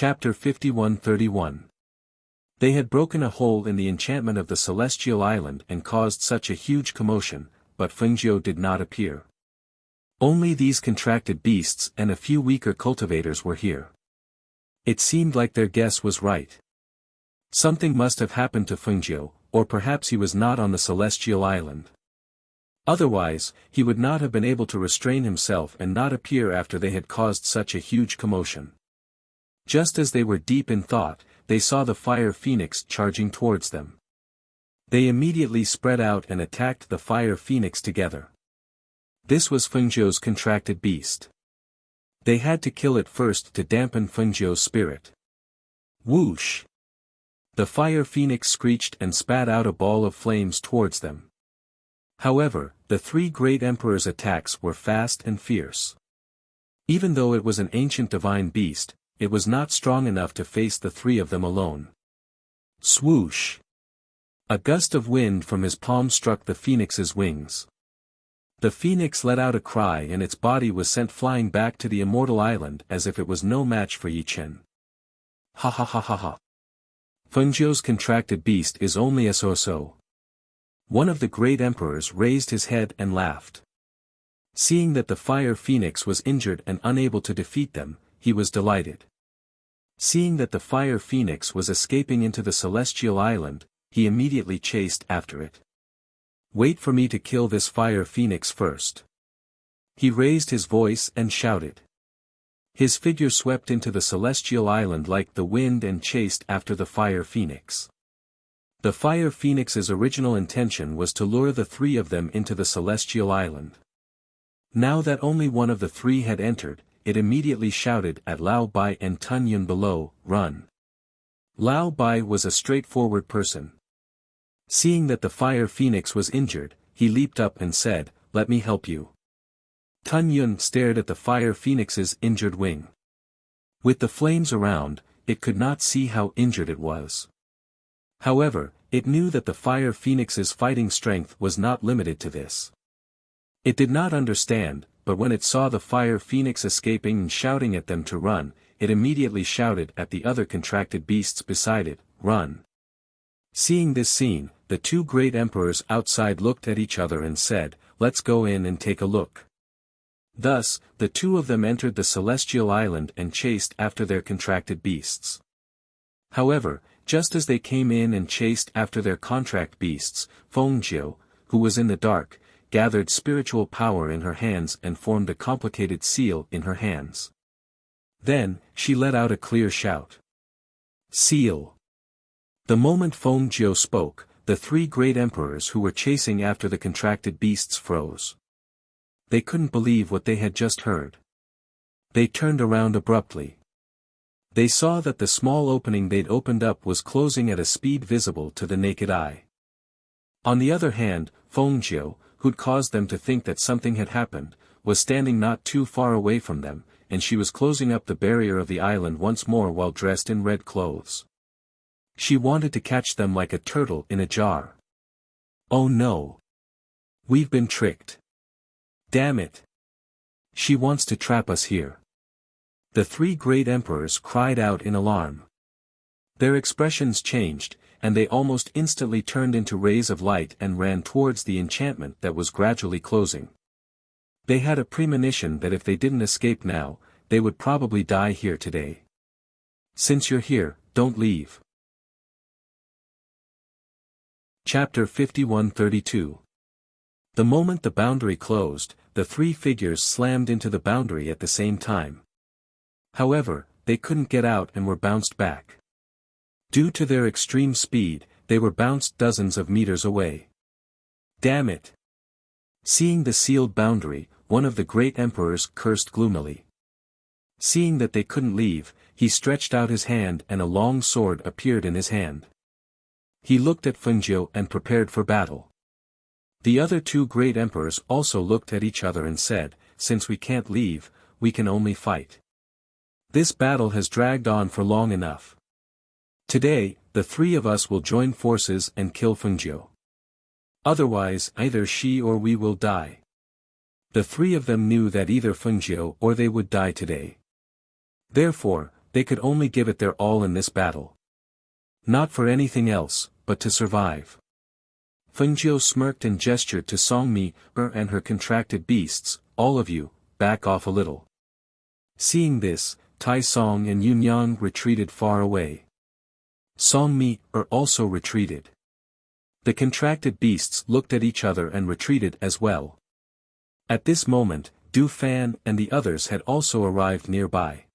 Chapter 51-31. They had broken a hole in the enchantment of the celestial island and caused such a huge commotion, but Fengjiu did not appear. Only these contracted beasts and a few weaker cultivators were here. It seemed like their guess was right. Something must have happened to Fengjiu, or perhaps he was not on the celestial island. Otherwise, he would not have been able to restrain himself and not appear after they had caused such a huge commotion. Just as they were deep in thought, they saw the fire phoenix charging towards them. They immediately spread out and attacked the fire phoenix together. This was Fengjiu's contracted beast. They had to kill it first to dampen Fengjiu's spirit. Whoosh! The fire phoenix screeched and spat out a ball of flames towards them. However, the three great emperors' attacks were fast and fierce. Even though it was an ancient divine beast, it was not strong enough to face the three of them alone. Swoosh! A gust of wind from his palm struck the phoenix's wings. The phoenix let out a cry and its body was sent flying back to the immortal island as if it was no match for Yi Chen. Ha ha ha ha ha. Fengjiu's contracted beast is only a so-so. One of the great emperors raised his head and laughed. Seeing that the fire phoenix was injured and unable to defeat them, he was delighted. Seeing that the fire phoenix was escaping into the celestial island, he immediately chased after it. Wait for me to kill this fire phoenix first. He raised his voice and shouted. His figure swept into the celestial island like the wind and chased after the fire phoenix. The fire phoenix's original intention was to lure the three of them into the celestial island. Now that only one of the three had entered, it immediately shouted at Lao Bai and Tun Yun below, "Run!" Lao Bai was a straightforward person. Seeing that the fire phoenix was injured, he leaped up and said, "Let me help you." Tun Yun stared at the fire phoenix's injured wing. With the flames around, it could not see how injured it was. However, it knew that the fire phoenix's fighting strength was not limited to this. It did not understand, but when it saw the fire phoenix escaping and shouting at them to run, it immediately shouted at the other contracted beasts beside it, "Run!" Seeing this scene, the two great emperors outside looked at each other and said, "Let's go in and take a look." Thus, the two of them entered the celestial island and chased after their contracted beasts. However, just as they came in and chased after their contract beasts, Fengjiu, who was in the dark, gathered spiritual power in her hands and formed a complicated seal in her hands. Then, she let out a clear shout. "Seal!" The moment Fengjiu spoke, the three great emperors who were chasing after the contracted beasts froze. They couldn't believe what they had just heard. They turned around abruptly. They saw that the small opening they'd opened up was closing at a speed visible to the naked eye. On the other hand, Fengjiu, who'd caused them to think that something had happened, was standing not too far away from them, and she was closing up the barrier of the island once more while dressed in red clothes. She wanted to catch them like a turtle in a jar. Oh no! We've been tricked. Damn it! She wants to trap us here. The three great emperors cried out in alarm. Their expressions changed, and they almost instantly turned into rays of light and ran towards the enchantment that was gradually closing. They had a premonition that if they didn't escape now, they would probably die here today. Since you're here, don't leave. Chapter 51-32. The moment the boundary closed, the three figures slammed into the boundary at the same time. However, they couldn't get out and were bounced back. Due to their extreme speed, they were bounced dozens of meters away. Damn it! Seeing the sealed boundary, one of the great emperors cursed gloomily. Seeing that they couldn't leave, he stretched out his hand and a long sword appeared in his hand. He looked at Fengjiu and prepared for battle. The other two great emperors also looked at each other and said, "Since we can't leave, we can only fight. This battle has dragged on for long enough. Today, the three of us will join forces and kill Fengjiu. Otherwise, either she or we will die." The three of them knew that either Fengjiu or they would die today. Therefore, They could only give it their all in this battle. Not for anything else, but to survive. Fengjiu smirked and gestured to Songmi and her contracted beasts, all of you, back off a little. Seeing this, Tai Song and Yunyang retreated far away. Songmi also retreated. The contracted beasts looked at each other and retreated as well. At this moment, Du Fan and the others had also arrived nearby.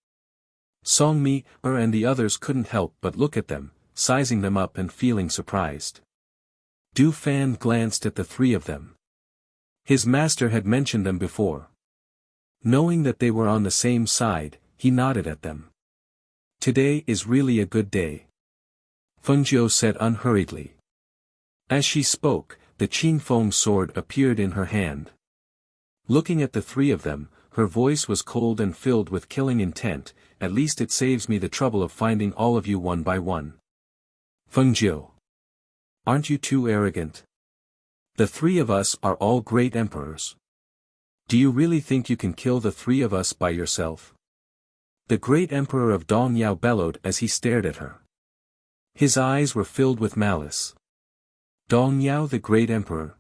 Songmi and the others couldn't help but look at them, sizing them up and feeling surprised. Du Fan glanced at the three of them. His master had mentioned them before. Knowing that they were on the same side, he nodded at them. Today is really a good day. Fengjiu said unhurriedly. As she spoke, the Qingfeng sword appeared in her hand. Looking at the three of them, her voice was cold and filled with killing intent. At least it saves me the trouble of finding all of you one by one. Fengjiu. Aren't you too arrogant? The three of us are all great emperors. Do you really think you can kill the three of us by yourself? The great emperor of Dongyao bellowed as he stared at her. His eyes were filled with malice. Dongyao the great emperor.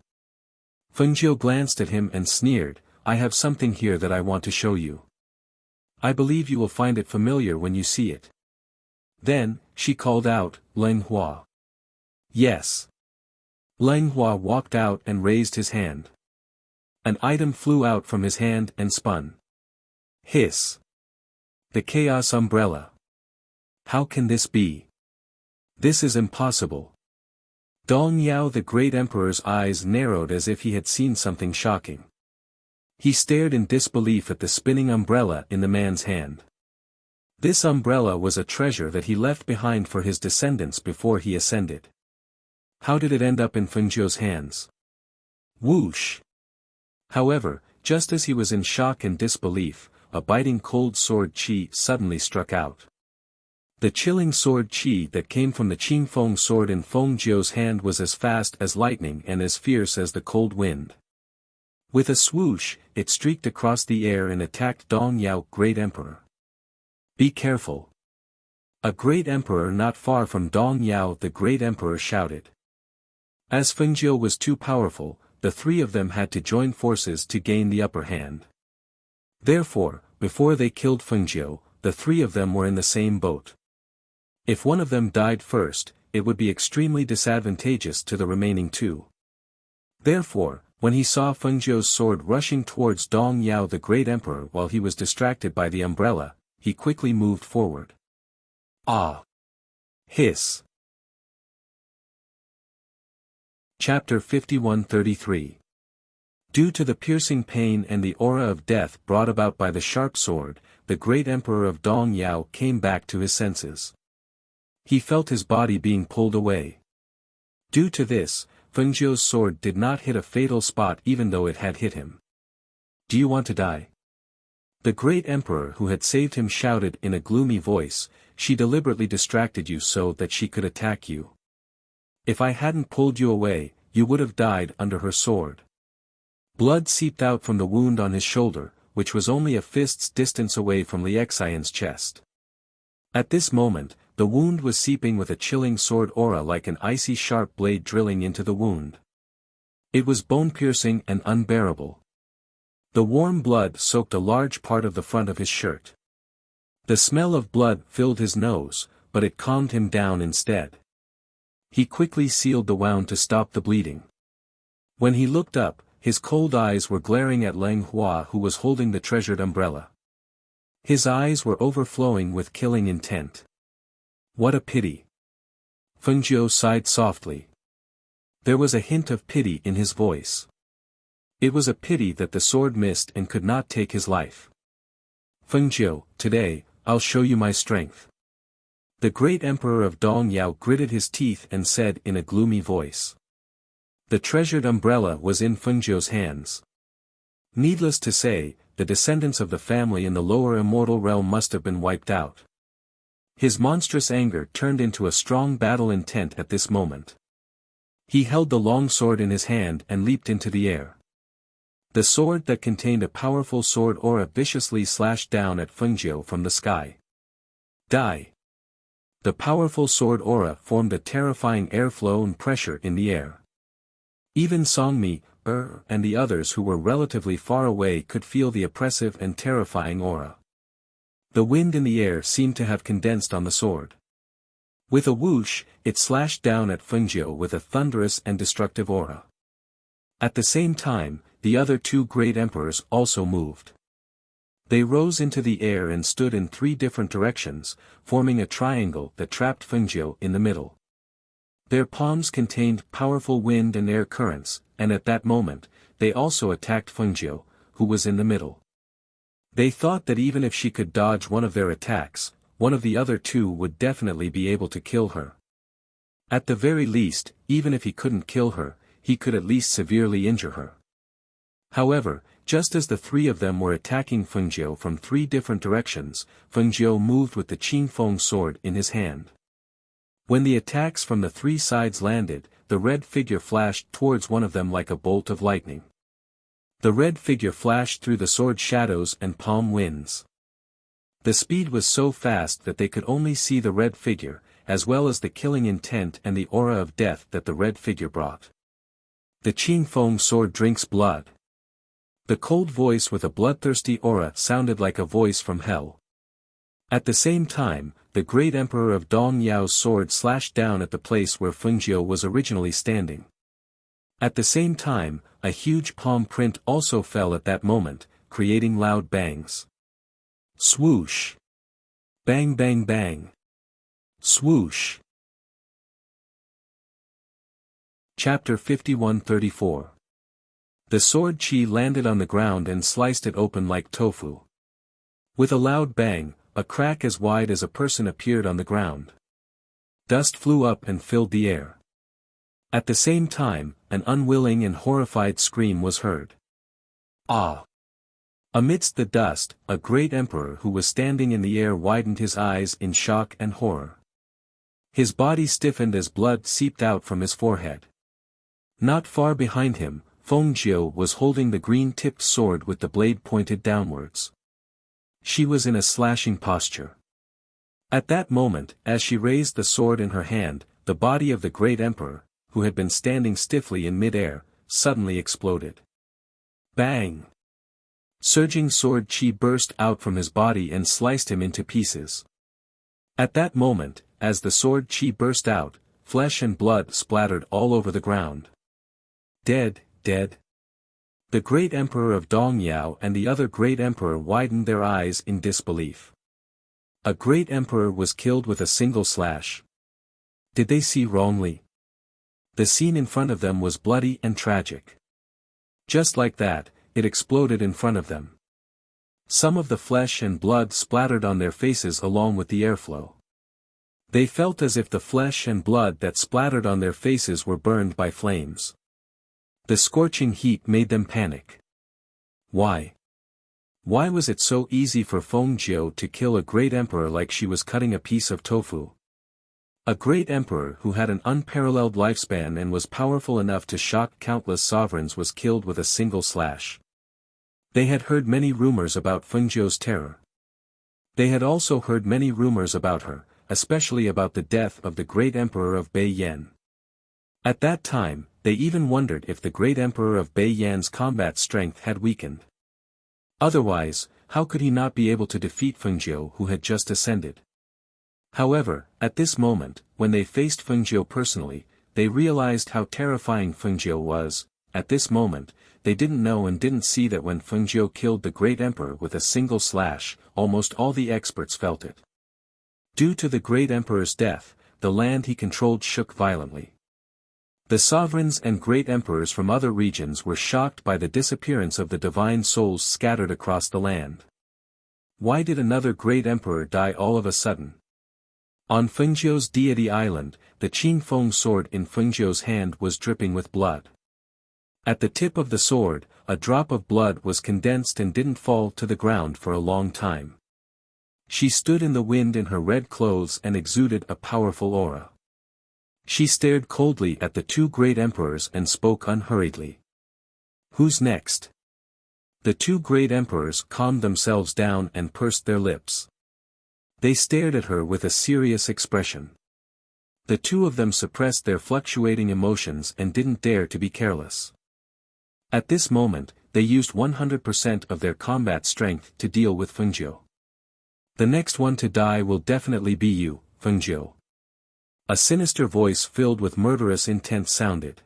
Fengjiu glanced at him and sneered, I have something here that I want to show you. I believe you will find it familiar when you see it. Then, she called out, Leng Hua. Yes. Leng Hua walked out and raised his hand. An item flew out from his hand and spun. Hiss. The Chaos Umbrella. How can this be? This is impossible. Dongyao the great emperor's eyes narrowed as if he had seen something shocking. He stared in disbelief at the spinning umbrella in the man's hand. This umbrella was a treasure that he left behind for his descendants before he ascended. How did it end up in Fengjiu's hands? Whoosh! However, just as he was in shock and disbelief, a biting cold sword qi suddenly struck out. The chilling sword qi that came from the Qingfeng sword in Fengjiu's hand was as fast as lightning and as fierce as the cold wind. With a swoosh, it streaked across the air and attacked Dongyao great emperor. Be careful. A great emperor not far from Dongyao the great emperor shouted. As Fengjiu was too powerful, the three of them had to join forces to gain the upper hand. Therefore, before they killed Fengjiu, the three of them were in the same boat. If one of them died first, it would be extremely disadvantageous to the remaining two. Therefore, when he saw Fengjiu's sword rushing towards Dongyao the great emperor while he was distracted by the umbrella, he quickly moved forward. Ah! Hiss! Chapter 51-33. Due to the piercing pain and the aura of death brought about by the sharp sword, the great emperor of Dongyao came back to his senses. He felt his body being pulled away. Due to this, Fengjiu's sword did not hit a fatal spot even though it had hit him. Do you want to die? The great emperor who had saved him shouted in a gloomy voice, she deliberately distracted you so that she could attack you. If I hadn't pulled you away, you would have died under her sword. Blood seeped out from the wound on his shoulder, which was only a fist's distance away from Li Xian's chest. At this moment, the wound was seeping with a chilling sword aura like an icy sharp blade drilling into the wound. It was bone-piercing and unbearable. The warm blood soaked a large part of the front of his shirt. The smell of blood filled his nose, but it calmed him down instead. He quickly sealed the wound to stop the bleeding. When he looked up, his cold eyes were glaring at Leng Hua who was holding the treasured umbrella. His eyes were overflowing with killing intent. What a pity. Fengjiu sighed softly. There was a hint of pity in his voice. It was a pity that the sword missed and could not take his life. Fengjiu, today, I'll show you my strength. The great emperor of Dongyao gritted his teeth and said in a gloomy voice. The treasured umbrella was in Fengjiu's hands. Needless to say, the descendants of the family in the lower immortal realm must have been wiped out. His monstrous anger turned into a strong battle intent at this moment. He held the long sword in his hand and leaped into the air. The sword that contained a powerful sword aura viciously slashed down at Fengjiu from the sky. Die! The powerful sword aura formed a terrifying airflow and pressure in the air. Even Songmi, and the others who were relatively far away could feel the oppressive and terrifying aura. The wind in the air seemed to have condensed on the sword. With a whoosh, it slashed down at Fengjiu with a thunderous and destructive aura. At the same time, the other two great emperors also moved. They rose into the air and stood in three different directions, forming a triangle that trapped Fengjiu in the middle. Their palms contained powerful wind and air currents, and at that moment, they also attacked Fengjiu, who was in the middle. They thought that even if she could dodge one of their attacks, one of the other two would definitely be able to kill her. At the very least, even if he couldn't kill her, he could at least severely injure her. However, just as the three of them were attacking Fengjiu from three different directions, Fengjiu moved with the Qingfeng sword in his hand. When the attacks from the three sides landed, the red figure flashed towards one of them like a bolt of lightning. The red figure flashed through the sword shadows and palm winds. The speed was so fast that they could only see the red figure, as well as the killing intent and the aura of death that the red figure brought. The Qingfeng sword drinks blood. The cold voice with a bloodthirsty aura sounded like a voice from hell. At the same time, the great emperor of Dong Yao's sword slashed down at the place where Fengjiu was originally standing. At the same time, a huge palm print also fell at that moment, creating loud bangs. Swoosh! Bang bang bang! Swoosh! Chapter 51-34. The sword Qi landed on the ground and sliced it open like tofu. With a loud bang, a crack as wide as a person appeared on the ground. Dust flew up and filled the air. At the same time, an unwilling and horrified scream was heard. Ah! Amidst the dust, a great emperor who was standing in the air widened his eyes in shock and horror. His body stiffened as blood seeped out from his forehead. Not far behind him, Fengjiu was holding the green-tipped sword with the blade pointed downwards. She was in a slashing posture. At that moment, as she raised the sword in her hand, the body of the great emperor, who had been standing stiffly in mid-air, suddenly exploded. Bang! Surging sword Qi burst out from his body and sliced him into pieces. At that moment, as the sword Qi burst out, flesh and blood splattered all over the ground. Dead, dead. The great emperor of Dong Yao and the other great emperor widened their eyes in disbelief. A great emperor was killed with a single slash. Did they see wrongly? The scene in front of them was bloody and tragic. Just like that, it exploded in front of them. Some of the flesh and blood splattered on their faces along with the airflow. They felt as if the flesh and blood that splattered on their faces were burned by flames. The scorching heat made them panic. Why? Why was it so easy for Fengjiu to kill a great emperor like she was cutting a piece of tofu? A great emperor who had an unparalleled lifespan and was powerful enough to shock countless sovereigns was killed with a single slash. They had heard many rumors about Fengjiu's terror. They had also heard many rumors about her, especially about the death of the great emperor of Beiyan. At that time, they even wondered if the great emperor of Beiyan's combat strength had weakened. Otherwise, how could he not be able to defeat Fengjiu who had just ascended? However, at this moment, when they faced Fengjiu personally, they realized how terrifying Fengjiu was. At this moment, they didn't know and didn't see that when Fengjiu killed the great emperor with a single slash, almost all the experts felt it. Due to the great emperor's death, the land he controlled shook violently. The sovereigns and great emperors from other regions were shocked by the disappearance of the divine souls scattered across the land. Why did another great emperor die all of a sudden? On Fengjiu's deity island, the Qingfeng sword in Fengjiu's hand was dripping with blood. At the tip of the sword, a drop of blood was condensed and didn't fall to the ground for a long time. She stood in the wind in her red clothes and exuded a powerful aura. She stared coldly at the two great emperors and spoke unhurriedly. Who's next? The two great emperors calmed themselves down and pursed their lips. They stared at her with a serious expression. The two of them suppressed their fluctuating emotions and didn't dare to be careless. At this moment, they used 100% of their combat strength to deal with Fengjiu. The next one to die will definitely be you, Fengjiu. A sinister voice filled with murderous intent sounded.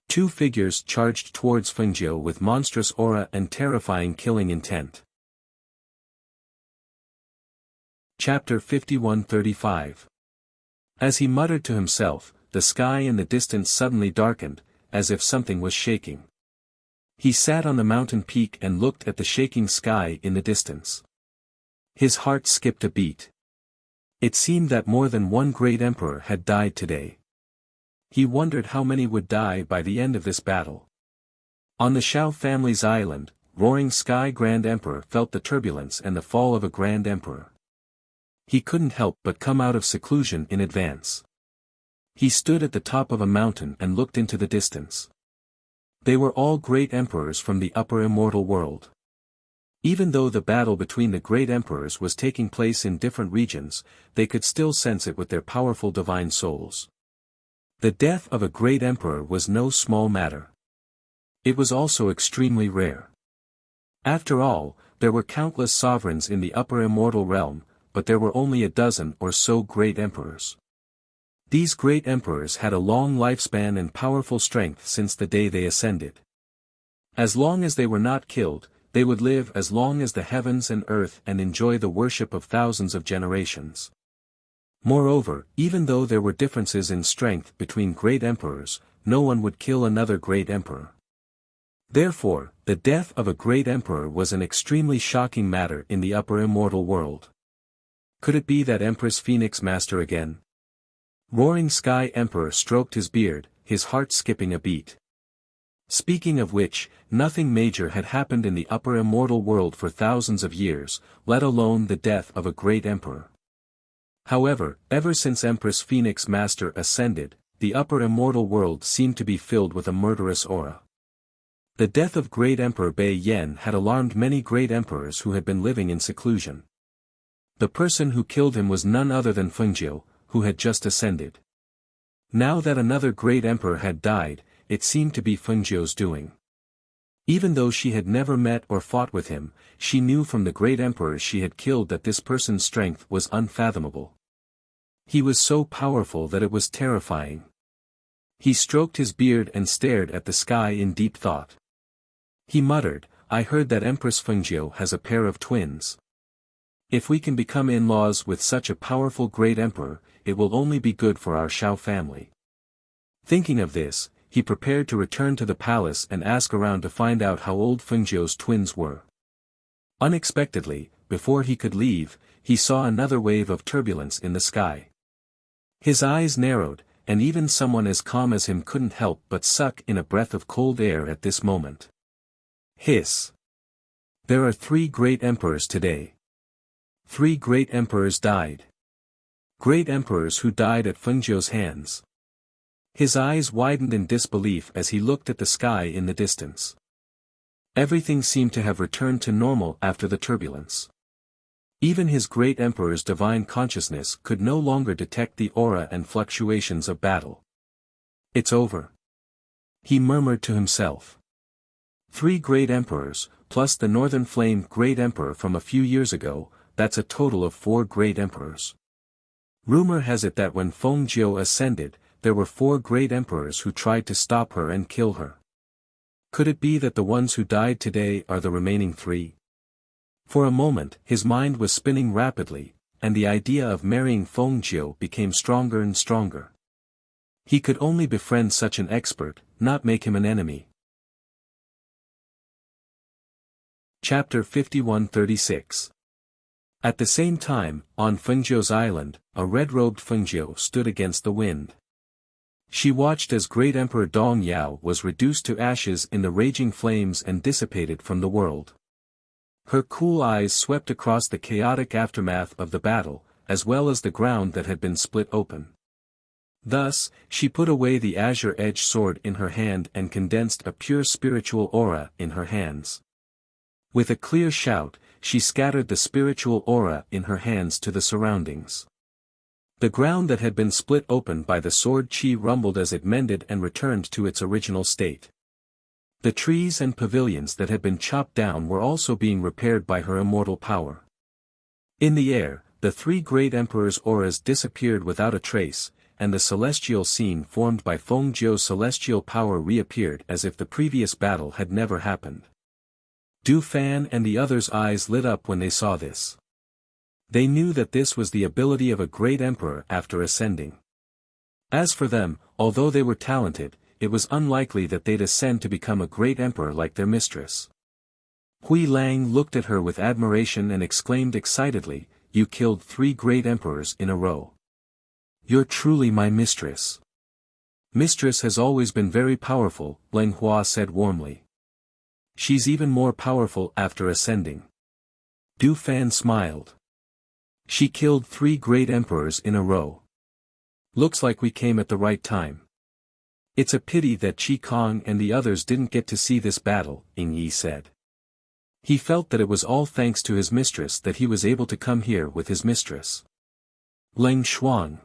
Two figures charged towards Fengjiu with monstrous aura and terrifying killing intent. Chapter 51-35. As he muttered to himself, the sky in the distance suddenly darkened, as if something was shaking. He sat on the mountain peak and looked at the shaking sky in the distance. His heart skipped a beat. It seemed that more than one great emperor had died today. He wondered how many would die by the end of this battle. On the Shao family's island, Roaring Sky Grand Emperor felt the turbulence and the fall of a Grand Emperor. He couldn't help but come out of seclusion in advance. He stood at the top of a mountain and looked into the distance. They were all great emperors from the upper immortal world. Even though the battle between the great emperors was taking place in different regions, they could still sense it with their powerful divine souls. The death of a great emperor was no small matter. It was also extremely rare. After all, there were countless sovereigns in the upper immortal realm, but there were only a dozen or so great emperors. These great emperors had a long lifespan and powerful strength since the day they ascended. As long as they were not killed, they would live as long as the heavens and earth and enjoy the worship of thousands of generations. Moreover, even though there were differences in strength between great emperors, no one would kill another great emperor. Therefore, the death of a great emperor was an extremely shocking matter in the upper immortal world. Could it be that Empress Phoenix Master again? Roaring Sky Emperor stroked his beard, his heart skipping a beat. Speaking of which, nothing major had happened in the upper immortal world for thousands of years, let alone the death of a great emperor. However, ever since Empress Phoenix Master ascended, the upper immortal world seemed to be filled with a murderous aura. The death of great Emperor Bei Yen had alarmed many great emperors who had been living in seclusion. The person who killed him was none other than Fengjiu, who had just ascended. Now that another great emperor had died, it seemed to be Fengjiu's doing. Even though she had never met or fought with him, she knew from the great emperors she had killed that this person's strength was unfathomable. He was so powerful that it was terrifying. He stroked his beard and stared at the sky in deep thought. He muttered, "I heard that Empress Fengjiu has a pair of twins. If we can become in-laws with such a powerful great emperor, it will only be good for our Shao family." Thinking of this, he prepared to return to the palace and ask around to find out how old Fengjiu's twins were. Unexpectedly, before he could leave, he saw another wave of turbulence in the sky. His eyes narrowed, and even someone as calm as him couldn't help but suck in a breath of cold air at this moment. Hiss! There are 3 great emperors today. 3 great emperors died. Great emperors who died at Fengjiu's hands. His eyes widened in disbelief as he looked at the sky in the distance. Everything seemed to have returned to normal after the turbulence. Even his great emperor's divine consciousness could no longer detect the aura and fluctuations of battle. "It's over," he murmured to himself. 3 great emperors, plus the Northern Flame great emperor from a few years ago, that's a total of 4 great emperors. Rumor has it that when Fengjiu ascended, there were 4 great emperors who tried to stop her and kill her. Could it be that the ones who died today are the remaining 3? For a moment, his mind was spinning rapidly, and the idea of marrying Fengjiu became stronger and stronger. He could only befriend such an expert, not make him an enemy. Chapter 51-36. At the same time, on Fengjiu's island, a red-robed Fengjiu stood against the wind. She watched as great Emperor Dong Yao was reduced to ashes in the raging flames and dissipated from the world. Her cool eyes swept across the chaotic aftermath of the battle, as well as the ground that had been split open. Thus, she put away the azure-edged sword in her hand and condensed a pure spiritual aura in her hands. With a clear shout, she scattered the spiritual aura in her hands to the surroundings. The ground that had been split open by the sword chi rumbled as it mended and returned to its original state. The trees and pavilions that had been chopped down were also being repaired by her immortal power. In the air, the three great emperors' auras disappeared without a trace, and the celestial scene formed by Feng Jiu's celestial power reappeared as if the previous battle had never happened. Du Fan and the others' eyes lit up when they saw this. They knew that this was the ability of a great emperor after ascending. As for them, although they were talented, it was unlikely that they'd ascend to become a great emperor like their mistress. Hui Lang looked at her with admiration and exclaimed excitedly, "You killed 3 great emperors in a row. You're truly my mistress." "Mistress has always been very powerful," Leng Hua said warmly. "She's even more powerful after ascending." Du Fan smiled. "She killed 3 great emperors in a row. Looks like we came at the right time. It's a pity that Qi Kong and the others didn't get to see this battle," Ying Yi said. He felt that it was all thanks to his mistress that he was able to come here with his mistress. "Leng Shuang.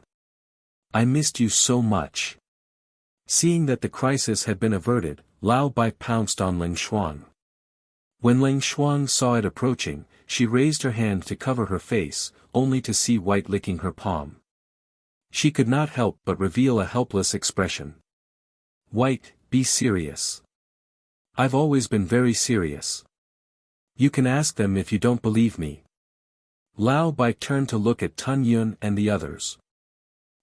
I missed you so much." Seeing that the crisis had been averted, Lao Bai pounced on Leng Shuang. When Leng Shuang saw it approaching, she raised her hand to cover her face, only to see white licking her palm. She could not help but reveal a helpless expression. "White, be serious." "I've always been very serious. You can ask them if you don't believe me." Lao Bai turned to look at Tun Yun and the others.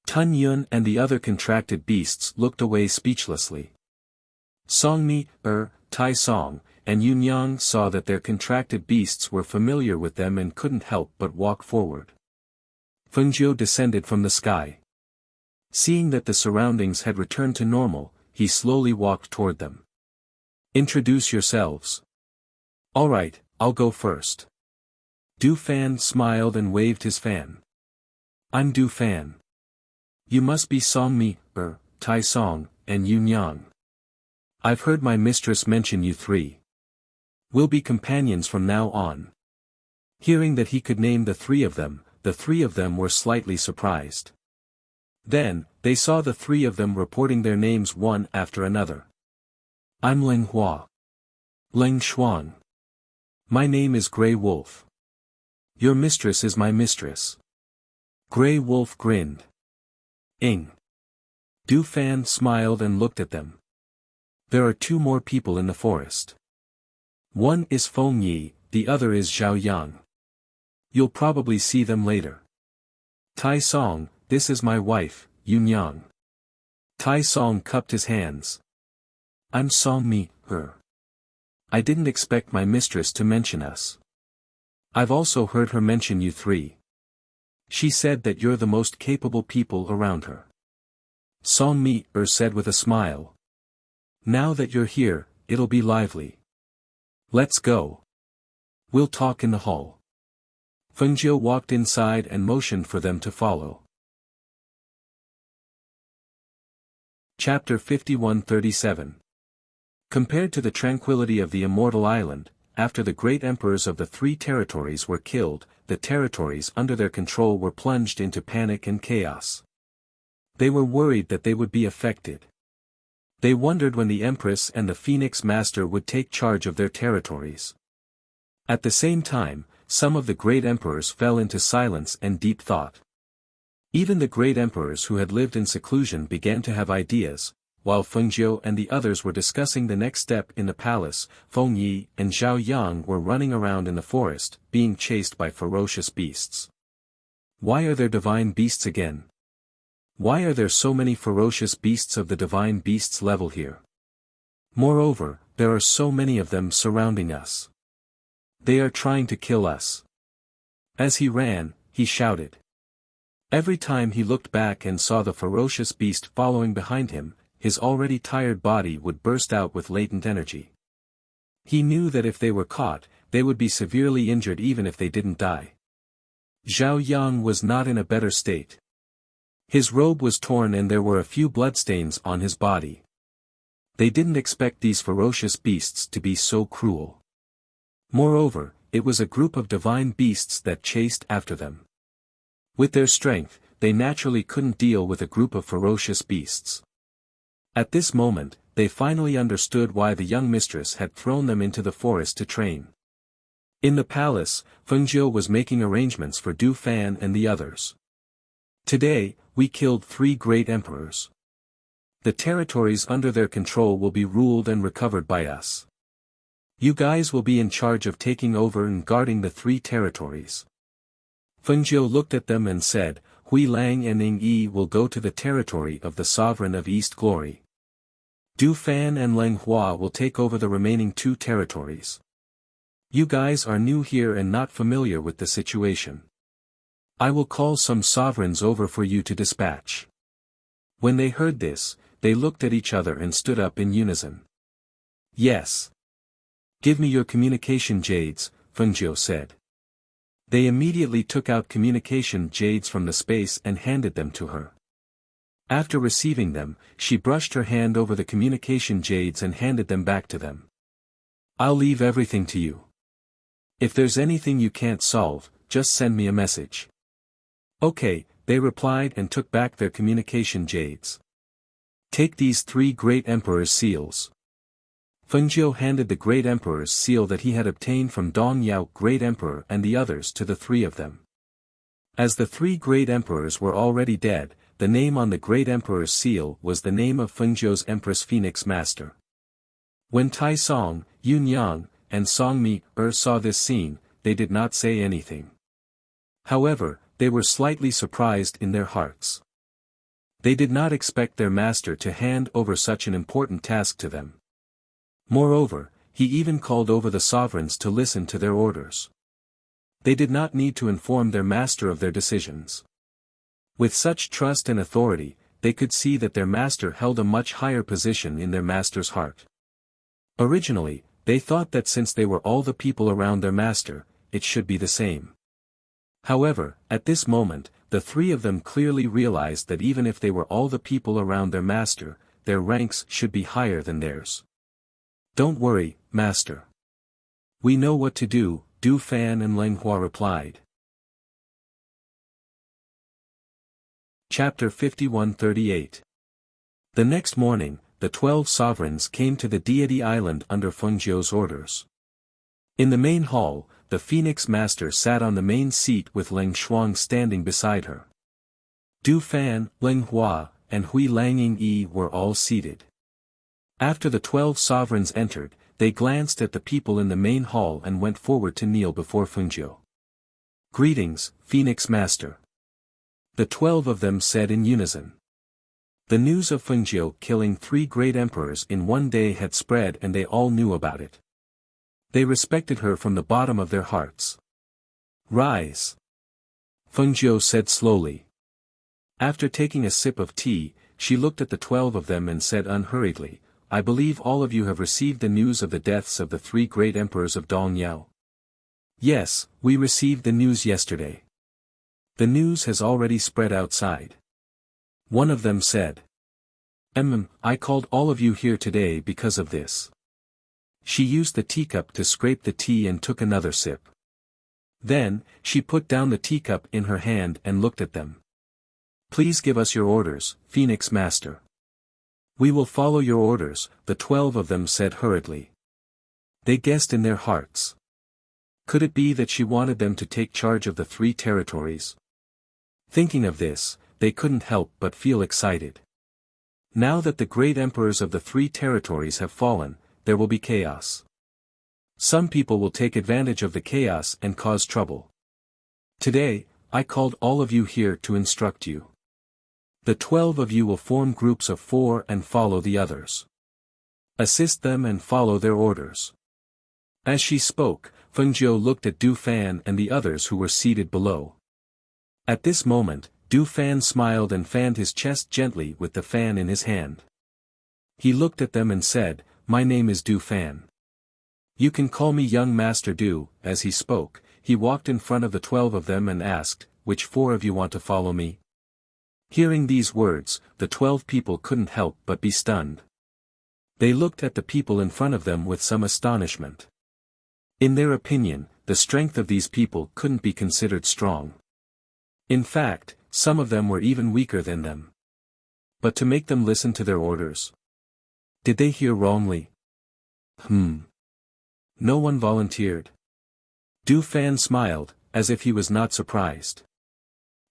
Tun Yun and the other contracted beasts looked away speechlessly. Songmi, Tai Song, and Yunyang saw that their contracted beasts were familiar with them and couldn't help but walk forward. Fengjiu descended from the sky. Seeing that the surroundings had returned to normal, he slowly walked toward them. "Introduce yourselves." "All right, I'll go first." Du Fan smiled and waved his fan. "I'm Du Fan. You must be Songmi, Tai Song, and Yunyang. I've heard my mistress mention you 3. We'll be companions from now on." Hearing that he could name the 3 of them, the 3 of them were slightly surprised. Then, they saw the 3 of them reporting their names one after another. "I'm Leng Hua. Leng Shuang. My name is Grey Wolf. Your mistress is my mistress." Grey Wolf grinned. "Ing." Du Fan smiled and looked at them. "There are 2 more people in the forest. One is Feng Yi, the other is Zhao Yang. You'll probably see them later. Tai Song, this is my wife, Yunyang." Tai Song cupped his hands. "I'm Songmi, her. I didn't expect my mistress to mention us. I've also heard her mention you 3. She said that you're the most capable people around her." Songmi said with a smile. "Now that you're here, it'll be lively. Let's go. We'll talk in the hall." Fengjiu walked inside and motioned for them to follow. Chapter 51-37. Compared to the tranquility of the immortal island, after the great emperors of the 3 territories were killed, the territories under their control were plunged into panic and chaos. They were worried that they would be affected. They wondered when the Empress and the Phoenix Master would take charge of their territories. At the same time, some of the great emperors fell into silence and deep thought. Even the great emperors who had lived in seclusion began to have ideas. While Fengjiu and the others were discussing the next step in the palace, Feng Yi and Zhao Yang were running around in the forest, being chased by ferocious beasts. Why are there divine beasts again? Why are there so many ferocious beasts of the divine beasts level here? Moreover, there are so many of them surrounding us. They are trying to kill us. As he ran, he shouted. Every time he looked back and saw the ferocious beast following behind him, his already tired body would burst out with latent energy. He knew that if they were caught, they would be severely injured even if they didn't die. Zhao Yang was not in a better state. His robe was torn and there were a few bloodstains on his body. They didn't expect these ferocious beasts to be so cruel. Moreover, it was a group of divine beasts that chased after them. With their strength, they naturally couldn't deal with a group of ferocious beasts. At this moment, they finally understood why the young mistress had thrown them into the forest to train. In the palace, Fengjiu was making arrangements for Du Fan and the others. Today, we killed 3 great emperors. The territories under their control will be ruled and recovered by us. You guys will be in charge of taking over and guarding the 3 territories. Fengjiu looked at them and said, Hui Lang and Ning Yi will go to the territory of the sovereign of East Glory. Du Fan and Leng Hua will take over the remaining 2 territories. You guys are new here and not familiar with the situation. I will call some sovereigns over for you to dispatch. When they heard this, they looked at each other and stood up in unison. Yes. Give me your communication jades, Fengjiu said. They immediately took out communication jades from the space and handed them to her. After receiving them, she brushed her hand over the communication jades and handed them back to them. I'll leave everything to you. If there's anything you can't solve, just send me a message. Okay, they replied and took back their communication jades. Take these 3 great emperor's seals. Fengjiu handed the great emperor's seal that he had obtained from Dong Yao great emperor and the others to the 3 of them. As the 3 great emperors were already dead, the name on the great emperor's seal was the name of Fengjiu's Empress Phoenix Master. When Tai Song, Yun Yang, and Song Mi saw this scene, they did not say anything. However, they were slightly surprised in their hearts. They did not expect their master to hand over such an important task to them. Moreover, he even called over the sovereigns to listen to their orders. They did not need to inform their master of their decisions. With such trust and authority, they could see that their master held a much higher position in their master's heart. Originally, they thought that since they were all the people around their master, it should be the same. However, at this moment, the 3 of them clearly realized that even if they were all the people around their master, their ranks should be higher than theirs. Don't worry, master. We know what to do, Du Fan and Leng Hua replied. Chapter 51-38. The next morning, the 12 sovereigns came to the Deity Island under Fengjiu's orders. In the main hall, the Phoenix Master sat on the main seat with Leng Shuang standing beside her. Du Fan, Leng Hua, and Hui Lang Yi were all seated. After the 12 sovereigns entered, they glanced at the people in the main hall and went forward to kneel before Fengjiu. Greetings, Phoenix Master. The 12 of them said in unison. The news of Fengjiu killing 3 great emperors in one day had spread and they all knew about it. They respected her from the bottom of their hearts. Rise. Fengjiu said slowly. After taking a sip of tea, she looked at the 12 of them and said unhurriedly, I believe all of you have received the news of the deaths of the 3 great emperors of Dong Yao. Yes, we received the news yesterday. The news has already spread outside. One of them said. I called all of you here today because of this. She used the teacup to scrape the tea and took another sip. Then, she put down the teacup in her hand and looked at them. Please give us your orders, Phoenix Master. We will follow your orders, the 12 of them said hurriedly. They guessed in their hearts. Could it be that she wanted them to take charge of the 3 territories? Thinking of this, they couldn't help but feel excited. Now that the great emperors of the 3 territories have fallen, there will be chaos. Some people will take advantage of the chaos and cause trouble. Today, I called all of you here to instruct you. The 12 of you will form groups of 4 and follow the others. Assist them and follow their orders. As she spoke, Fengjiu looked at Du Fan and the others who were seated below. At this moment, Du Fan smiled and fanned his chest gently with the fan in his hand. He looked at them and said, My name is Du Fan. You can call me young Master Du. As he spoke, he walked in front of the 12 of them and asked, Which 4 of you want to follow me? Hearing these words, the 12 people couldn't help but be stunned. They looked at the people in front of them with some astonishment. In their opinion, the strength of these people couldn't be considered strong. In fact, some of them were even weaker than them. But to make them listen to their orders? Did they hear wrongly? No one volunteered. Du Fan smiled, as if he was not surprised.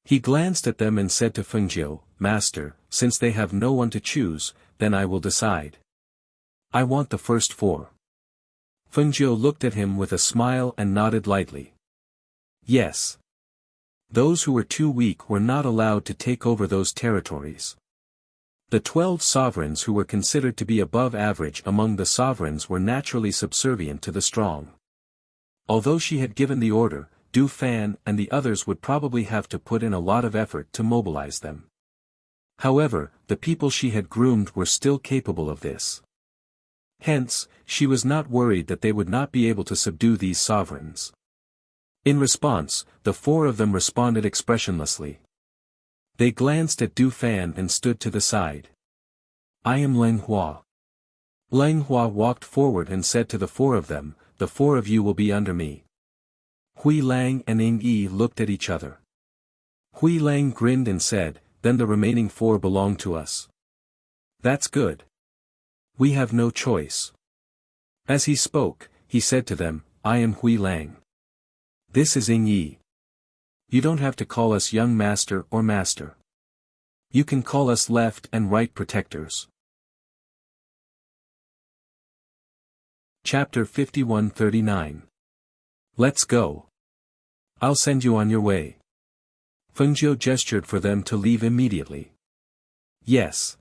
He glanced at them and said to Fengjiu, "Master, since they have no one to choose, then I will decide. I want the first 4. Fengjiu looked at him with a smile and nodded lightly. Yes. Those who were too weak were not allowed to take over those territories. The 12 sovereigns who were considered to be above average among the sovereigns were naturally subservient to the strong. Although she had given the order, Du Fan and the others would probably have to put in a lot of effort to mobilize them. However, the people she had groomed were still capable of this. Hence, she was not worried that they would not be able to subdue these sovereigns. In response, the 4 of them responded expressionlessly. They glanced at Du Fan and stood to the side. "I am Leng Hua." Leng Hua walked forward and said to the 4 of them, "The 4 of you will be under me." Hui Lang and Ing Yi looked at each other. Hui Lang grinned and said, "Then the remaining 4 belong to us." "That's good. We have no choice." As he spoke, he said to them, "I am Hui Lang. This is Ing Yi. You don't have to call us young master or master. You can call us left and right protectors." Chapter 51-39. Let's go. I'll send you on your way. Fengjiu gestured for them to leave immediately. Yes.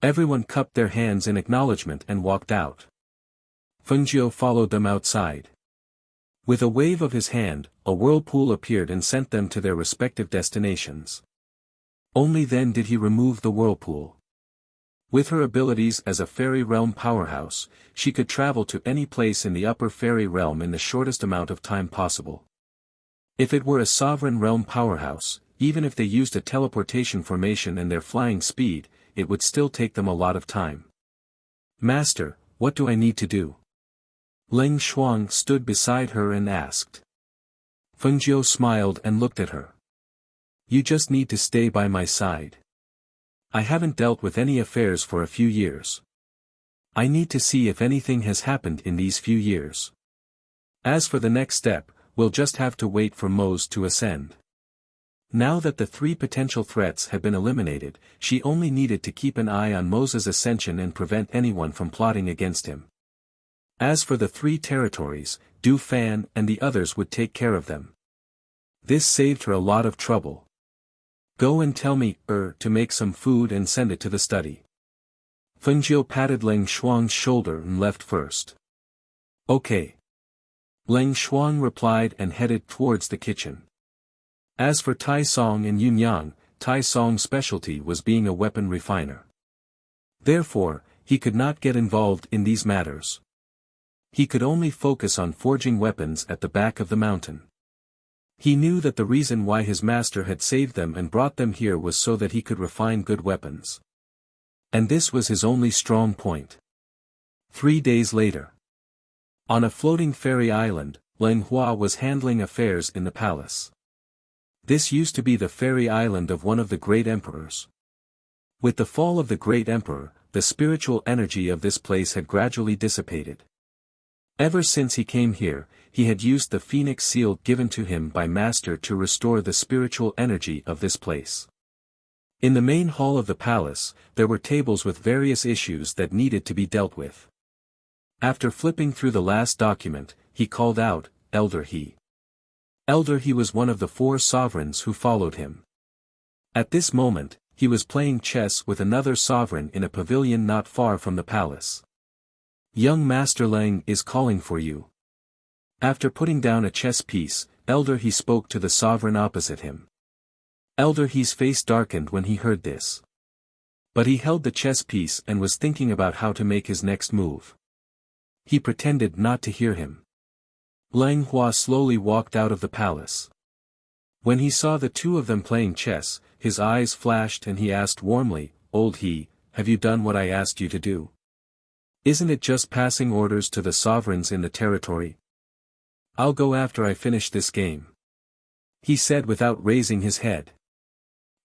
Everyone cupped their hands in acknowledgement and walked out. Fengjiu followed them outside. With a wave of his hand, a whirlpool appeared and sent them to their respective destinations. Only then did he remove the whirlpool. With her abilities as a fairy realm powerhouse, she could travel to any place in the upper fairy realm in the shortest amount of time possible. If it were a sovereign realm powerhouse, even if they used a teleportation formation and their flying speed, it would still take them a lot of time. "Master, what do I need to do?" Leng Shuang stood beside her and asked. Fengjiu smiled and looked at her. "You just need to stay by my side. I haven't dealt with any affairs for a few years. I need to see if anything has happened in these few years. As for the next step, we'll just have to wait for Mose to ascend." Now that the 3 potential threats had been eliminated, she only needed to keep an eye on Mose's ascension and prevent anyone from plotting against him. As for the 3 territories, Du Fan and the others would take care of them. This saved her a lot of trouble. "Go and tell me, to make some food and send it to the study." Fengjiu patted Leng Shuang's shoulder and left first. "Okay." Leng Shuang replied and headed towards the kitchen. As for Tai Song and Yunyang, Tai Song's specialty was being a weapon refiner. Therefore, he could not get involved in these matters. He could only focus on forging weapons at the back of the mountain. He knew that the reason why his master had saved them and brought them here was so that he could refine good weapons. And this was his only strong point. 3 days later. On a floating fairy island, Leng Hua was handling affairs in the palace. This used to be the fairy island of one of the great emperors. With the fall of the great emperor, the spiritual energy of this place had gradually dissipated. Ever since he came here, he had used the phoenix seal given to him by Master to restore the spiritual energy of this place. In the main hall of the palace, there were tables with various issues that needed to be dealt with. After flipping through the last document, he called out, "Elder He." Elder He was one of the 4 sovereigns who followed him. At this moment, he was playing chess with another sovereign in a pavilion not far from the palace. "Young Master Leng is calling for you." After putting down a chess piece, Elder He spoke to the sovereign opposite him. Elder He's face darkened when he heard this. But he held the chess piece and was thinking about how to make his next move. He pretended not to hear him. Leng Hua slowly walked out of the palace. When he saw the 2 of them playing chess, his eyes flashed and he asked warmly, "Old He, have you done what I asked you to do? Isn't it just passing orders to the sovereigns in the territory?" I'll go after I finish this game, he said without raising his head.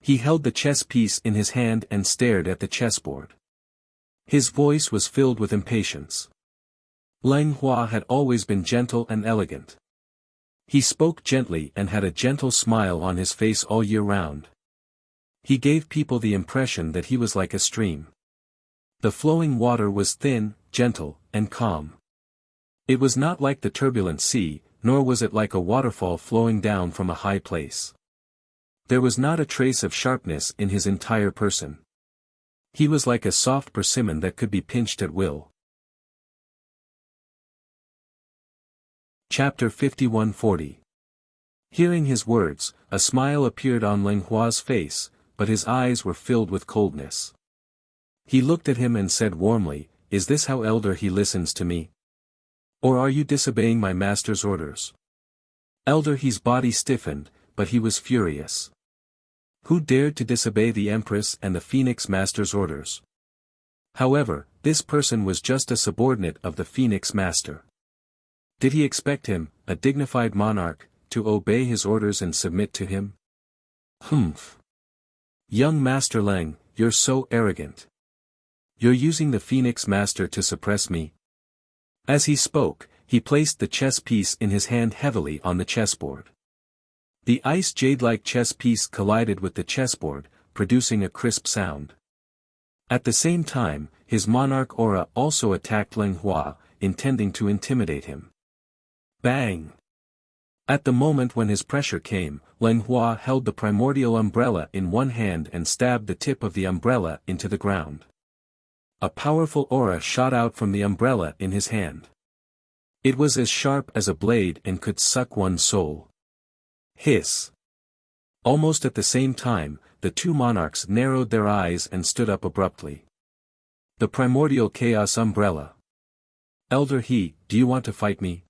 He held the chess piece in his hand and stared at the chessboard. His voice was filled with impatience. Lang Hua had always been gentle and elegant. He spoke gently and had a gentle smile on his face all year round. He gave people the impression that he was like a stream. The flowing water was thin, gentle, and calm. It was not like the turbulent sea, nor was it like a waterfall flowing down from a high place. There was not a trace of sharpness in his entire person. He was like a soft persimmon that could be pinched at will. Chapter 51-40. Hearing his words, a smile appeared on Lang Hua's face, but his eyes were filled with coldness. He looked at him and said warmly, "Is this how Elder He listens to me? Or are you disobeying my master's orders?" Elder He's body stiffened, but he was furious. Who dared to disobey the Empress and the Phoenix Master's orders? However, this person was just a subordinate of the Phoenix Master. Did he expect him, a dignified monarch, to obey his orders and submit to him? Humph! Young Master Lang, you're so arrogant. You're using the Phoenix Master to suppress me. As he spoke, he placed the chess piece in his hand heavily on the chessboard. The ice jade-like chess piece collided with the chessboard, producing a crisp sound. At the same time, his monarch aura also attacked Lang Hua, intending to intimidate him. Bang! At the moment when his pressure came, Lang Hua held the primordial umbrella in one hand and stabbed the tip of the umbrella into the ground. A powerful aura shot out from the umbrella in his hand. It was as sharp as a blade and could suck one's soul. Hiss! Almost at the same time, the two monarchs narrowed their eyes and stood up abruptly. The primordial chaos umbrella. Elder He, do you want to fight me?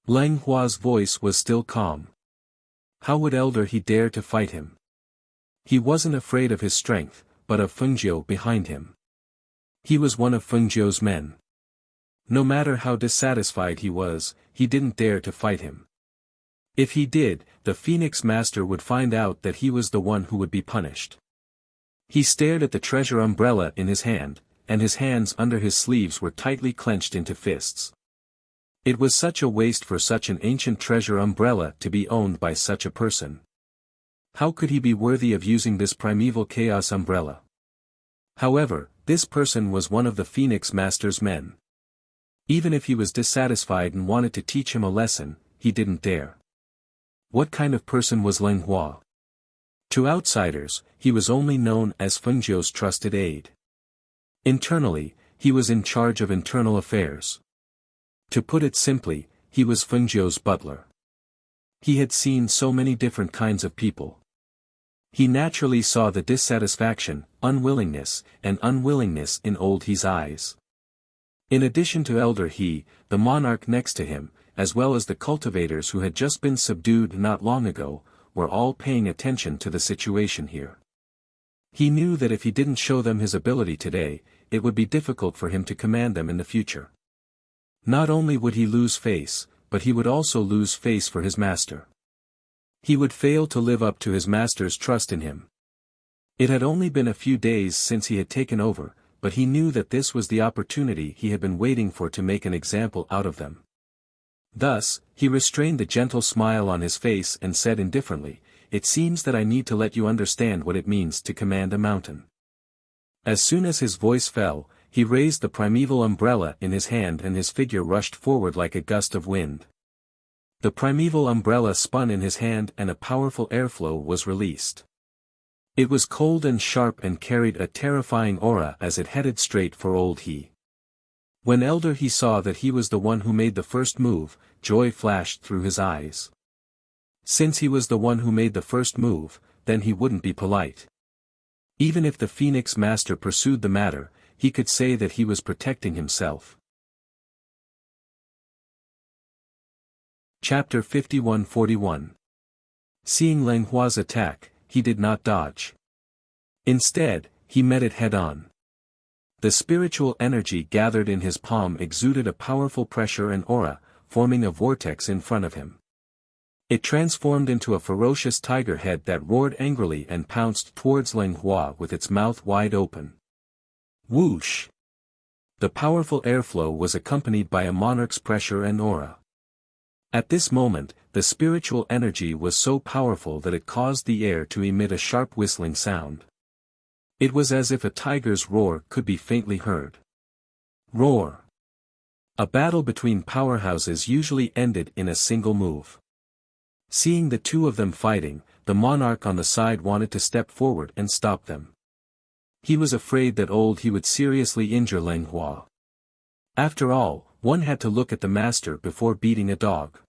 Lang Hua's voice was still calm. How would Elder He dare to fight him? He wasn't afraid of his strength, but of Fengjiu behind him. He was one of Fengjiu's men. No matter how dissatisfied he was, he didn't dare to fight him. If he did, the Phoenix Master would find out that he was the one who would be punished. He stared at the treasure umbrella in his hand, and his hands under his sleeves were tightly clenched into fists. It was such a waste for such an ancient treasure umbrella to be owned by such a person. How could he be worthy of using this primeval chaos umbrella? However, this person was one of the Phoenix Master's men. Even if he was dissatisfied and wanted to teach him a lesson, he didn't dare. What kind of person was Lang Hua? To outsiders, he was only known as Fengjiu's trusted aide. Internally, he was in charge of internal affairs. To put it simply, he was Fengjiu's butler. He had seen so many different kinds of people. He naturally saw the dissatisfaction, unwillingness in Old He's eyes. In addition to Elder He, the monarch next to him, as well as the cultivators who had just been subdued not long ago, were all paying attention to the situation here. He knew that if he didn't show them his ability today, it would be difficult for him to command them in the future. Not only would he lose face, but he would also lose face for his master. He would fail to live up to his master's trust in him. It had only been a few days since he had taken over, but he knew that this was the opportunity he had been waiting for to make an example out of them. Thus, he restrained the gentle smile on his face and said indifferently, "It seems that I need to let you understand what it means to command a mountain." As soon as his voice fell, he raised the primeval umbrella in his hand and his figure rushed forward like a gust of wind. The primeval umbrella spun in his hand and a powerful airflow was released. It was cold and sharp and carried a terrifying aura as it headed straight for Old He. When Elder He saw that he was the one who made the first move, joy flashed through his eyes. Since he was the one who made the first move, then he wouldn't be polite. Even if the Phoenix Master pursued the matter, he could say that he was protecting himself. Chapter 51-41. Seeing Lang Hua's attack, he did not dodge. Instead, he met it head-on. The spiritual energy gathered in his palm exuded a powerful pressure and aura, forming a vortex in front of him. It transformed into a ferocious tiger head that roared angrily and pounced towards Leng Hua with its mouth wide open. Whoosh! The powerful airflow was accompanied by a monarch's pressure and aura. At this moment, the spiritual energy was so powerful that it caused the air to emit a sharp whistling sound. It was as if a tiger's roar could be faintly heard. Roar! A battle between powerhouses usually ended in a single move. Seeing the two of them fighting, the monarch on the side wanted to step forward and stop them. He was afraid that he would seriously injure Leng Hua. After all, one had to look at the master before beating a dog.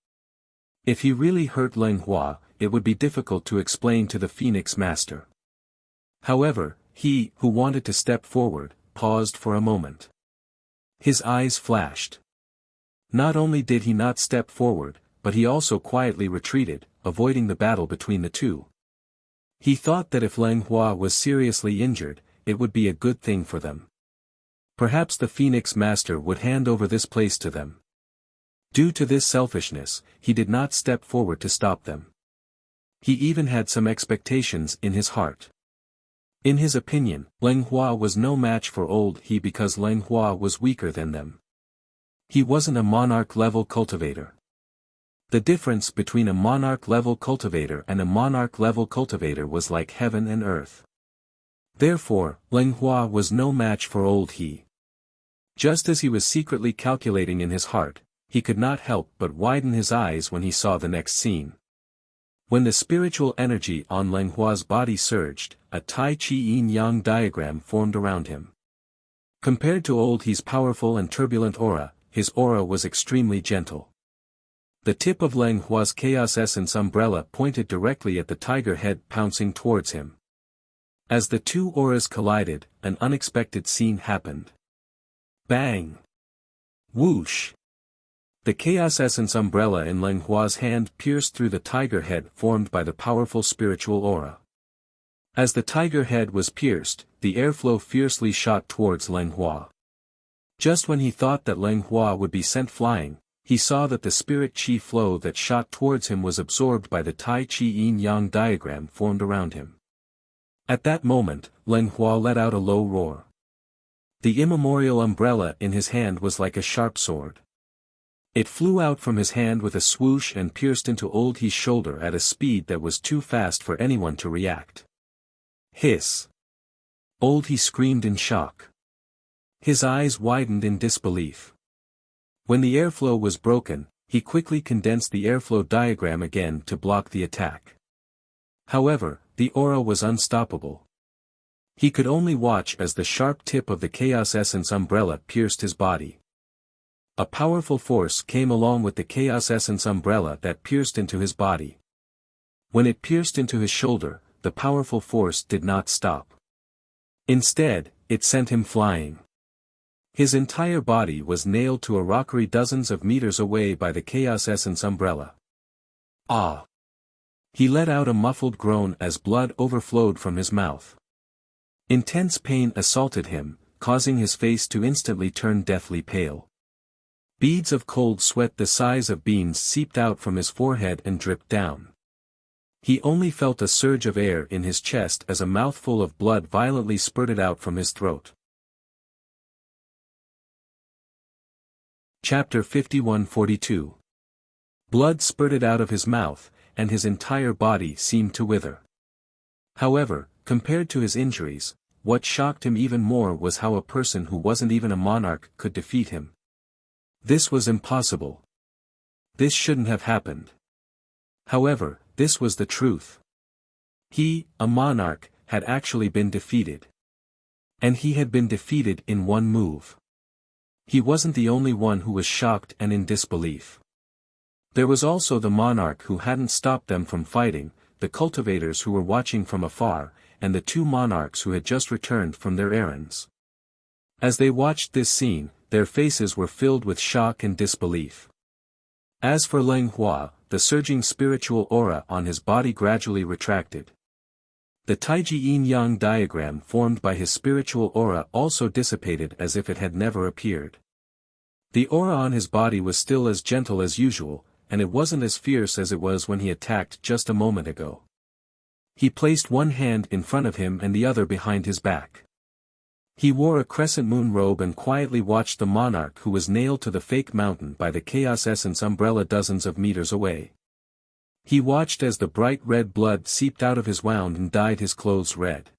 If he really hurt Leng Hua, it would be difficult to explain to the Phoenix Master. However, he, who wanted to step forward, paused for a moment. His eyes flashed. Not only did he not step forward, but he also quietly retreated, avoiding the battle between the two. He thought that if Leng Hua was seriously injured, it would be a good thing for them. Perhaps the Phoenix Master would hand over this place to them. Due to this selfishness, he did not step forward to stop them. He even had some expectations in his heart. In his opinion, Leng Hua was no match for he because Leng Hua was weaker than them. He wasn't a monarch-level cultivator. The difference between a monarch-level cultivator and a monarch-level cultivator was like heaven and earth. Therefore, Leng Hua was no match for he. Just as he was secretly calculating in his heart, he could not help but widen his eyes when he saw the next scene. When the spiritual energy on Leng Hua's body surged, a Tai Chi yin-yang diagram formed around him. Compared to he's powerful and turbulent aura, his aura was extremely gentle. The tip of Leng Hua's Chaos Essence umbrella pointed directly at the tiger head pouncing towards him. As the two auras collided, an unexpected scene happened. Bang! Whoosh! The Chaos Essence umbrella in Leng Hua's hand pierced through the tiger head formed by the powerful spiritual aura. As the tiger head was pierced, the airflow fiercely shot towards Leng Hua. Just when he thought that Leng Hua would be sent flying, he saw that the spirit chi flow that shot towards him was absorbed by the Tai Chi yin-yang diagram formed around him. At that moment, Leng Hua let out a low roar. The immemorial umbrella in his hand was like a sharp sword. It flew out from his hand with a swoosh and pierced into he's shoulder at a speed that was too fast for anyone to react. Hiss! He screamed in shock. His eyes widened in disbelief. When the airflow was broken, he quickly condensed the airflow diagram again to block the attack. However, the aura was unstoppable. He could only watch as the sharp tip of the Chaos Essence umbrella pierced his body. A powerful force came along with the Chaos Essence umbrella that pierced into his body. When it pierced into his shoulder, the powerful force did not stop. Instead, it sent him flying. His entire body was nailed to a rockery dozens of meters away by the Chaos Essence umbrella. Ah! He let out a muffled groan as blood overflowed from his mouth. Intense pain assaulted him, causing his face to instantly turn deathly pale. Beads of cold sweat the size of beans seeped out from his forehead and dripped down. He only felt a surge of air in his chest as a mouthful of blood violently spurted out from his throat. Chapter 51-42. Blood spurted out of his mouth, and his entire body seemed to wither. However, compared to his injuries, what shocked him even more was how a person who wasn't even a monarch could defeat him. This was impossible. This shouldn't have happened. However, this was the truth. He, a monarch, had actually been defeated. And he had been defeated in one move. He wasn't the only one who was shocked and in disbelief. There was also the monarch who hadn't stopped them from fighting, the cultivators who were watching from afar, and the two monarchs who had just returned from their errands. As they watched this scene, their faces were filled with shock and disbelief. As for Leng Hua, the surging spiritual aura on his body gradually retracted. The Taiji yin-yang diagram formed by his spiritual aura also dissipated as if it had never appeared. The aura on his body was still as gentle as usual, and it wasn't as fierce as it was when he attacked just a moment ago. He placed one hand in front of him and the other behind his back. He wore a crescent moon robe and quietly watched the monarch who was nailed to the fake mountain by the Chaos Essence umbrella dozens of meters away. He watched as the bright red blood seeped out of his wound and dyed his clothes red.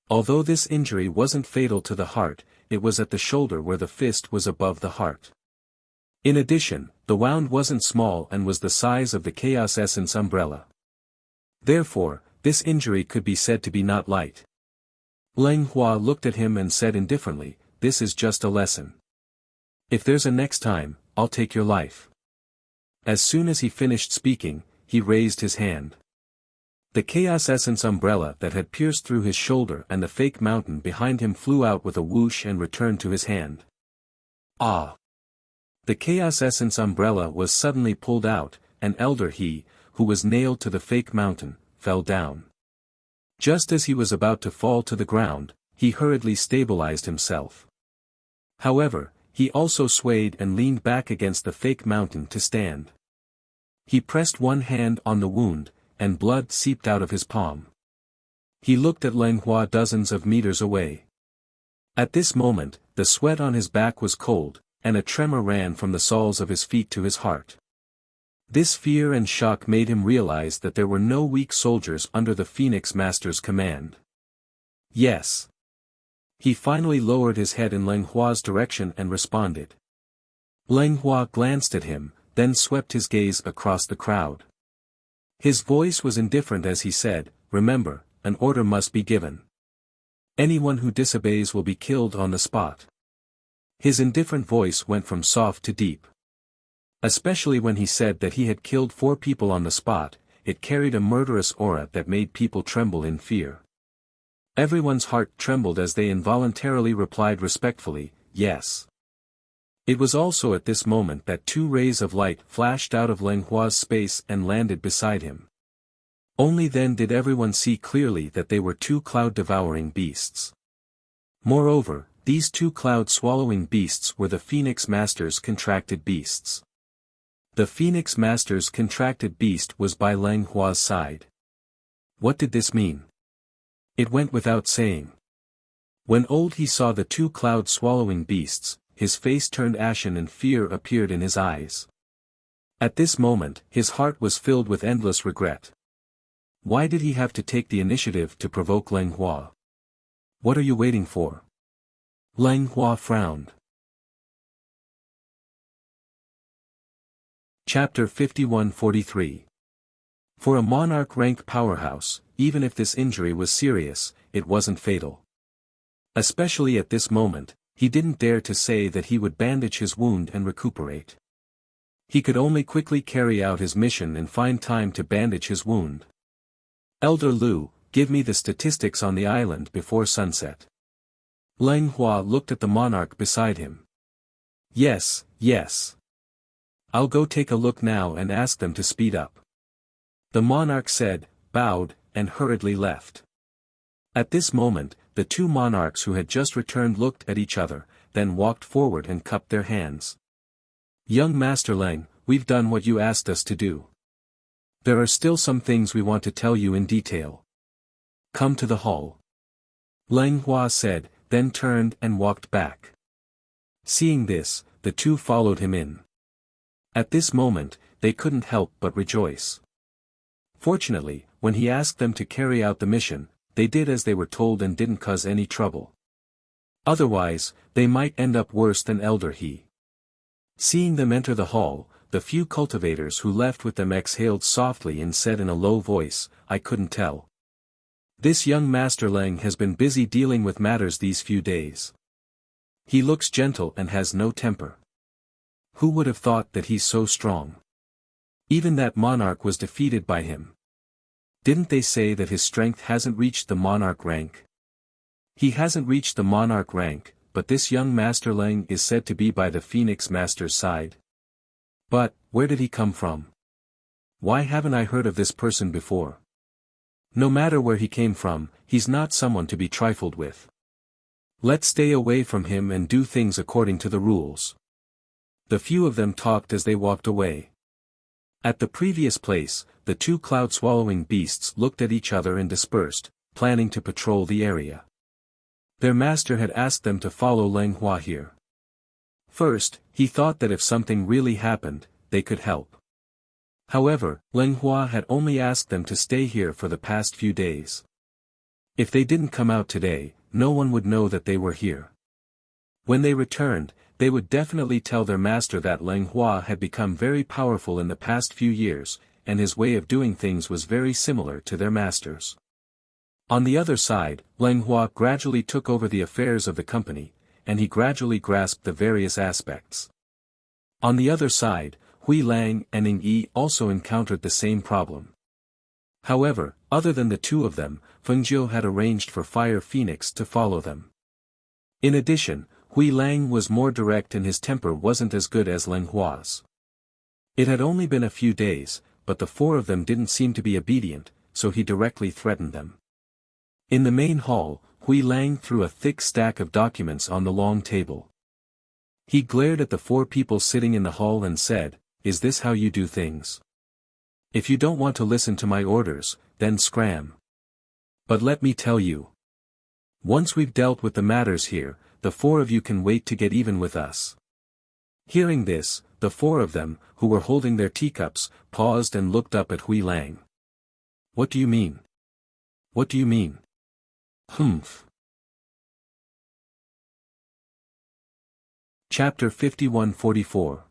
Although this injury wasn't fatal to the heart, it was at the shoulder where the fist was above the heart. In addition, the wound wasn't small and was the size of the Chaos Essence umbrella. Therefore, this injury could be said to be not light. Leng Hua looked at him and said indifferently, "This is just a lesson. If there's a next time, I'll take your life." As soon as he finished speaking, he raised his hand. The Chaos Essence umbrella that had pierced through his shoulder and the fake mountain behind him flew out with a whoosh and returned to his hand. Ah! The Chaos Essence umbrella was suddenly pulled out, and Elder He, who was nailed to the fake mountain, fell down. Just as he was about to fall to the ground, he hurriedly stabilized himself. However, he also swayed and leaned back against the fake mountain to stand. He pressed one hand on the wound, and blood seeped out of his palm. He looked at Leng Hua dozens of meters away. At this moment, the sweat on his back was cold, and a tremor ran from the soles of his feet to his heart. This fear and shock made him realize that there were no weak soldiers under the Phoenix Master's command. Yes. He finally lowered his head in Leng Hua's direction and responded. Leng Hua glanced at him, then swept his gaze across the crowd. His voice was indifferent as he said, "Remember, an order must be given. Anyone who disobeys will be killed on the spot." His indifferent voice went from soft to deep. Especially when he said that he had killed 4 people on the spot, it carried a murderous aura that made people tremble in fear. Everyone's heart trembled as they involuntarily replied respectfully, "Yes." It was also at this moment that 2 rays of light flashed out of Leng Hua's space and landed beside him. Only then did everyone see clearly that they were 2 cloud-devouring beasts. Moreover, these 2 cloud-swallowing beasts were the Phoenix Master's contracted beasts. The Phoenix Master's contracted beast was by Leng Hua's side. What did this mean? It went without saying. When Old He saw the 2 cloud-swallowing beasts, his face turned ashen and fear appeared in his eyes. At this moment, his heart was filled with endless regret. Why did he have to take the initiative to provoke Leng Hua? What are you waiting for? Leng Hua frowned. Chapter 51-43. For a monarch-rank powerhouse, even if this injury was serious, it wasn't fatal. Especially at this moment, he didn't dare to say that he would bandage his wound and recuperate. He could only quickly carry out his mission and find time to bandage his wound. "Elder Lu, give me the statistics on the island before sunset." Leng Hua looked at the monarch beside him. Yes. I'll go take a look now and ask them to speed up." The monarch said, bowed, and hurriedly left. At this moment, the 2 monarchs who had just returned looked at each other, then walked forward and cupped their hands. "Young Master Leng, we've done what you asked us to do. There are still some things we want to tell you in detail. Come to the hall." Leng Hua said, then turned and walked back. Seeing this, the 2 followed him in. At this moment, they couldn't help but rejoice. Fortunately, when he asked them to carry out the mission, they did as they were told and didn't cause any trouble. Otherwise, they might end up worse than Elder He. Seeing them enter the hall, the few cultivators who left with them exhaled softly and said in a low voice, "I couldn't tell. This young Master Leng has been busy dealing with matters these few days. He looks gentle and has no temper. Who would have thought that he's so strong? Even that monarch was defeated by him. Didn't they say that his strength hasn't reached the monarch rank? He hasn't reached the monarch rank, but this young Master Leng is said to be by the Phoenix Master's side. But, where did he come from? Why haven't I heard of this person before? No matter where he came from, he's not someone to be trifled with. Let's stay away from him and do things according to the rules." The few of them talked as they walked away. At the previous place, the two cloud-swallowing beasts looked at each other and dispersed, planning to patrol the area. Their master had asked them to follow Leng Hua here. First, he thought that if something really happened, they could help. However, Leng Hua had only asked them to stay here for the past few days. If they didn't come out today, no one would know that they were here. When they returned, they would definitely tell their master that Leng Hua had become very powerful in the past few years, and his way of doing things was very similar to their master's. On the other side, Leng Hua gradually took over the affairs of the company, and he gradually grasped the various aspects. On the other side, Hui Lang and Ing Yi also encountered the same problem. However, other than the two of them, Feng Jiu had arranged for Fire Phoenix to follow them. In addition, Hui Lang was more direct and his temper wasn't as good as Leng Hua's. It had only been a few days, but the four of them didn't seem to be obedient, so he directly threatened them. In the main hall, Hui Lang threw a thick stack of documents on the long table. He glared at the four people sitting in the hall and said, "Is this how you do things? If you don't want to listen to my orders, then scram. But let me tell you. Once we've dealt with the matters here, the four of you can wait to get even with us." Hearing this, the four of them, who were holding their teacups, paused and looked up at Hui Lang. "What do you mean? What do you mean?" "Humph." Chapter 51-44.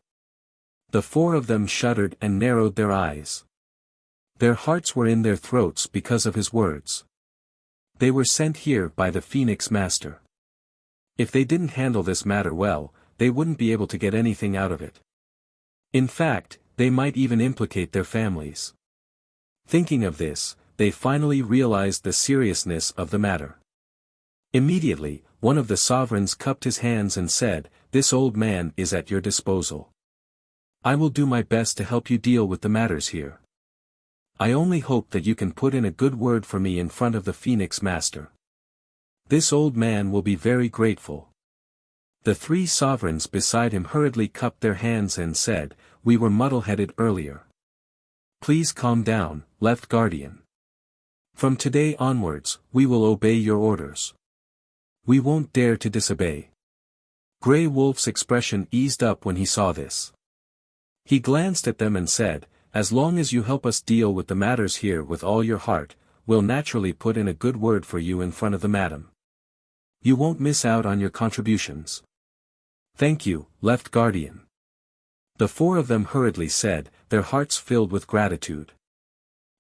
The four of them shuddered and narrowed their eyes. Their hearts were in their throats because of his words. They were sent here by the Phoenix Master. If they didn't handle this matter well, they wouldn't be able to get anything out of it. In fact, they might even implicate their families. Thinking of this, they finally realized the seriousness of the matter. Immediately, one of the sovereigns cupped his hands and said, "This old man is at your disposal. I will do my best to help you deal with the matters here. I only hope that you can put in a good word for me in front of the Phoenix Master. This old man will be very grateful." The three sovereigns beside him hurriedly cupped their hands and said, "We were muddle-headed earlier. Please calm down, Left Guardian. From today onwards, we will obey your orders. We won't dare to disobey." Grey Wolf's expression eased up when he saw this. He glanced at them and said, "As long as you help us deal with the matters here with all your heart, we'll naturally put in a good word for you in front of the madam. You won't miss out on your contributions." "Thank you, Left Guardian." The four of them hurriedly said, their hearts filled with gratitude.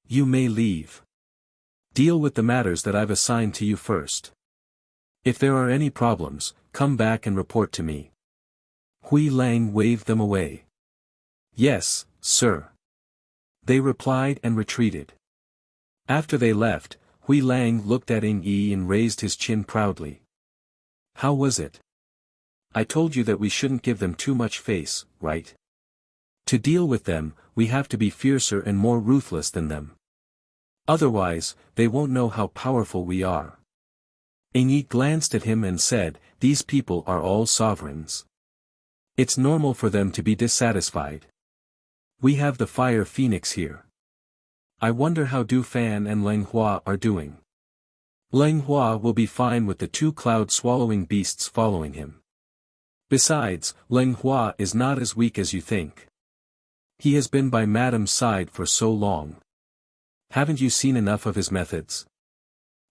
"You may leave. Deal with the matters that I've assigned to you first. If there are any problems, come back and report to me." Hui Lang waved them away. "Yes, sir." They replied and retreated. After they left, Hui Lang looked at Ing Yi and raised his chin proudly. "How was it? I told you that we shouldn't give them too much face, right? To deal with them, we have to be fiercer and more ruthless than them. Otherwise, they won't know how powerful we are." Ing Yi glanced at him and said, "These people are all sovereigns. It's normal for them to be dissatisfied. We have the Fire Phoenix here. I wonder how Du Fan and Leng Hua are doing. Leng Hua will be fine with the two cloud-swallowing beasts following him. Besides, Leng Hua is not as weak as you think. He has been by Madam's side for so long. Haven't you seen enough of his methods?"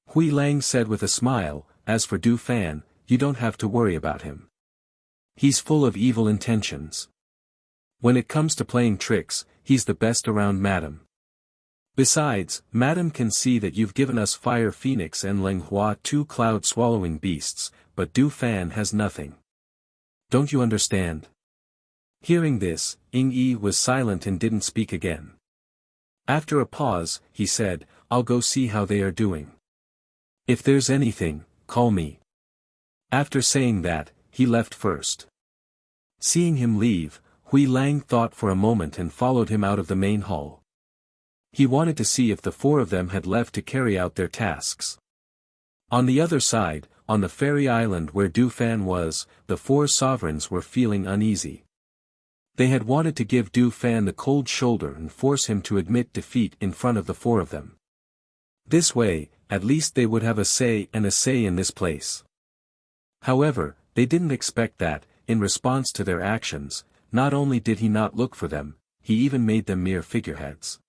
Hui Lang said with a smile, "As for Du Fan, you don't have to worry about him. He's full of evil intentions. When it comes to playing tricks, he's the best around Madam. Besides, Madam can see that you've given us Fire Phoenix and Leng Hua two cloud-swallowing beasts, but Du Fan has nothing. Don't you understand?" Hearing this, Ing Yi was silent and didn't speak again. After a pause, he said, "I'll go see how they are doing. If there's anything, call me." After saying that, he left first. Seeing him leave, Hui Lang thought for a moment and followed him out of the main hall. He wanted to see if the four of them had left to carry out their tasks. On the other side, on the fairy island where Du Fan was, the four sovereigns were feeling uneasy. They had wanted to give Du Fan the cold shoulder and force him to admit defeat in front of the four of them. This way, at least they would have a say in this place. However, they didn't expect that, in response to their actions, not only did he not look for them, he even made them mere figureheads.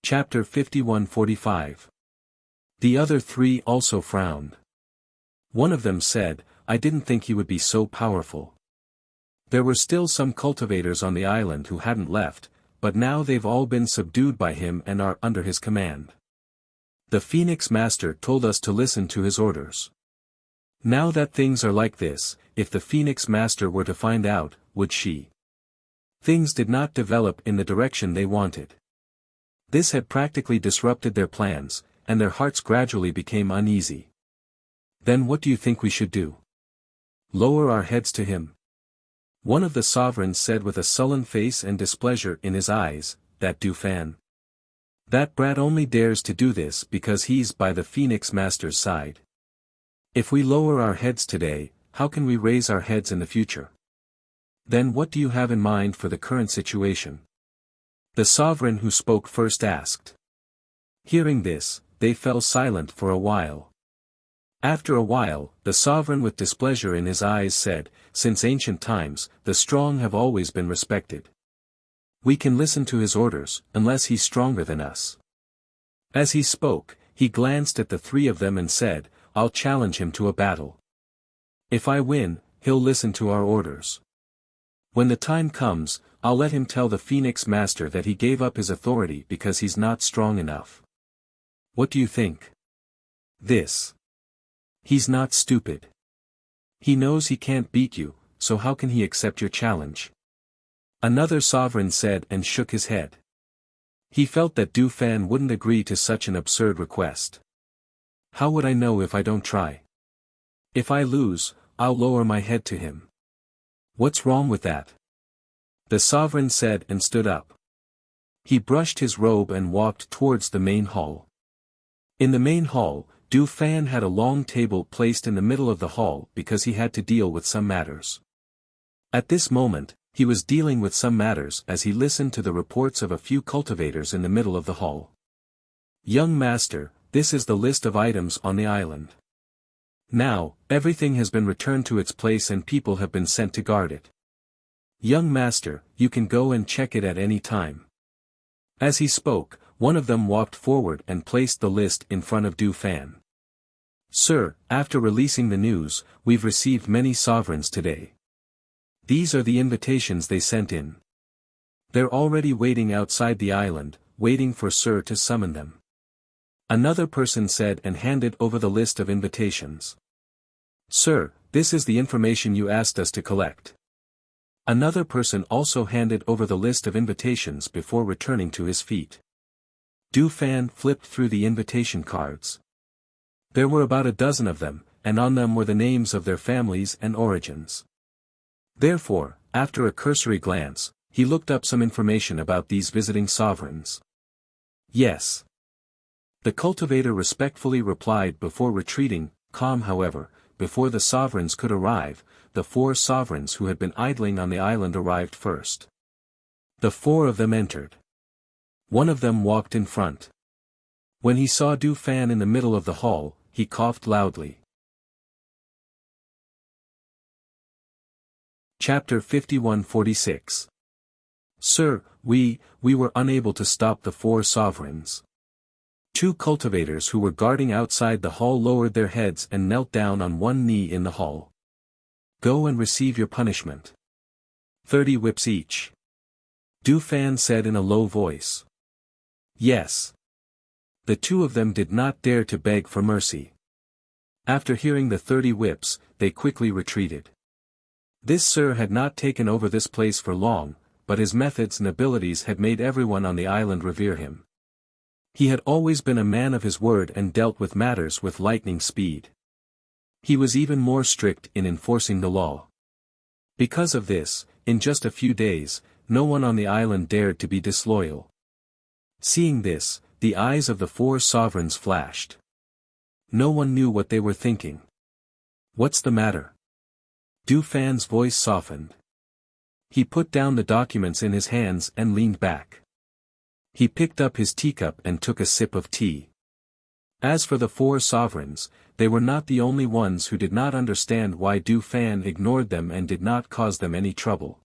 Chapter 51-45. The other three also frowned. One of them said, "I didn't think he would be so powerful." There were still some cultivators on the island who hadn't left, but now they've all been subdued by him and are under his command. The Phoenix Master told us to listen to his orders. Now that things are like this, if the Phoenix Master were to find out, would she? Things did not develop in the direction they wanted. This had practically disrupted their plans, and their hearts gradually became uneasy. Then what do you think we should do? Lower our heads to him? One of the sovereigns said with a sullen face and displeasure in his eyes, "That Du Fan. That brat only dares to do this because he's by the Phoenix Master's side. If we lower our heads today, how can we raise our heads in the future? Then what do you have in mind for the current situation?" The sovereign who spoke first asked. Hearing this, they fell silent for a while. After a while, the sovereign with displeasure in his eyes said, "Since ancient times, the strong have always been respected. We can listen to his orders, unless he's stronger than us." As he spoke, he glanced at the three of them and said, "I'll challenge him to a battle. If I win, he'll listen to our orders. When the time comes, I'll let him tell the Phoenix Master that he gave up his authority because he's not strong enough. What do you think? This. He's not stupid. He knows he can't beat you, so how can he accept your challenge?" Another sovereign said and shook his head. He felt that Du Fan wouldn't agree to such an absurd request. "How would I know if I don't try? If I lose, I'll lower my head to him. What's wrong with that?" The sovereign said and stood up. He brushed his robe and walked towards the main hall. In the main hall, Du Fan had a long table placed in the middle of the hall because he had to deal with some matters. At this moment, he was dealing with some matters as he listened to the reports of a few cultivators in the middle of the hall. "Young master, this is the list of items on the island. Now, everything has been returned to its place and people have been sent to guard it. Young master, you can go and check it at any time." As he spoke, one of them walked forward and placed the list in front of Du Fan. "Sir, after releasing the news, we've received many sovereigns today. These are the invitations they sent in. They're already waiting outside the island, waiting for Sir to summon them." Another person said and handed over the list of invitations. "Sir, this is the information you asked us to collect." Another person also handed over the list of invitations before returning to his feet. Du Fan flipped through the invitation cards. There were about a dozen of them, and on them were the names of their families and origins. Therefore, after a cursory glance, he looked up some information about these visiting sovereigns. "Yes." The cultivator respectfully replied before retreating, calm however. Before the sovereigns could arrive, the four sovereigns who had been idling on the island arrived first. The four of them entered. One of them walked in front. When he saw Du Fan in the middle of the hall, he coughed loudly. Chapter 51-46. "Sir, we were unable to stop the four sovereigns." Two cultivators who were guarding outside the hall lowered their heads and knelt down on one knee in the hall. "Go and receive your punishment. 30 whips each." Du Fan said in a low voice. "Yes." The two of them did not dare to beg for mercy. After hearing the 30 whips, they quickly retreated. This Sir had not taken over this place for long, but his methods and abilities had made everyone on the island revere him. He had always been a man of his word and dealt with matters with lightning speed. He was even more strict in enforcing the law. Because of this, in just a few days, no one on the island dared to be disloyal. Seeing this, the eyes of the four sovereigns flashed. No one knew what they were thinking. "What's the matter?" Du Fan's voice softened. He put down the documents in his hands and leaned back. He picked up his teacup and took a sip of tea. As for the 4 sovereigns, they were not the only ones who did not understand why Du Fan ignored them and did not cause them any trouble.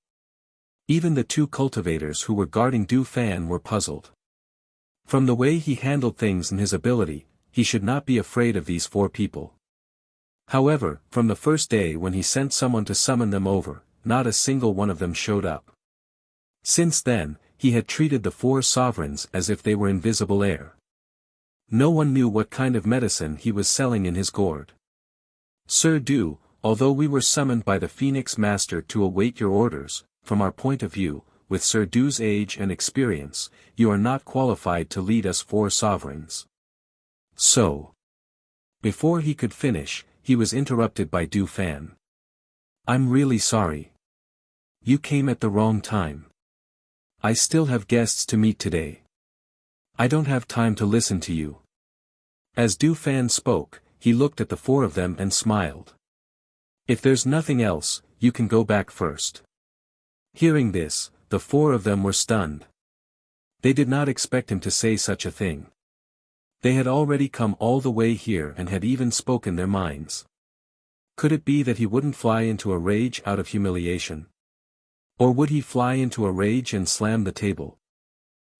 Even the 2 cultivators who were guarding Du Fan were puzzled. From the way he handled things and his ability, he should not be afraid of these 4 people. However, from the first day when he sent someone to summon them over, not a single one of them showed up. Since then, he had treated the 4 sovereigns as if they were invisible air. No one knew what kind of medicine he was selling in his gourd. Sir Du, although we were summoned by the Phoenix Master to await your orders, from our point of view, with Sir Du's age and experience, you are not qualified to lead us 4 sovereigns. So. Before he could finish, he was interrupted by Du Fan. I'm really sorry. You came at the wrong time. I still have guests to meet today. I don't have time to listen to you. As Du Fan spoke, he looked at the 4 of them and smiled. If there's nothing else, you can go back first. Hearing this, the 4 of them were stunned. They did not expect him to say such a thing. They had already come all the way here and had even spoken their minds. Could it be that he wouldn't fly into a rage out of humiliation? Or would he fly into a rage and slam the table?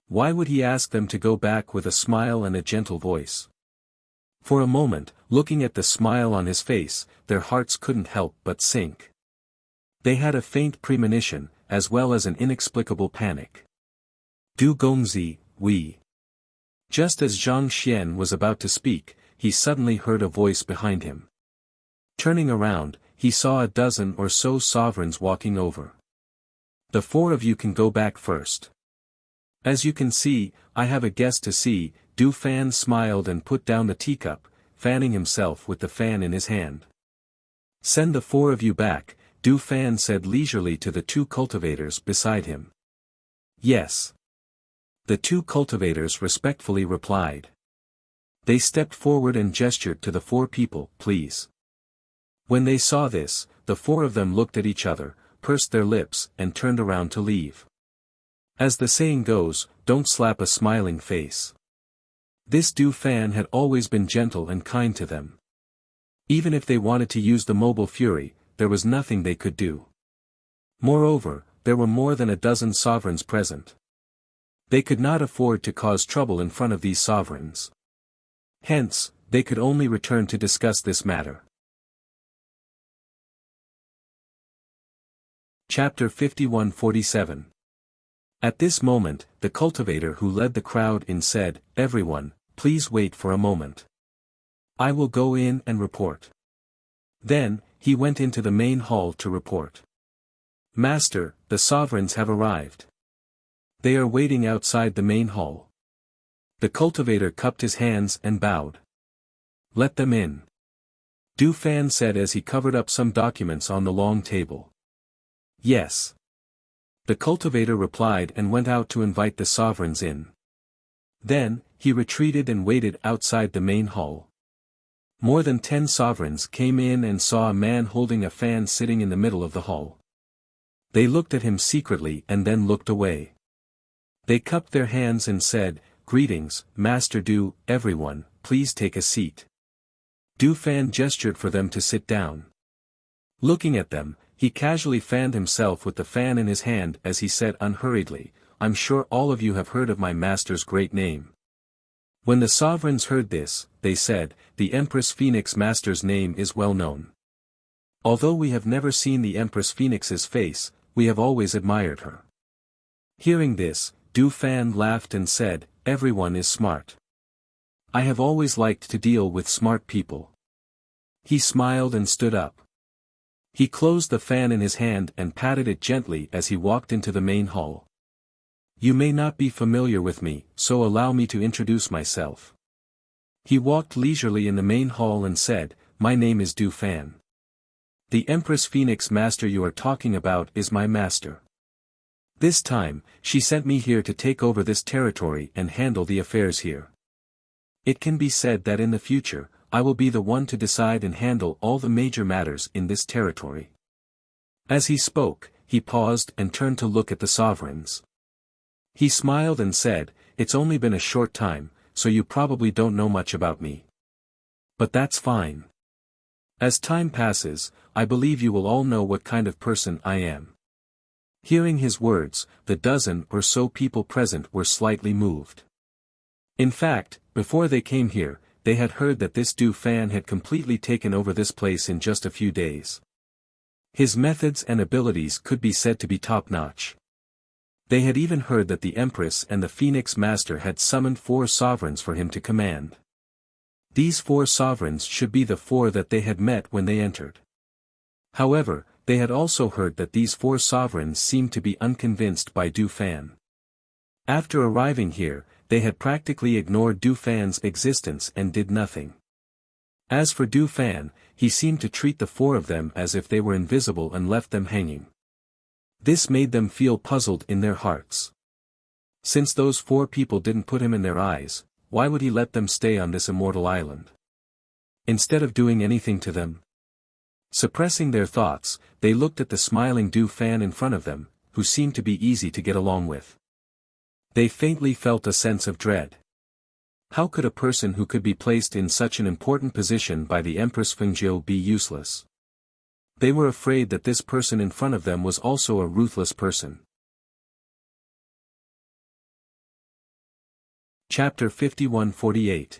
Why would he ask them to go back with a smile and a gentle voice? For a moment, looking at the smile on his face, their hearts couldn't help but sink. They had a faint premonition, as well as an inexplicable panic. Du Gongzi, we. Just as Zhang Xian was about to speak, he suddenly heard a voice behind him. Turning around, he saw a dozen or so sovereigns walking over. The 4 of you can go back first. As you can see, I have a guest to see. Du Fan smiled and put down the teacup, fanning himself with the fan in his hand. Send the 4 of you back, Du Fan said leisurely to the 2 cultivators beside him. Yes. The 2 cultivators respectfully replied. They stepped forward and gestured to the 4 people, please. When they saw this, the 4 of them looked at each other, pursed their lips, and turned around to leave. As the saying goes, don't slap a smiling face. This Du Fan had always been gentle and kind to them. Even if they wanted to use the mobile fury, there was nothing they could do. Moreover, there were more than a dozen sovereigns present. They could not afford to cause trouble in front of these sovereigns. Hence, they could only return to discuss this matter. Chapter 51-47. At this moment, the cultivator who led the crowd in said, Everyone, please wait for a moment. I will go in and report. Then, he went into the main hall to report. Master, the sovereigns have arrived. They are waiting outside the main hall. The cultivator cupped his hands and bowed. Let them in. Du Fan said as he covered up some documents on the long table. Yes. The cultivator replied and went out to invite the sovereigns in. Then, he retreated and waited outside the main hall. More than 10 sovereigns came in and saw a man holding a fan sitting in the middle of the hall. They looked at him secretly and then looked away. They cupped their hands and said, Greetings, Master Du, everyone, please take a seat. Du Fan gestured for them to sit down. Looking at them, he casually fanned himself with the fan in his hand as he said unhurriedly, I'm sure all of you have heard of my master's great name. When the sovereigns heard this, they said, the Empress Phoenix Master's name is well known. Although we have never seen the Empress Phoenix's face, we have always admired her. Hearing this, Du Fan laughed and said, Everyone is smart. I have always liked to deal with smart people. He smiled and stood up. He closed the fan in his hand and patted it gently as he walked into the main hall. You may not be familiar with me, so allow me to introduce myself. He walked leisurely in the main hall and said, My name is Du Fan. The Empress Phoenix Master you are talking about is my master. This time, she sent me here to take over this territory and handle the affairs here. It can be said that in the future, I will be the one to decide and handle all the major matters in this territory. As he spoke, he paused and turned to look at the sovereigns. He smiled and said, "It's only been a short time, so you probably don't know much about me. But that's fine. As time passes, I believe you will all know what kind of person I am." Hearing his words, the dozen or so people present were slightly moved. In fact, before they came here, they had heard that this Du Fan had completely taken over this place in just a few days. His methods and abilities could be said to be top-notch. They had even heard that the Empress and the Phoenix Master had summoned 4 sovereigns for him to command. These 4 sovereigns should be the 4 that they had met when they entered. However, they had also heard that these 4 sovereigns seemed to be unconvinced by Du Fan. After arriving here, they had practically ignored Du Fan's existence and did nothing. As for Du Fan, he seemed to treat the 4 of them as if they were invisible and left them hanging. This made them feel puzzled in their hearts. Since those 4 people didn't put him in their eyes, why would he let them stay on this immortal island? Instead of doing anything to them? Suppressing their thoughts, they looked at the smiling Du Fan in front of them, who seemed to be easy to get along with. They faintly felt a sense of dread. How could a person who could be placed in such an important position by the Empress Fengjiu be useless? They were afraid that this person in front of them was also a ruthless person. Chapter 51-48.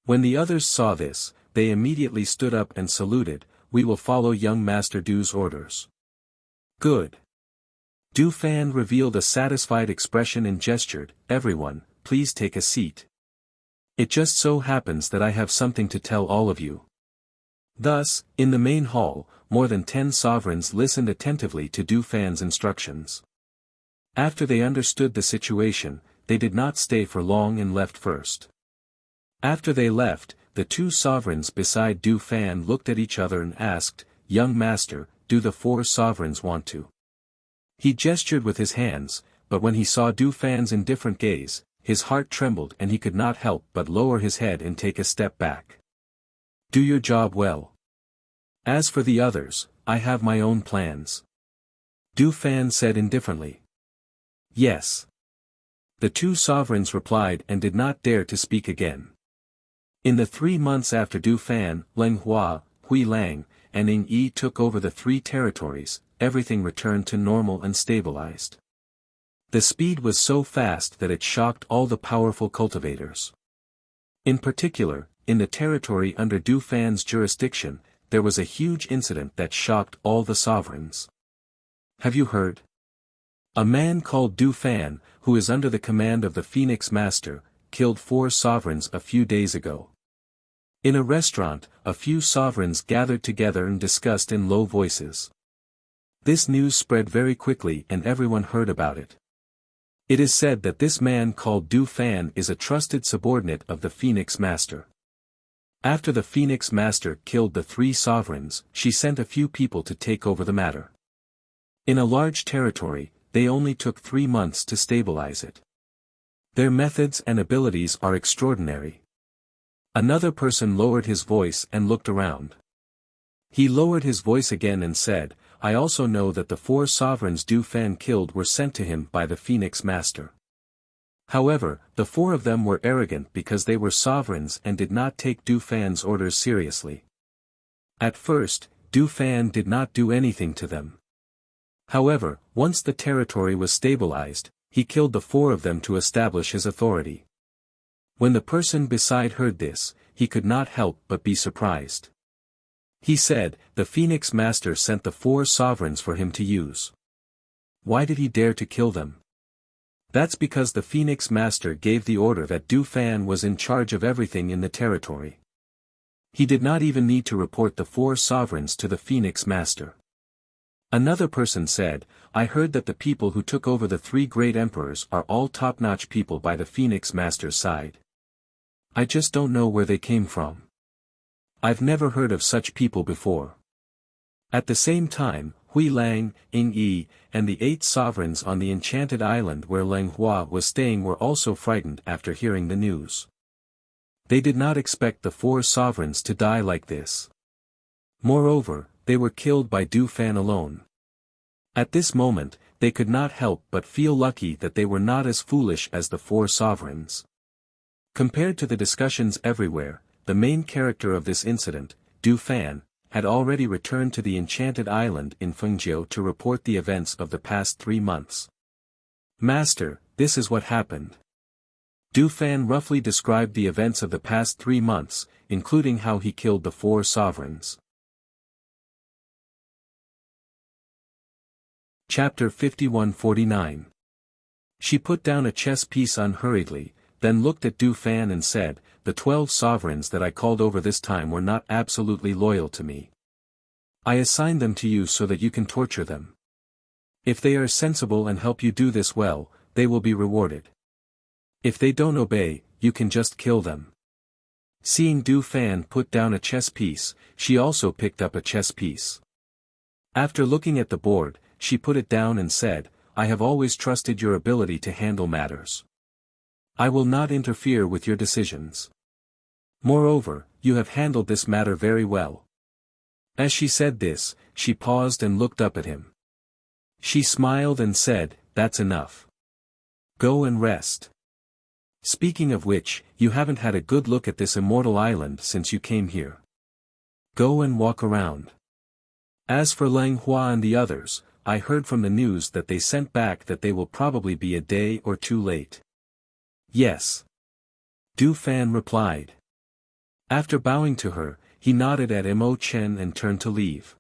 When the others saw this, they immediately stood up and saluted, "We will follow young Master Du's orders." Good. Du Fan revealed a satisfied expression and gestured, "Everyone, please take a seat. It just so happens that I have something to tell all of you." Thus, in the main hall, more than 10 sovereigns listened attentively to Du Fan's instructions. After they understood the situation, they did not stay for long and left first. After they left, the 2 sovereigns beside Du Fan looked at each other and asked, "Young Master, do the 4 sovereigns want to?" He gestured with his hands, but when he saw Du Fan's indifferent gaze, his heart trembled and he could not help but lower his head and take a step back. "Do your job well. As for the others, I have my own plans." Du Fan said indifferently. "Yes." The 2 sovereigns replied and did not dare to speak again. In the 3 months after Du Fan, Leng Hua, Hui Lang, and Ing Yi took over the 3 territories, everything returned to normal and stabilized. The speed was so fast that it shocked all the powerful cultivators. In particular, in the territory under Du Fan's jurisdiction, there was a huge incident that shocked all the sovereigns. Have you heard? A man called Du Fan, who is under the command of the Phoenix Master, killed 4 sovereigns a few days ago. In a restaurant, a few sovereigns gathered together and discussed in low voices. This news spread very quickly and everyone heard about it. It is said that this man called Du Fan is a trusted subordinate of the Phoenix Master. After the Phoenix Master killed the 3 sovereigns, she sent a few people to take over the matter. In a large territory, they only took 3 months to stabilize it. Their methods and abilities are extraordinary. Another person lowered his voice and looked around. He lowered his voice again and said, "I also know that the 4 sovereigns Du Fan killed were sent to him by the Phoenix Master. However, the 4 of them were arrogant because they were sovereigns and did not take Du Fan's orders seriously. At first, Du Fan did not do anything to them. However, once the territory was stabilized, he killed the 4 of them to establish his authority." When the person beside heard this, he could not help but be surprised. He said, "The Phoenix Master sent the 4 sovereigns for him to use. Why did he dare to kill them?" "That's because the Phoenix Master gave the order that Du Fan was in charge of everything in the territory. He did not even need to report the 4 sovereigns to the Phoenix Master." Another person said, "I heard that the people who took over the 3 great emperors are all top-notch people by the Phoenix Master's side. I just don't know where they came from. I've never heard of such people before." At the same time, Hui Lang, Ing Yi, and the 8 sovereigns on the enchanted island where Leng Hua was staying were also frightened after hearing the news. They did not expect the 4 sovereigns to die like this. Moreover, they were killed by Du Fan alone. At this moment, they could not help but feel lucky that they were not as foolish as the four sovereigns. Compared to the discussions everywhere, the main character of this incident, Du Fan, had already returned to the enchanted island in Fengjiu to report the events of the past 3 months. Master, this is what happened. Du Fan roughly described the events of the past 3 months, including how he killed the four sovereigns. Chapter 51-49. She put down a chess piece unhurriedly, then looked at Du Fan and said, "The 12 sovereigns that I called over this time were not absolutely loyal to me. I assigned them to you so that you can torture them. If they are sensible and help you do this well, they will be rewarded. If they don't obey, you can just kill them." Seeing Du Fan put down a chess piece, she also picked up a chess piece. After looking at the board, she put it down and said, "I have always trusted your ability to handle matters. I will not interfere with your decisions. Moreover, you have handled this matter very well." As she said this, she paused and looked up at him. She smiled and said, "That's enough. Go and rest. Speaking of which, you haven't had a good look at this immortal island since you came here. Go and walk around. As for Lang Hua and the others, I heard from the news that they sent back that they will probably be a day or 2 late." "Yes." Du Fan replied. After bowing to her, he nodded at Mo Chen and turned to leave.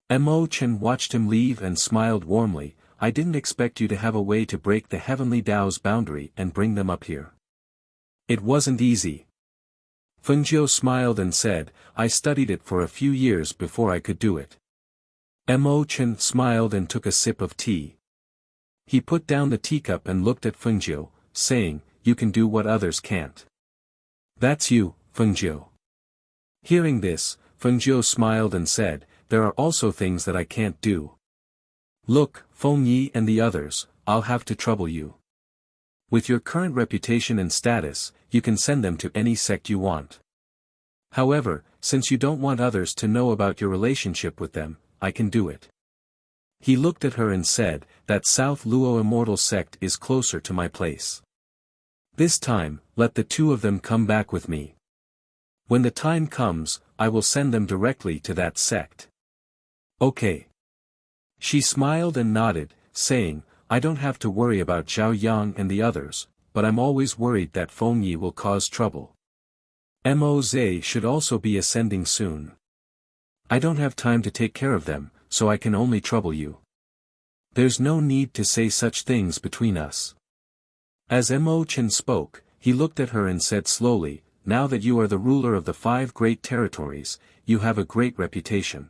Mo Chen watched him leave and smiled warmly. "I didn't expect you to have a way to break the heavenly Tao's boundary and bring them up here. It wasn't easy." Fengjiu smiled and said, "I studied it for a few years before I could do it." Mo Chen smiled and took a sip of tea. He put down the teacup and looked at Fengjiu, saying, "You can do what others can't. That's you, Fengjiu." Hearing this, Fengjiu smiled and said, "There are also things that I can't do. Look, Feng Yi and the others, I'll have to trouble you. With your current reputation and status, you can send them to any sect you want. However, since you don't want others to know about your relationship with them, I can do it." He looked at her and said, "That South Luo immortal sect is closer to my place. This time, let the 2 of them come back with me. When the time comes, I will send them directly to that sect." "Okay." She smiled and nodded, saying, "I don't have to worry about Zhao Yang and the others, but I'm always worried that Feng Yi will cause trouble. Mo Zhe should also be ascending soon. I don't have time to take care of them, so I can only trouble you. There's no need to say such things between us." As Mo Chen spoke, he looked at her and said slowly, "Now that you are the ruler of the 5 great territories, you have a great reputation.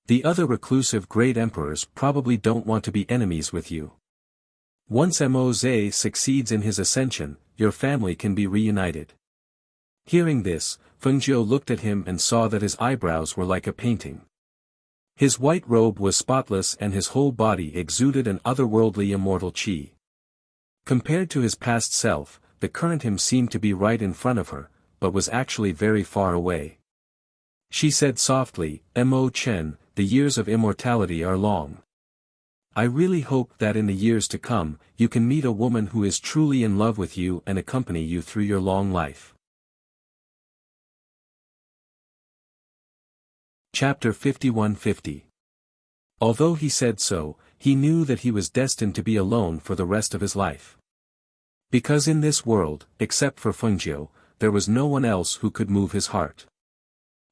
The other reclusive great emperors probably don't want to be enemies with you. Once Mo Zhe succeeds in his ascension, your family can be reunited." Hearing this, Fengjiu looked at him and saw that his eyebrows were like a painting. His white robe was spotless and his whole body exuded an otherworldly immortal qi. Compared to his past self, the current him seemed to be right in front of her, but was actually very far away. She said softly, "Mo Chen, the years of immortality are long. I really hope that in the years to come, you can meet a woman who is truly in love with you and accompany you through your long life." Chapter 51-50. Although he said so, he knew that he was destined to be alone for the rest of his life. Because in this world, except for Fengjiu, there was no one else who could move his heart.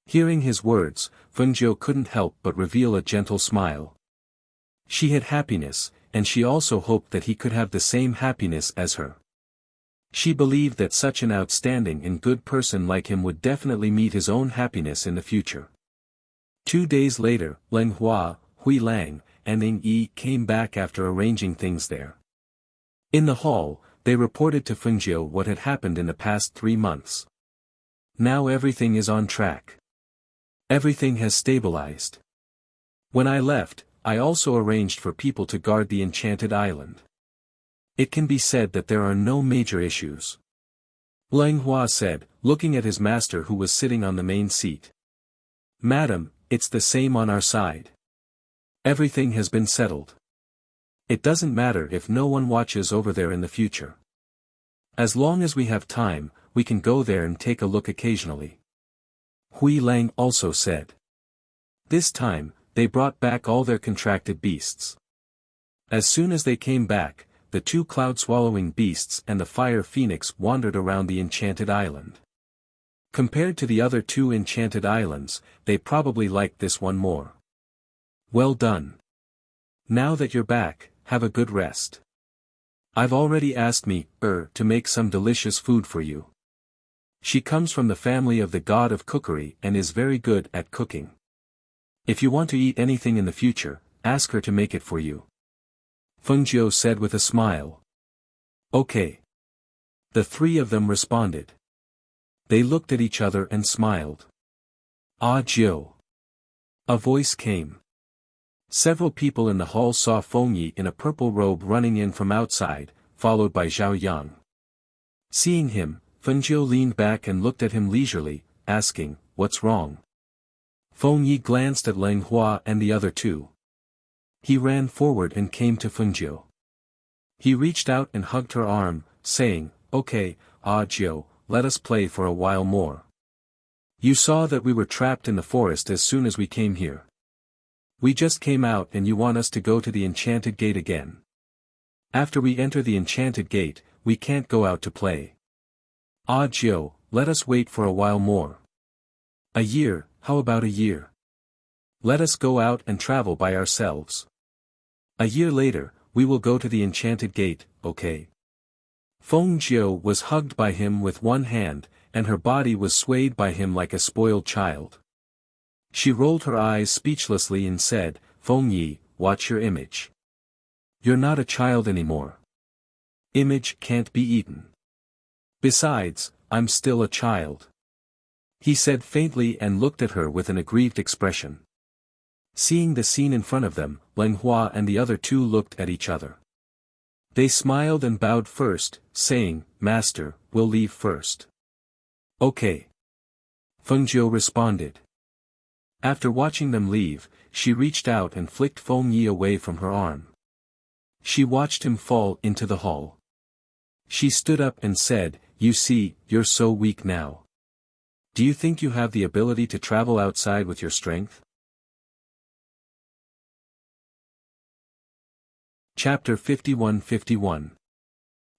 Hearing his words, Fengjiu couldn't help but reveal a gentle smile. She had happiness, and she also hoped that he could have the same happiness as her. She believed that such an outstanding and good person like him would definitely meet his own happiness in the future. 2 days later, Lang Hua, Hui Lang, and Ning Yi came back after arranging things there. In the hall, they reported to Fengjiu what had happened in the past 3 months. "Now everything is on track. Everything has stabilized. When I left, I also arranged for people to guard the enchanted island. It can be said that there are no major issues." Lang Hua said, looking at his master who was sitting on the main seat. "Madam, it's the same on our side. Everything has been settled. It doesn't matter if no one watches over there in the future. As long as we have time, we can go there and take a look occasionally. Hui Lang also said. This time, they brought back all their contracted beasts. As soon as they came back, the two cloud-swallowing beasts and the fire phoenix wandered around the enchanted island. Compared to the other two enchanted islands, they probably liked this one more. Well done. Now that you're back, have a good rest. I've already asked me, to make some delicious food for you. She comes from the family of the god of cookery and is very good at cooking. If you want to eat anything in the future, ask her to make it for you. Feng Jiu said with a smile. Okay. The three of them responded. They looked at each other and smiled. Ah Jiu. A voice came. Several people in the hall saw Feng Yi in a purple robe running in from outside, followed by Zhao Yang. Seeing him, Feng Jiu leaned back and looked at him leisurely, asking, "What's wrong?" Feng Yi glanced at Leng Hua and the other two. He ran forward and came to Feng Jiu. He reached out and hugged her arm, saying, "Okay, Ah Jiu, let us play for a while more. You saw that we were trapped in the forest as soon as we came here. We just came out and you want us to go to the enchanted gate again. After we enter the enchanted gate, we can't go out to play. Ah Jiu, let us wait for a while more. A year, how about a year? Let us go out and travel by ourselves. A year later, we will go to the enchanted gate, okay?" Feng Jiu was hugged by him with one hand, and her body was swayed by him like a spoiled child. She rolled her eyes speechlessly and said, "Feng Yi, watch your image. You're not a child anymore. Image can't be eaten. Besides, I'm still a child." He said faintly and looked at her with an aggrieved expression. Seeing the scene in front of them, Leng Hua and the other two looked at each other. They smiled and bowed first, saying, "Master, we'll leave first." "Okay." Feng Jiu responded. After watching them leave, she reached out and flicked Feng Yi away from her arm. She watched him fall into the hall. She stood up and said, "You see, you're so weak now. Do you think you have the ability to travel outside with your strength?" Chapter 51-51.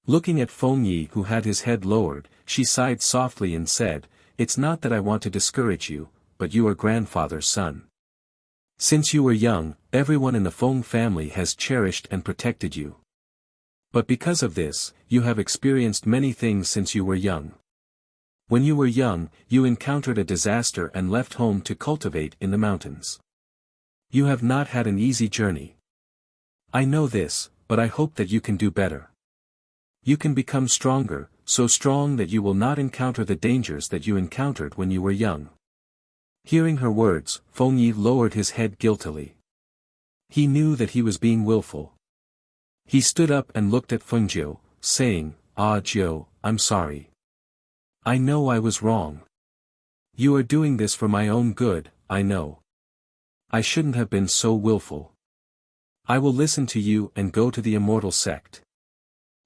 Looking at Feng Yi who had his head lowered, she sighed softly and said, "It's not that I want to discourage you, but you are grandfather's son. Since you were young, everyone in the Feng family has cherished and protected you. But because of this, you have experienced many things since you were young. When you were young, you encountered a disaster and left home to cultivate in the mountains. You have not had an easy journey. I know this, but I hope that you can do better. You can become stronger, so strong that you will not encounter the dangers that you encountered when you were young." Hearing her words, Feng Yi lowered his head guiltily. He knew that he was being willful. He stood up and looked at Feng Jiu, saying, "Ah Jiu, I'm sorry. I know I was wrong. You are doing this for my own good, I know. I shouldn't have been so willful. I will listen to you and go to the immortal sect."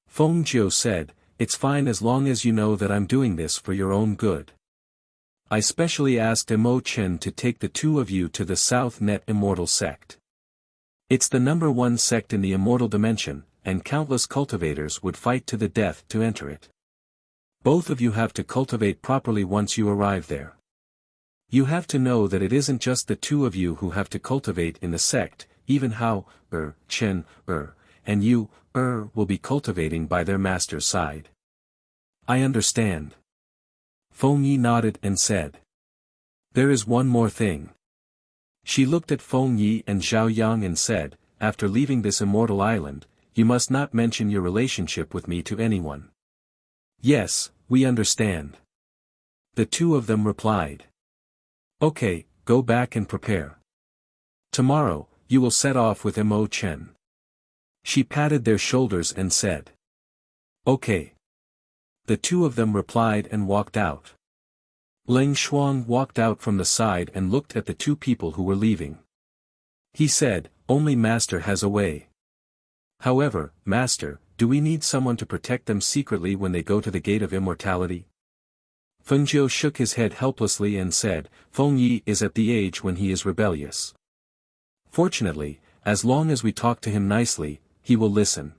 Feng Jiu said, "It's fine as long as you know that I'm doing this for your own good. I specially asked Mo Chen to take the two of you to the South Net Immortal Sect. It's the #1 sect in the immortal dimension, and countless cultivators would fight to the death to enter it. Both of you have to cultivate properly once you arrive there. You have to know that it isn't just the two of you who have to cultivate in the sect, even Hao, Chen, and you, will be cultivating by their master's side." "I understand." Feng Yi nodded and said. "There is one more thing." She looked at Feng Yi and Zhao Yang and said, "After leaving this immortal island, you must not mention your relationship with me to anyone." "Yes, we understand." The two of them replied. "Okay, go back and prepare. Tomorrow, you will set off with Mo Chen." She patted their shoulders and said. "Okay." The two of them replied and walked out. Leng Shuang walked out from the side and looked at the two people who were leaving. He said, only Master has a way. However, Master, do we need someone to protect them secretly when they go to the Gate of Immortality? Fengjiu shook his head helplessly and said, Feng Yi is at the age when he is rebellious. Fortunately, as long as we talk to him nicely, he will listen.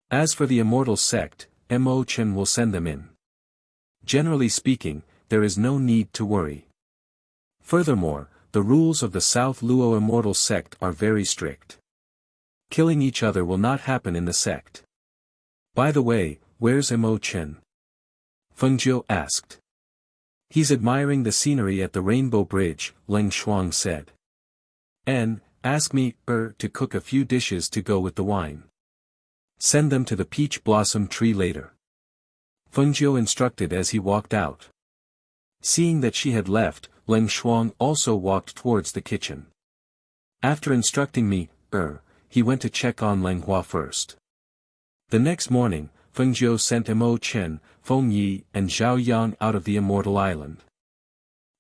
As for the immortal sect, Mo Chen will send them in. Generally speaking, there is no need to worry. Furthermore, the rules of the South Luo immortal sect are very strict. Killing each other will not happen in the sect. By the way, where's Mo Chen? Fengjiu asked. He's admiring the scenery at the Rainbow Bridge, Leng Shuang said. Ask me, to cook a few dishes to go with the wine. Send them to the peach blossom tree later. Fengjiu instructed as he walked out. Seeing that she had left, Leng Shuang also walked towards the kitchen. After instructing me, he went to check on Leng Hua first. The next morning, Fengjiu sent Mo Chen, Feng Yi and Zhao Yang out of the Immortal Island.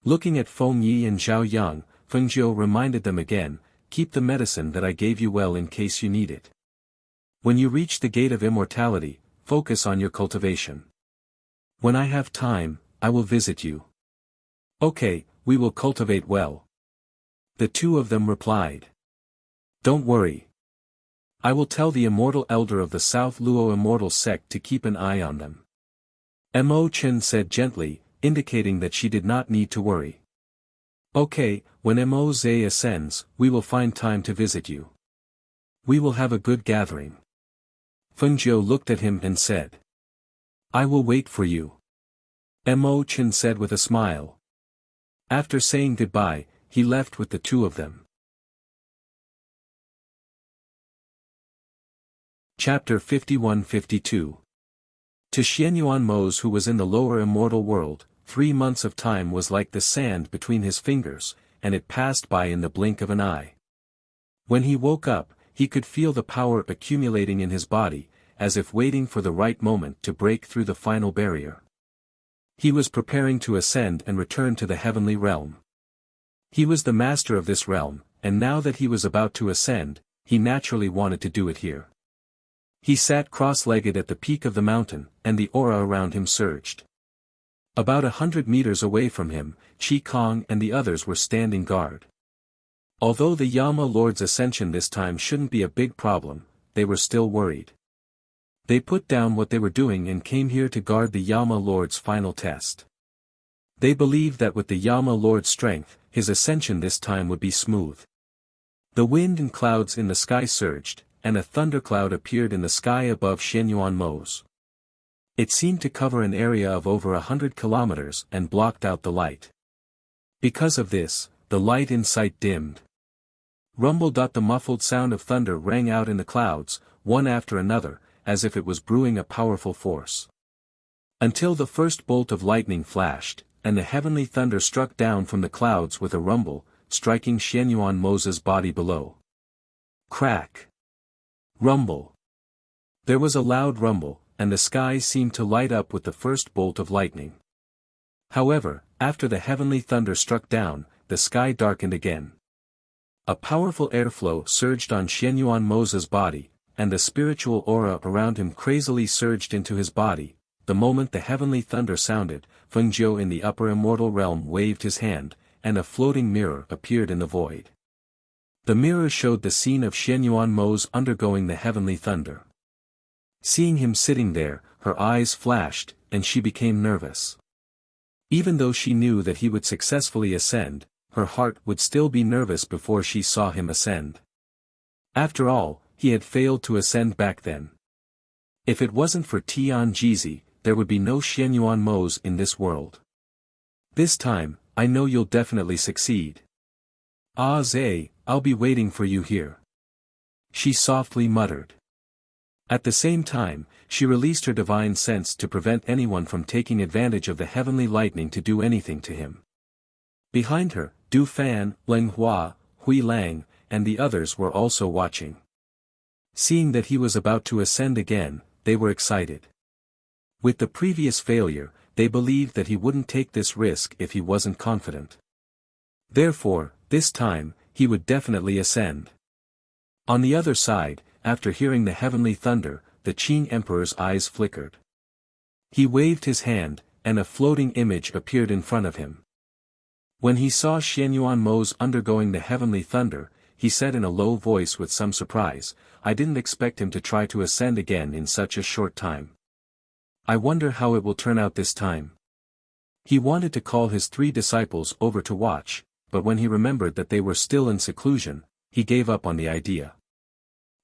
Looking at Feng Yi and Zhao Yang, Fengjiu reminded them again, keep the medicine that I gave you well in case you need it. When you reach the Gate of Immortality, focus on your cultivation. When I have time, I will visit you. Okay, we will cultivate well. The two of them replied. Don't worry. I will tell the immortal elder of the South Luo immortal sect to keep an eye on them. Mo Chen said gently, indicating that she did not need to worry. Okay, when Mo Zhe ascends, we will find time to visit you. We will have a good gathering. Fengjiu looked at him and said. I will wait for you. Mo Chen said with a smile. After saying goodbye, he left with the two of them. Chapter 51-52. To Xianyuan Mose, who was in the lower immortal world, 3 months of time was like the sand between his fingers, and it passed by in the blink of an eye. When he woke up, he could feel the power accumulating in his body, as if waiting for the right moment to break through the final barrier. He was preparing to ascend and return to the heavenly realm. He was the master of this realm, and now that he was about to ascend, he naturally wanted to do it here. He sat cross-legged at the peak of the mountain, and the aura around him surged. About 100 meters away from him, Qi Kong and the others were standing guard. Although the Yama Lord's ascension this time shouldn't be a big problem, they were still worried. They put down what they were doing and came here to guard the Yama Lord's final test. They believed that with the Yama Lord's strength, his ascension this time would be smooth. The wind and clouds in the sky surged, and a thundercloud appeared in the sky above Xianyuan Mose. It seemed to cover an area of over 100 kilometers and blocked out the light. Because of this, the light in sight dimmed. Rumble. The muffled sound of thunder rang out in the clouds, one after another, as if it was brewing a powerful force. Until the first bolt of lightning flashed, and the heavenly thunder struck down from the clouds with a rumble, striking Xianyuan Mose's body below. Crack! Rumble! There was a loud rumble, and the sky seemed to light up with the first bolt of lightning. However, after the heavenly thunder struck down, the sky darkened again. A powerful airflow surged on Xianyuan Mose's body, and the spiritual aura around him crazily surged into his body. The moment the heavenly thunder sounded, Fengjiu in the upper immortal realm waved his hand, and a floating mirror appeared in the void. The mirror showed the scene of Xianyuan Mose undergoing the heavenly thunder. Seeing him sitting there, her eyes flashed, and she became nervous. Even though she knew that he would successfully ascend, her heart would still be nervous before she saw him ascend. After all, he had failed to ascend back then. If it wasn't for Tian Jizi, there would be no Xianyuan Mose in this world. This time, I know you'll definitely succeed. Ah Zhe, I'll be waiting for you here. She softly muttered. At the same time, she released her divine sense to prevent anyone from taking advantage of the heavenly lightning to do anything to him. Behind her, Du Fan, Leng Hua, Hui Lang, and the others were also watching. Seeing that he was about to ascend again, they were excited. With the previous failure, they believed that he wouldn't take this risk if he wasn't confident. Therefore, this time, he would definitely ascend. On the other side, after hearing the heavenly thunder, the Qing Emperor's eyes flickered. He waved his hand, and a floating image appeared in front of him. When he saw Xianyuan Mo's undergoing the heavenly thunder, he said in a low voice with some surprise, "I didn't expect him to try to ascend again in such a short time. I wonder how it will turn out this time." He wanted to call his 3 disciples over to watch, but when he remembered that they were still in seclusion, he gave up on the idea.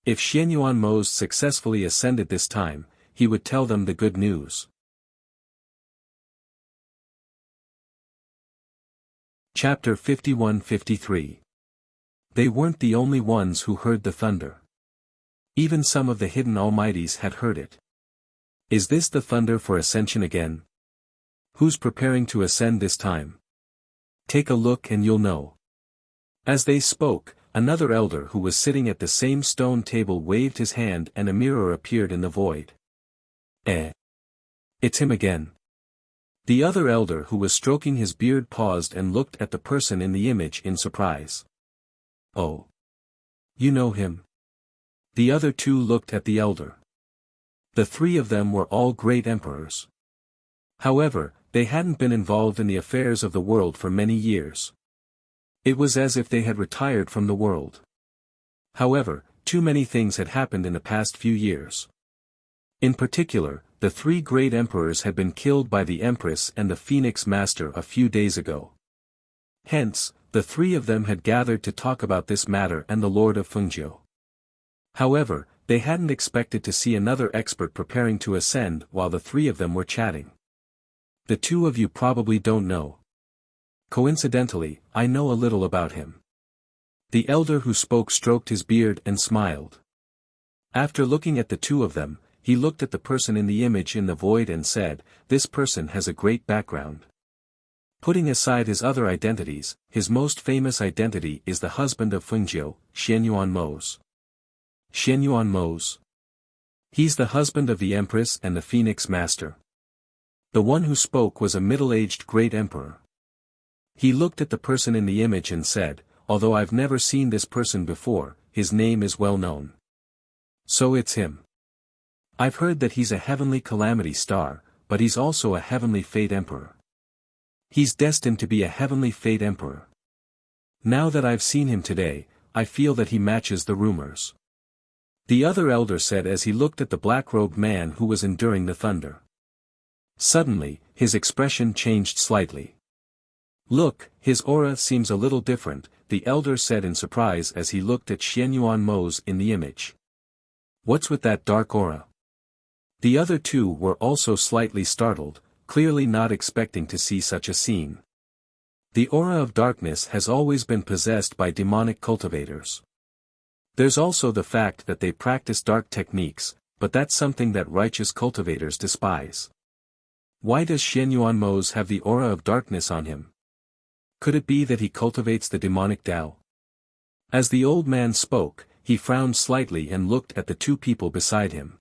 If Xianyuan Mo's successfully ascended this time, he would tell them the good news. Chapter 51-53. They weren't the only ones who heard the thunder. Even some of the hidden almighties had heard it. Is this the thunder for ascension again? Who's preparing to ascend this time? Take a look and you'll know. As they spoke, another elder who was sitting at the same stone table waved his hand and a mirror appeared in the void. It's him again. The other elder who was stroking his beard paused and looked at the person in the image in surprise. Oh. You know him? The other 2 looked at the elder. The 3 of them were all great emperors. However, they hadn't been involved in the affairs of the world for many years. It was as if they had retired from the world. However, too many things had happened in the past few years. In particular, the 3 great emperors had been killed by the Empress and the Phoenix Master a few days ago. Hence, the 3 of them had gathered to talk about this matter and the Lord of Fengjiu. However, they hadn't expected to see another expert preparing to ascend while the 3 of them were chatting. The 2 of you probably don't know. Coincidentally, I know a little about him. The elder who spoke stroked his beard and smiled. After looking at the 2 of them, he looked at the person in the image in the void and said, "This person has a great background." Putting aside his other identities, his most famous identity is the husband of Fengjiu, Xianyuan Mo's. Xianyuan Mo's. He's the husband of the Empress and the Phoenix Master. The one who spoke was a middle-aged great emperor. He looked at the person in the image and said, "Although I've never seen this person before, his name is well known. So it's him. I've heard that he's a heavenly calamity star, but he's also a heavenly fate emperor. He's destined to be a heavenly fate emperor. Now that I've seen him today, I feel that he matches the rumors." The other elder said as he looked at the black-robed man who was enduring the thunder. Suddenly, his expression changed slightly. "Look, his aura seems a little different," the elder said in surprise as he looked at Xianyuan Mo's in the image. "What's with that dark aura?" The other 2 were also slightly startled, clearly not expecting to see such a scene. The aura of darkness has always been possessed by demonic cultivators. There's also the fact that they practice dark techniques, but that's something that righteous cultivators despise. Why does Xianyuan Mo's have the aura of darkness on him? Could it be that he cultivates the demonic Tao? As the old man spoke, he frowned slightly and looked at the 2 people beside him.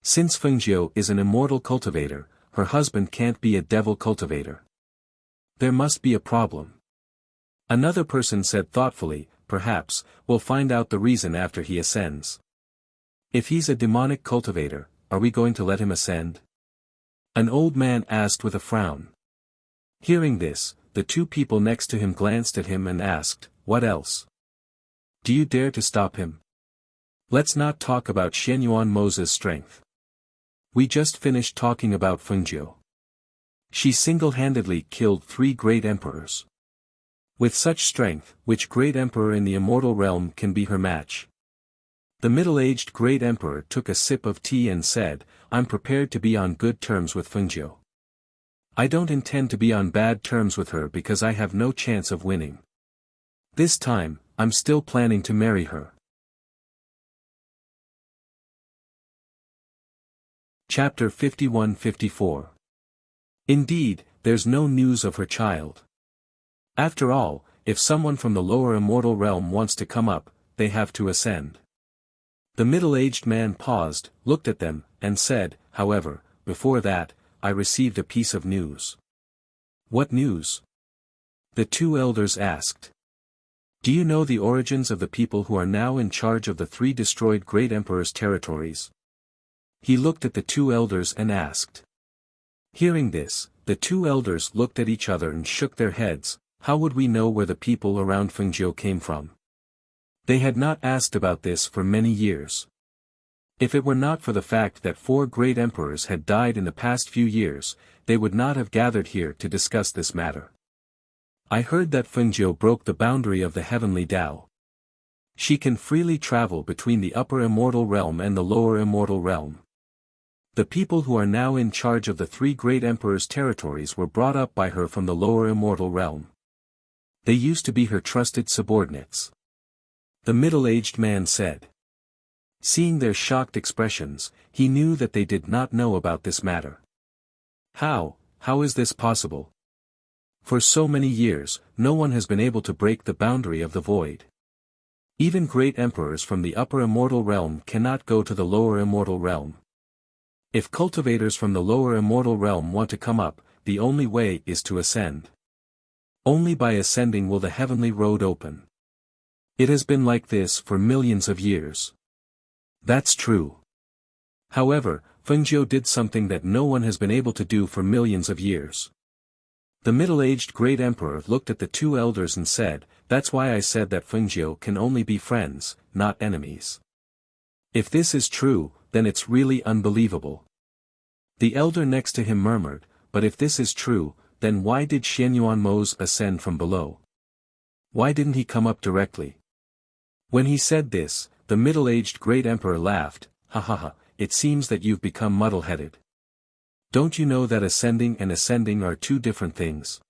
Since Fengjiu is an immortal cultivator, her husband can't be a devil cultivator. There must be a problem. Another person said thoughtfully, "Perhaps, we'll find out the reason after he ascends. If he's a demonic cultivator, are we going to let him ascend?" An old man asked with a frown. Hearing this, the 2 people next to him glanced at him and asked, "What else? Do you dare to stop him? Let's not talk about Xianyuan Mo's strength. We just finished talking about Fengjiu. She single-handedly killed 3 great emperors. With such strength, which great emperor in the immortal realm can be her match?" The middle-aged great emperor took a sip of tea and said, "I'm prepared to be on good terms with Fengjiu. I don't intend to be on bad terms with her because I have no chance of winning. This time, I'm still planning to marry her." Chapter 51-54. Indeed, there's no news of her child. After all, if someone from the lower immortal realm wants to come up, they have to ascend. The middle-aged man paused, looked at them, and said, "However, before that, I received a piece of news." "What news?" the 2 elders asked. Do you know the origins of the people who are now in charge of the 3 destroyed great emperor's territories? He looked at the 2 elders and asked. Hearing this, the 2 elders looked at each other and shook their heads. How would we know where the people around Fengzhou came from? They had not asked about this for many years. If it were not for the fact that 4 great emperors had died in the past few years, they would not have gathered here to discuss this matter. I heard that Fengzhou broke the boundary of the heavenly Tao. She can freely travel between the upper immortal realm and the lower immortal realm. The people who are now in charge of the 3 great emperors' territories were brought up by her from the lower immortal realm. They used to be her trusted subordinates. The middle-aged man said. Seeing their shocked expressions, he knew that they did not know about this matter. How is this possible? For so many years, no one has been able to break the boundary of the void. Even great emperors from the upper immortal realm cannot go to the lower immortal realm. If cultivators from the lower immortal realm want to come up, the only way is to ascend. Only by ascending will the heavenly road open. It has been like this for millions of years. That's true. However, Fengzhou did something that no one has been able to do for millions of years. The middle-aged great emperor looked at the 2 elders and said, that's why I said that Fengzhou can only be friends, not enemies. If this is true, then it's really unbelievable. The elder next to him murmured, but if this is true, then why did Xianyuan Mose ascend from below? Why didn't he come up directly? When he said this, the middle-aged great emperor laughed, ha ha ha, it seems that you've become muddle-headed. Don't you know that ascending and ascending are 2 different things?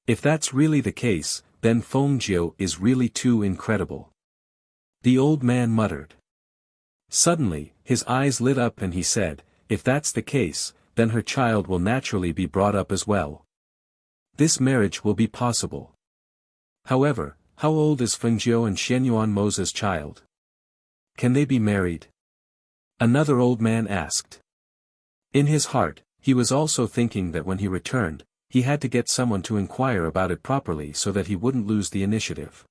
If that's really the case, then Fengzhou is really too incredible. The old man muttered. Suddenly, his eyes lit up and he said, if that's the case, then her child will naturally be brought up as well. This marriage will be possible. However, how old is Fengzhou and Xianyuan Mose's child? Can they be married? Another old man asked. In his heart, he was also thinking that when he returned, he had to get someone to inquire about it properly so that he wouldn't lose the initiative.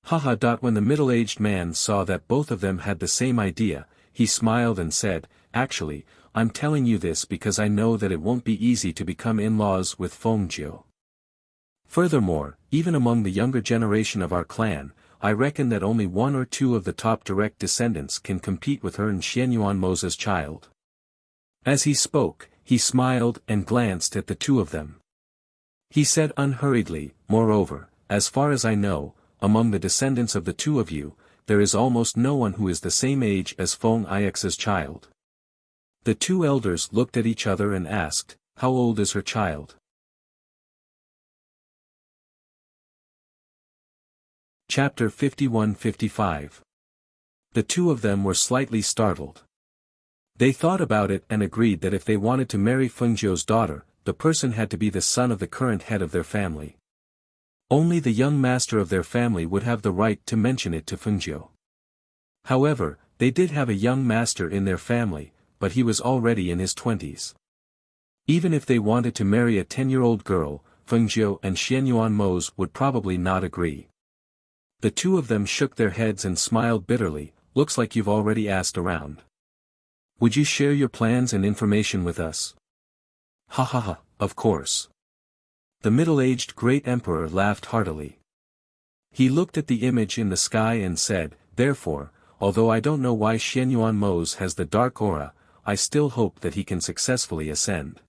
Haha. When the middle-aged man saw that both of them had the same idea, he smiled and said, actually, I'm telling you this because I know that it won't be easy to become in-laws with Fengzhou. Furthermore, even among the younger generation of our clan, I reckon that only 1 or 2 of the top direct descendants can compete with her and Xianyuan Mose's child. As he spoke, he smiled and glanced at the 2 of them. He said unhurriedly, moreover, as far as I know, among the descendants of the 2 of you, there is almost no one who is the same age as Feng Ix's child. The 2 elders looked at each other and asked, how old is her child? Chapter 51-55. The 2 of them were slightly startled. They thought about it and agreed that if they wanted to marry Fengzhou's daughter, the person had to be the son of the current head of their family. Only the young master of their family would have the right to mention it to Fengzhou. However, they did have a young master in their family, but he was already in his 20s. Even if they wanted to marry a 10-year-old girl, Fengzhou and Xianyuan Mose would probably not agree. The 2 of them shook their heads and smiled bitterly, looks like you've already asked around. Would you share your plans and information with us? Ha ha ha, of course. The middle-aged great emperor laughed heartily. He looked at the image in the sky and said, therefore, although I don't know why Xianyuan Mose has the dark aura, I still hope that he can successfully ascend.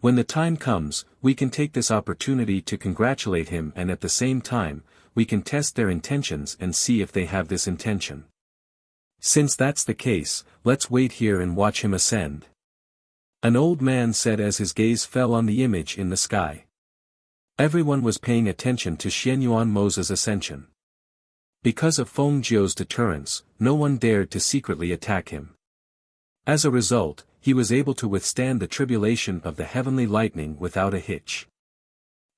When the time comes, we can take this opportunity to congratulate him, and at the same time, we can test their intentions and see if they have this intention. Since that's the case, let's wait here and watch him ascend. An old man said as his gaze fell on the image in the sky. Everyone was paying attention to Xianyuan Mose's ascension. Because of Fengzhou's deterrence, no one dared to secretly attack him. As a result, he was able to withstand the tribulation of the heavenly lightning without a hitch.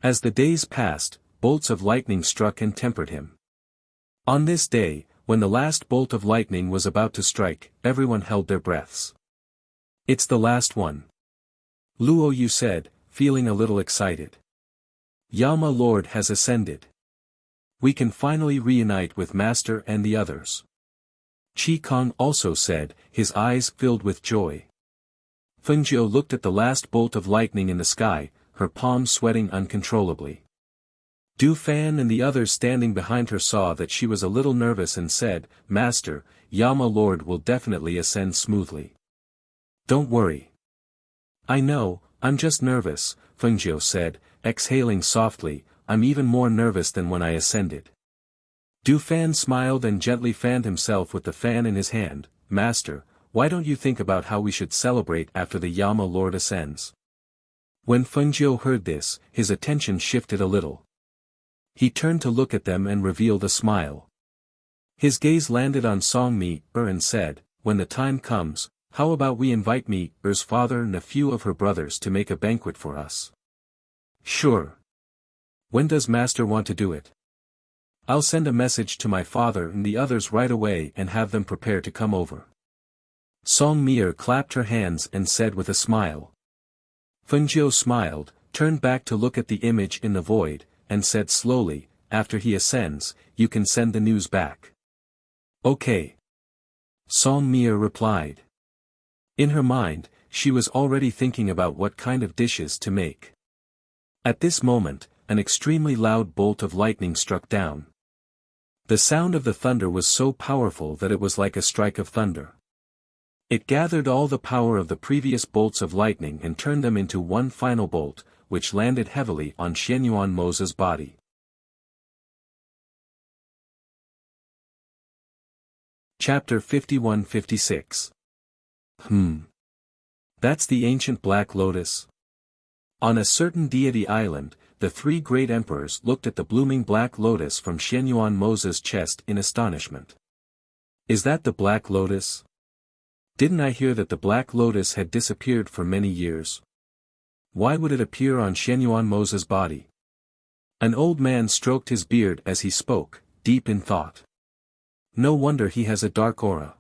As the days passed, bolts of lightning struck and tempered him. On this day, when the last bolt of lightning was about to strike, everyone held their breaths. It's the last one. Luo Yu said, feeling a little excited. Yama Lord has ascended. We can finally reunite with Master and the others. Qi Kong also said, his eyes filled with joy. Fengjiu looked at the last bolt of lightning in the sky, her palms sweating uncontrollably. Du Fan and the others standing behind her saw that she was a little nervous and said, Master, Yama Lord will definitely ascend smoothly. Don't worry. I know, I'm just nervous, Fengjiu said, exhaling softly, I'm even more nervous than when I ascended. Du Fan smiled and gently fanned himself with the fan in his hand. Master, why don't you think about how we should celebrate after the Yama Lord ascends? When Fengjiu heard this, his attention shifted a little. He turned to look at them and revealed a smile. His gaze landed on Song Mi-er and said, when the time comes, how about we invite Mi-er's father and a few of her brothers to make a banquet for us? Sure. When does Master want to do it? I'll send a message to my father and the others right away and have them prepare to come over. Song Mi-er clapped her hands and said with a smile. Fengjiu smiled, turned back to look at the image in the void, and said slowly, after he ascends, you can send the news back. Okay. Song Mi-er replied. In her mind, she was already thinking about what kind of dishes to make. At this moment, an extremely loud bolt of lightning struck down. The sound of the thunder was so powerful that it was like a strike of thunder. It gathered all the power of the previous bolts of lightning and turned them into one final bolt, which landed heavily on Xianyuan Moza's body. Chapter 51-56. That's the ancient Black Lotus. On a certain deity island, the three great emperors looked at the blooming Black Lotus from Xianyuan Moza's chest in astonishment. Is that the Black Lotus? Didn't I hear that the Black Lotus had disappeared for many years? Why would it appear on Xianyuan Moza's body? An old man stroked his beard as he spoke, deep in thought. No wonder he has a dark aura.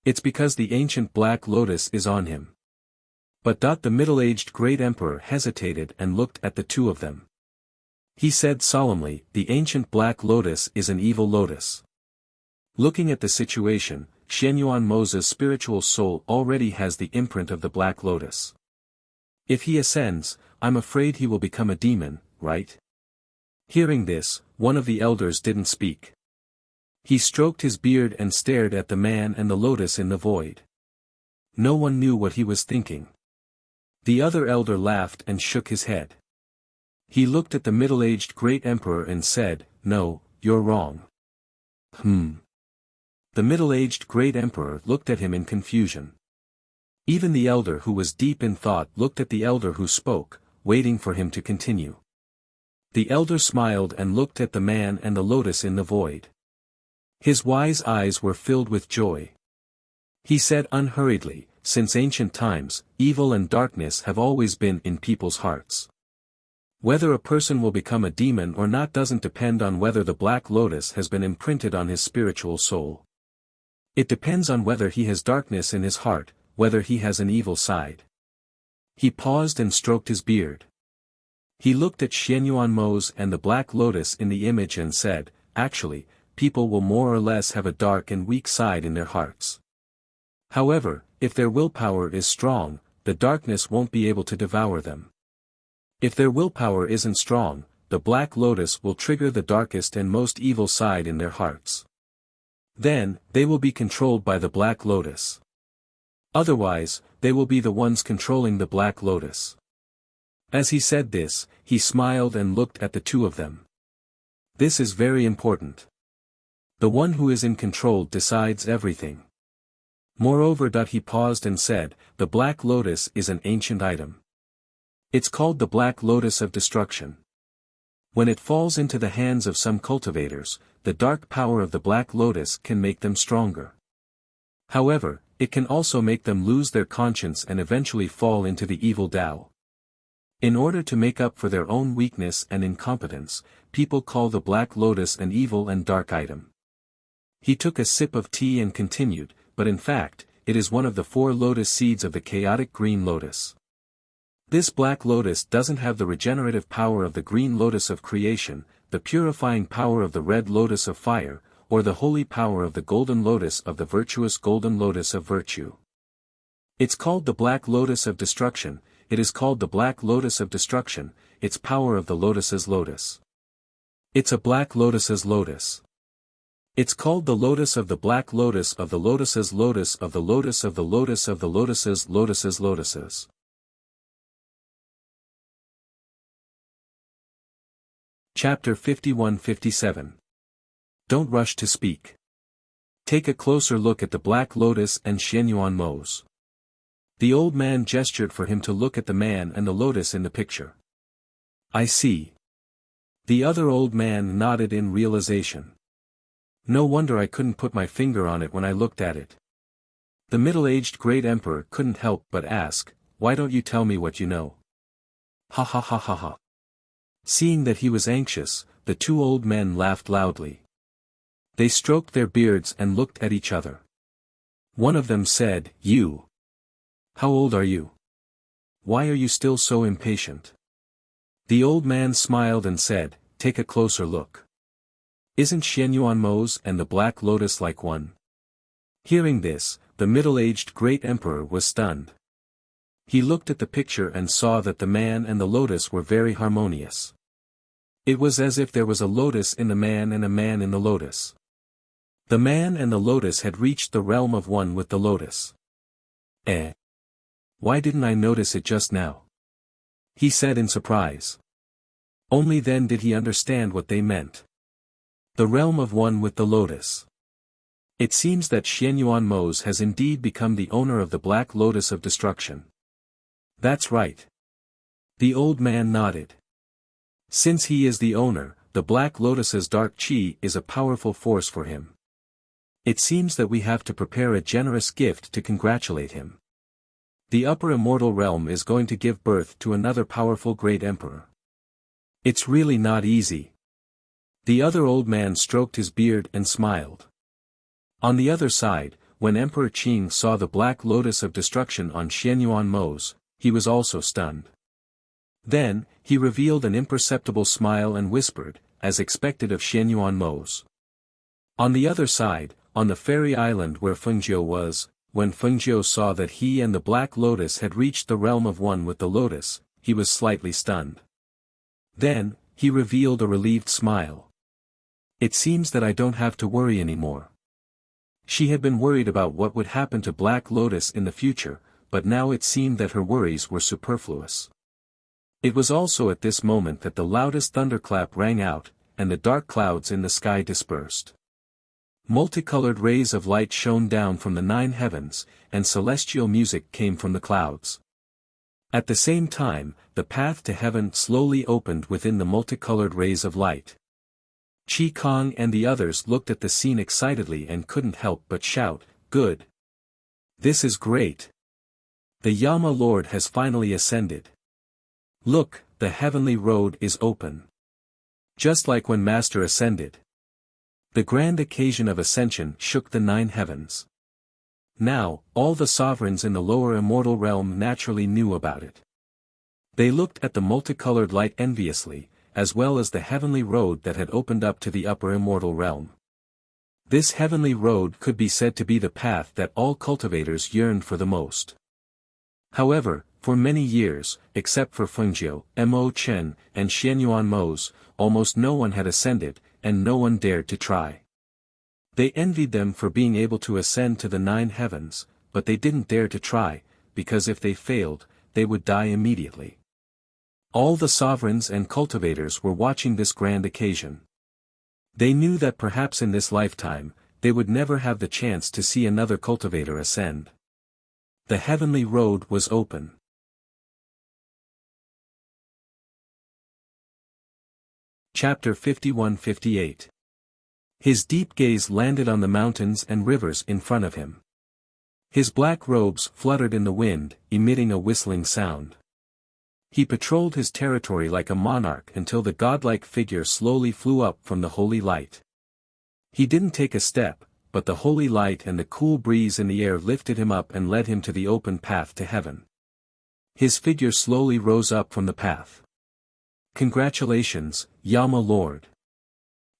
It's because the ancient Black Lotus is on him. But the middle-aged great emperor hesitated and looked at the two of them. He said solemnly, the ancient Black Lotus is an evil lotus. Looking at the situation, Xianyuan Moza's spiritual soul already has the imprint of the Black Lotus. If he ascends, I'm afraid he will become a demon, right? Hearing this, one of the elders didn't speak. He stroked his beard and stared at the man and the lotus in the void. No one knew what he was thinking. The other elder laughed and shook his head. He looked at the middle-aged great emperor and said, no, you're wrong. The middle-aged great emperor looked at him in confusion. Even the elder who was deep in thought looked at the elder who spoke, waiting for him to continue. The elder smiled and looked at the man and the lotus in the void. His wise eyes were filled with joy. He said unhurriedly, since ancient times, evil and darkness have always been in people's hearts. Whether a person will become a demon or not doesn't depend on whether the Black Lotus has been imprinted on his spiritual soul. It depends on whether he has darkness in his heart, whether he has an evil side. He paused and stroked his beard. He looked at Xianyuan Moza and the Black Lotus in the image and said, actually, people will more or less have a dark and weak side in their hearts. However, if their willpower is strong, the darkness won't be able to devour them. If their willpower isn't strong, the Black Lotus will trigger the darkest and most evil side in their hearts. Then, they will be controlled by the Black Lotus. Otherwise, they will be the ones controlling the Black Lotus. As he said this, he smiled and looked at the two of them. This is very important. The one who is in control decides everything. Moreover, he paused and said, the Black Lotus is an ancient item. It's called the Black Lotus of Destruction. When it falls into the hands of some cultivators, the dark power of the Black Lotus can make them stronger. However, it can also make them lose their conscience and eventually fall into the evil Tao. In order to make up for their own weakness and incompetence, people call the Black Lotus an evil and dark item. He took a sip of tea and continued, but in fact, it is one of the 4 lotus seeds of the chaotic green lotus. This Black Lotus doesn't have the regenerative power of the green lotus of creation, the purifying power of the red lotus of fire, or the holy power of the golden lotus of the virtuous golden lotus of virtue. It's called the black lotus of destruction, it is called the black lotus of destruction, its power of the lotus's lotus. It's a black lotus's lotus. It's called the lotus of the black lotus of the lotus's lotus of the lotus of the lotus of the lotus's lotus's lotuses. Chapter 51-57. Don't rush to speak. Take a closer look at the black lotus and Xianyuan Mo's. The old man gestured for him to look at the man and the lotus in the picture. I see. The other old man nodded in realization. No wonder I couldn't put my finger on it when I looked at it. The middle-aged great emperor couldn't help but ask, why don't you tell me what you know? Ha ha ha ha ha. Seeing that he was anxious, the two old men laughed loudly. They stroked their beards and looked at each other. One of them said, You. How old are you? Why are you still so impatient? The old man smiled and said, Take a closer look. Isn't Xianyuan Mo's and the black lotus like one? Hearing this, the middle-aged great emperor was stunned. He looked at the picture and saw that the man and the lotus were very harmonious. It was as if there was a lotus in the man and a man in the lotus. The man and the lotus had reached the realm of one with the lotus. Why didn't I notice it just now? He said in surprise. Only then did he understand what they meant. The realm of one with the lotus. It seems that Xianyuan Mo's has indeed become the owner of the black lotus of destruction. That's right. The old man nodded. Since he is the owner, the black lotus's dark qi is a powerful force for him. It seems that we have to prepare a generous gift to congratulate him. The upper immortal realm is going to give birth to another powerful great emperor. It's really not easy. The other old man stroked his beard and smiled. On the other side, when Emperor Qing saw the black lotus of destruction on Xianyuan Mo's, he was also stunned. Then, he revealed an imperceptible smile and whispered, as expected of Xianyuan Mo's. On the other side, on the fairy island where Fengjiu was, when Fengjiu saw that he and the black lotus had reached the realm of one with the lotus, he was slightly stunned. Then, he revealed a relieved smile. It seems that I don't have to worry anymore. She had been worried about what would happen to Black Lotus in the future, but now it seemed that her worries were superfluous. It was also at this moment that the loudest thunderclap rang out, and the dark clouds in the sky dispersed. Multicolored rays of light shone down from the 9 heavens, and celestial music came from the clouds. At the same time, the path to heaven slowly opened within the multicolored rays of light. Qi Kong and the others looked at the scene excitedly and couldn't help but shout, Good! This is great! The Yama Lord has finally ascended. Look, the heavenly road is open. Just like when Master ascended. The grand occasion of ascension shook the 9 heavens. Now, all the sovereigns in the lower immortal realm naturally knew about it. They looked at the multicolored light enviously, as well as the heavenly road that had opened up to the upper immortal realm. This heavenly road could be said to be the path that all cultivators yearned for the most. However, for many years, except for Fengjiu, Mo Chen, and Xianyuan Mo's, almost no one had ascended, and no one dared to try. They envied them for being able to ascend to the 9 heavens, but they didn't dare to try, because if they failed, they would die immediately. All the sovereigns and cultivators were watching this grand occasion. They knew that perhaps in this lifetime, they would never have the chance to see another cultivator ascend. The heavenly road was open. Chapter 51-58. His deep gaze landed on the mountains and rivers in front of him. His black robes fluttered in the wind, emitting a whistling sound. He patrolled his territory like a monarch until the godlike figure slowly flew up from the holy light. He didn't take a step, but the holy light and the cool breeze in the air lifted him up and led him to the open path to heaven. His figure slowly rose up from the path. Congratulations, Yama Lord.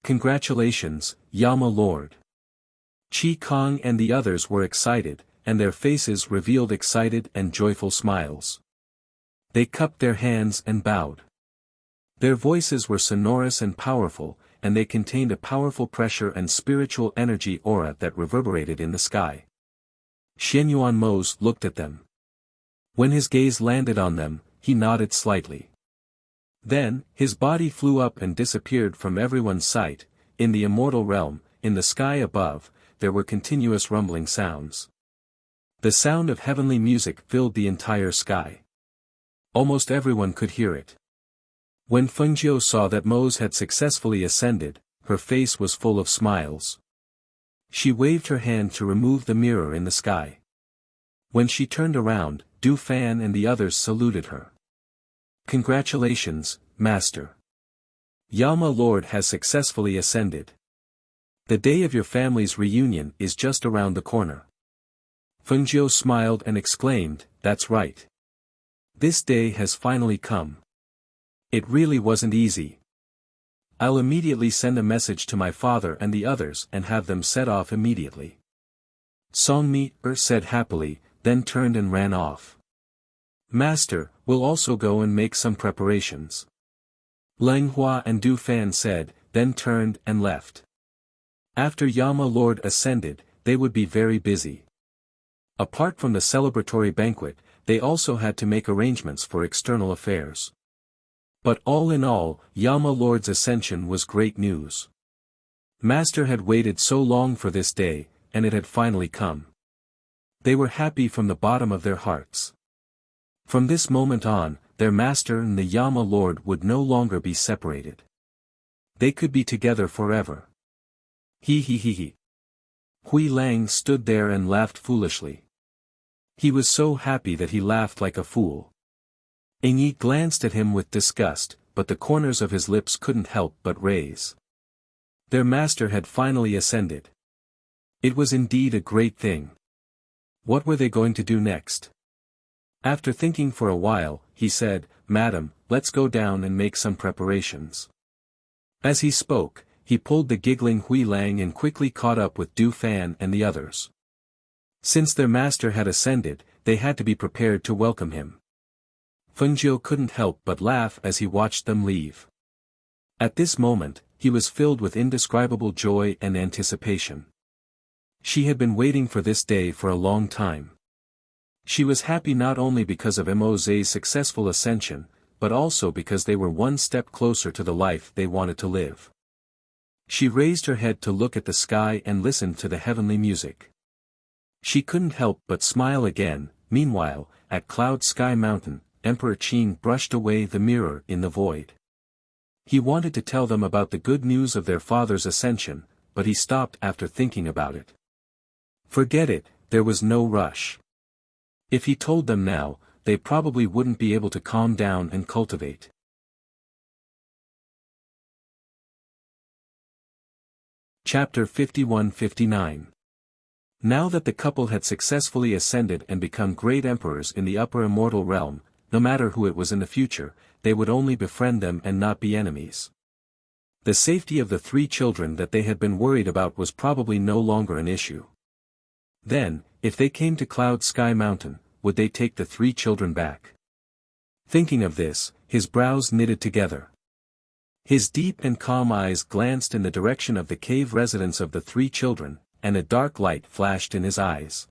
Congratulations, Yama Lord. Chi Kong and the others were excited, and their faces revealed excited and joyful smiles. They cupped their hands and bowed. Their voices were sonorous and powerful, and they contained a powerful pressure and spiritual energy aura that reverberated in the sky. Xianyuan Mose looked at them. When his gaze landed on them, he nodded slightly. Then, his body flew up and disappeared from everyone's sight. In the immortal realm, in the sky above, there were continuous rumbling sounds. The sound of heavenly music filled the entire sky. Almost everyone could hear it. When Fengjiu saw that Mose had successfully ascended, her face was full of smiles. She waved her hand to remove the mirror in the sky. When she turned around, Du Fan and the others saluted her. Congratulations, Master. Yama Lord has successfully ascended. The day of your family's reunion is just around the corner. Fengjiu smiled and exclaimed, that's right. This day has finally come. It really wasn't easy. I'll immediately send a message to my father and the others and have them set off immediately. Songmi said happily, then turned and ran off. Master, we'll also go and make some preparations. Leng Hua and Du Fan said, then turned and left. After Yama Lord ascended, they would be very busy. Apart from the celebratory banquet, they also had to make arrangements for external affairs. But all in all, Yama Lord's ascension was great news. Master had waited so long for this day, and it had finally come. They were happy from the bottom of their hearts. From this moment on, their master and the Yama Lord would no longer be separated. They could be together forever. He. Hui Lang stood there and laughed foolishly. He was so happy that he laughed like a fool. Yi glanced at him with disgust, but the corners of his lips couldn't help but raise. Their master had finally ascended. It was indeed a great thing. What were they going to do next? After thinking for a while, he said, Madam, let's go down and make some preparations. As he spoke, he pulled the giggling Hui Lang and quickly caught up with Du Fan and the others. Since their master had ascended, they had to be prepared to welcome him. Fengjiu couldn't help but laugh as he watched them leave. At this moment, he was filled with indescribable joy and anticipation. She had been waiting for this day for a long time. She was happy not only because of Moze's successful ascension, but also because they were one step closer to the life they wanted to live. She raised her head to look at the sky and listened to the heavenly music. She couldn't help but smile again. Meanwhile, at Cloud Sky Mountain, Emperor Qin brushed away the mirror in the void. He wanted to tell them about the good news of their father's ascension, but he stopped after thinking about it. Forget it, there was no rush. If he told them now, they probably wouldn't be able to calm down and cultivate. Chapter 51-59. Now that the couple had successfully ascended and become great emperors in the upper immortal realm, no matter who it was in the future, they would only befriend them and not be enemies. The safety of the three children that they had been worried about was probably no longer an issue. Then, if they came to Cloud Sky Mountain, would they take the three children back? Thinking of this, his brows knitted together. His deep and calm eyes glanced in the direction of the cave residence of the three children, and a dark light flashed in his eyes.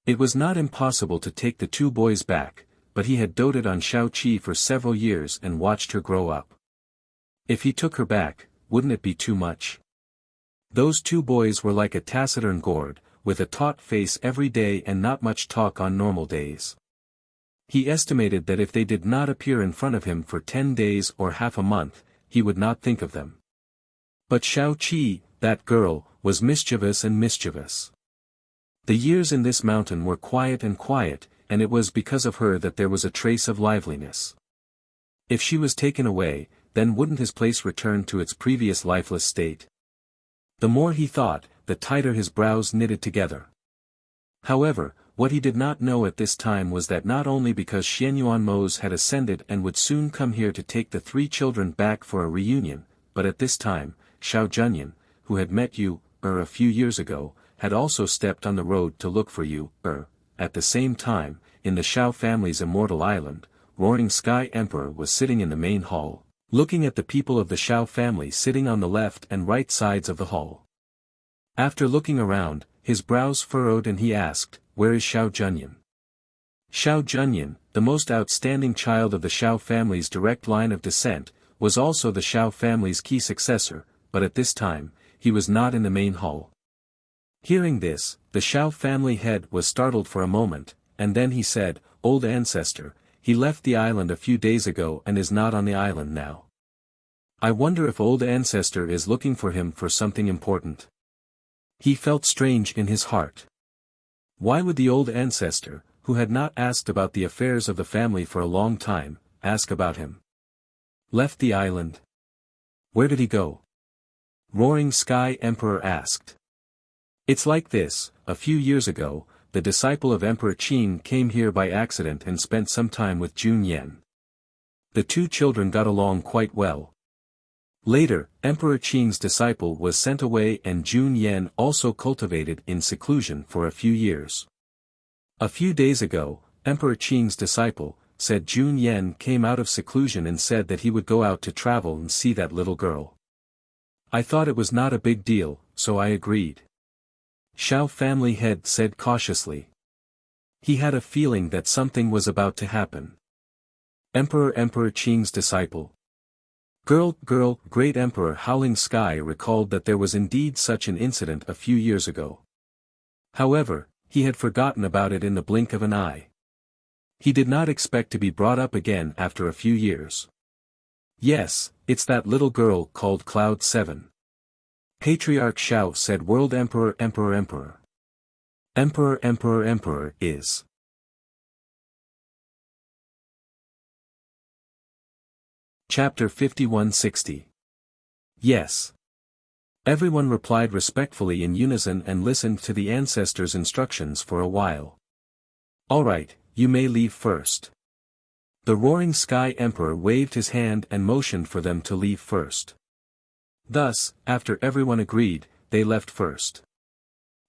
It was not impossible to take the two boys back, but he had doted on Xiaoqi for several years and watched her grow up. If he took her back, wouldn't it be too much? Those two boys were like a taciturn gourd, with a taut face every day and not much talk on normal days. He estimated that if they did not appear in front of him for 10 days or half a month, he would not think of them. But Xiaoqi, that girl, was mischievous and mischievous. The years in this mountain were quiet, and it was because of her that there was a trace of liveliness. If she was taken away, then wouldn't his place return to its previous lifeless state? The more he thought, the tighter his brows knitted together. However, what he did not know at this time was that not only because Xianyuan Mose had ascended and would soon come here to take the three children back for a reunion, but at this time, Xiao Junyan, who had met you, a few years ago, had also stepped on the road to look for you, At the same time, in the Xiao family's immortal island, Roaring Sky Emperor was sitting in the main hall, looking at the people of the Xiao family sitting on the left and right sides of the hall. After looking around, his brows furrowed and he asked, "Where is Xiao Junyan?" Xiao Junyan, the most outstanding child of the Xiao family's direct line of descent, was also the Xiao family's key successor, but at this time, he was not in the main hall. Hearing this, the Xiao family head was startled for a moment, and then he said, "Old ancestor, he left the island a few days ago and is not on the island now. I wonder if old ancestor is looking for him for something important." He felt strange in his heart. Why would the old ancestor, who had not asked about the affairs of the family for a long time, ask about him? Left the island? Where did he go? Roaring Sky Emperor asked. It's like this: a few years ago, the disciple of Emperor Qin came here by accident and spent some time with Jun Yan. The two children got along quite well. Later, Emperor Qin's disciple was sent away and Jun Yan also cultivated in seclusion for a few years. A few days ago, Emperor Qin's disciple, said Jun Yan came out of seclusion and said that he would go out to travel and see that little girl. I thought it was not a big deal, so I agreed. Xiao family head said cautiously. He had a feeling that something was about to happen. Emperor Qing's disciple. Girl, great Emperor Howling Sky recalled that there was indeed such an incident a few years ago. However, he had forgotten about it in the blink of an eye. He did not expect to be brought up again after a few years. Yes, it's that little girl called Cloud 7. Patriarch Xiao said World Emperor is. Chapter 5160. Yes. Everyone replied respectfully in unison and listened to the ancestors' instructions for a while. Alright, you may leave first. The Roaring Sky Emperor waved his hand and motioned for them to leave first. Thus, after everyone agreed, they left first.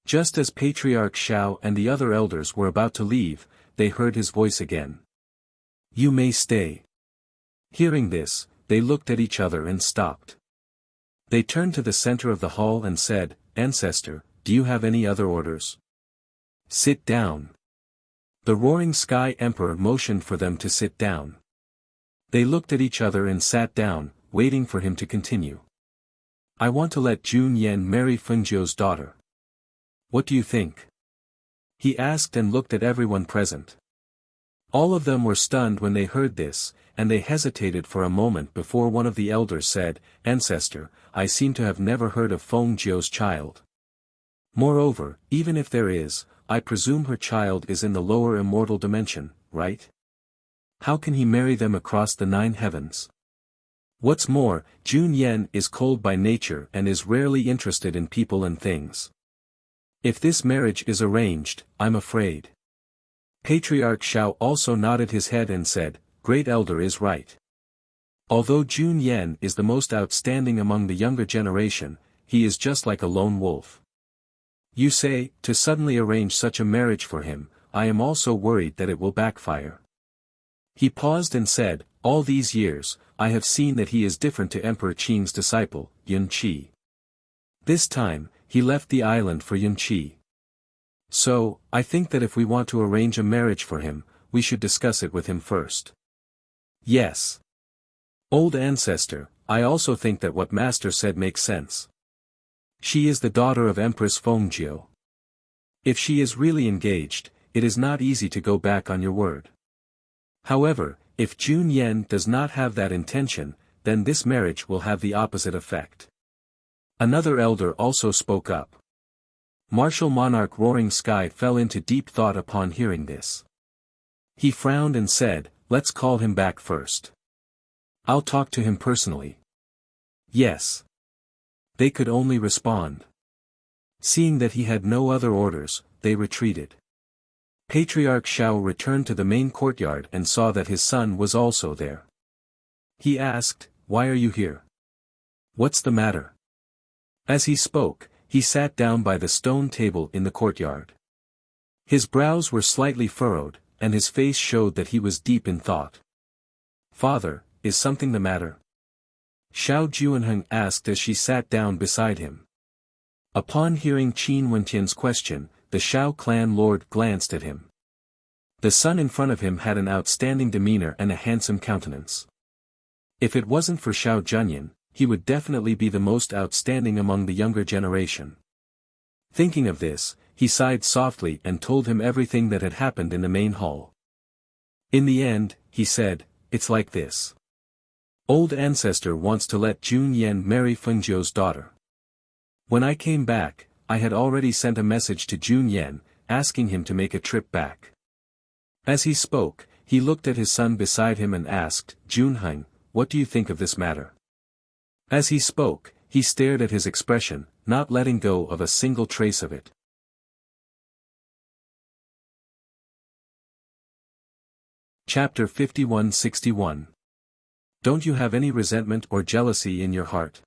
Just as Patriarch Xiao and the other elders were about to leave, they heard his voice again. You may stay. Hearing this, they looked at each other and stopped. They turned to the center of the hall and said, Ancestor, do you have any other orders? Sit down. The Roaring Sky Emperor motioned for them to sit down. They looked at each other and sat down, waiting for him to continue. I want to let Jun Yan marry Fengjiu's daughter. What do you think? He asked and looked at everyone present. All of them were stunned when they heard this, and they hesitated for a moment before one of the elders said, Ancestor, I seem to have never heard of Fengjiu's child. Moreover, even if there is, I presume her child is in the lower immortal dimension, right? How can he marry them across the 9 heavens? What's more, Jun Yan is cold by nature and is rarely interested in people and things. If this marriage is arranged, I'm afraid. Patriarch Xiao also nodded his head and said, Great Elder is right. Although Jun Yan is the most outstanding among the younger generation, he is just like a lone wolf. You say, to suddenly arrange such a marriage for him, I am also worried that it will backfire. He paused and said, All these years, I have seen that he is different to Emperor Qing's disciple, Yun Qi. This time, he left the island for Yun Qi. So, I think that if we want to arrange a marriage for him, we should discuss it with him first. Yes. Old ancestor, I also think that what Master said makes sense. She is the daughter of Empress Fengjiu. If she is really engaged, it is not easy to go back on your word. However, if Jun Yan does not have that intention, then this marriage will have the opposite effect. Another elder also spoke up. Martial Monarch Roaring Sky fell into deep thought upon hearing this. He frowned and said, Let's call him back first. I'll talk to him personally. Yes. They could only respond. Seeing that he had no other orders, they retreated. Patriarch Xiao returned to the main courtyard and saw that his son was also there. He asked, Why are you here? What's the matter? As he spoke, he sat down by the stone table in the courtyard. His brows were slightly furrowed, and his face showed that he was deep in thought. "Father, is something the matter?" Xiao Juanheng asked as she sat down beside him. Upon hearing Qin Wentian's question, the Xiao clan lord glanced at him. The son in front of him had an outstanding demeanor and a handsome countenance. If it wasn't for Xiao Junyan, he would definitely be the most outstanding among the younger generation. Thinking of this, he sighed softly and told him everything that had happened in the main hall. In the end, he said, "It's like this. Old ancestor wants to let Jun Yan marry Fengjiu's daughter. When I came back, I had already sent a message to Jun Yan, asking him to make a trip back." As he spoke, he looked at his son beside him and asked, "Junheng, what do you think of this matter?" As he spoke, he stared at his expression, not letting go of a single trace of it. Chapter 51-61. Don't you have any resentment or jealousy in your heart?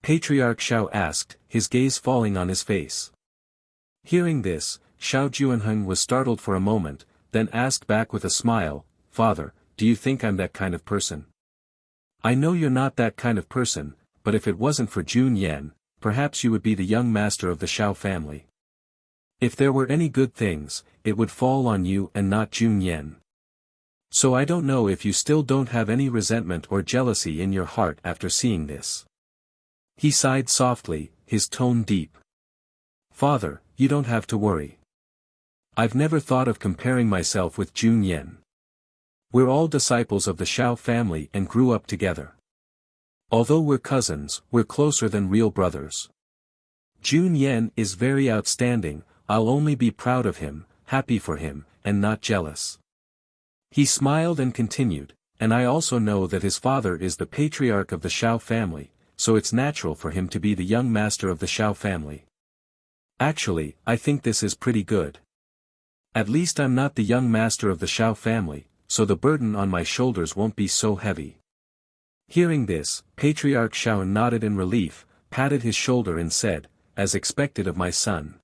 Patriarch Xiao asked, his gaze falling on his face. Hearing this, Xiao Juanheng was startled for a moment, then asked back with a smile, "Father, do you think I'm that kind of person?" "I know you're not that kind of person, but if it wasn't for Jun Yan, perhaps you would be the young master of the Xiao family. If there were any good things, it would fall on you and not Jun Yan. So I don't know if you still don't have any resentment or jealousy in your heart after seeing this." He sighed softly, his tone deep. "Father, you don't have to worry. I've never thought of comparing myself with Jun Yan. We're all disciples of the Xiao family and grew up together. Although we're cousins, we're closer than real brothers. Jun Yan is very outstanding, I'll only be proud of him, happy for him, and not jealous." He smiled and continued, "And I also know that his father is the patriarch of the Xiao family, so it's natural for him to be the young master of the Xiao family. Actually, I think this is pretty good. At least I'm not the young master of the Xiao family, so the burden on my shoulders won't be so heavy." Hearing this, Patriarch Xiao nodded in relief, patted his shoulder and said, "As expected of my son.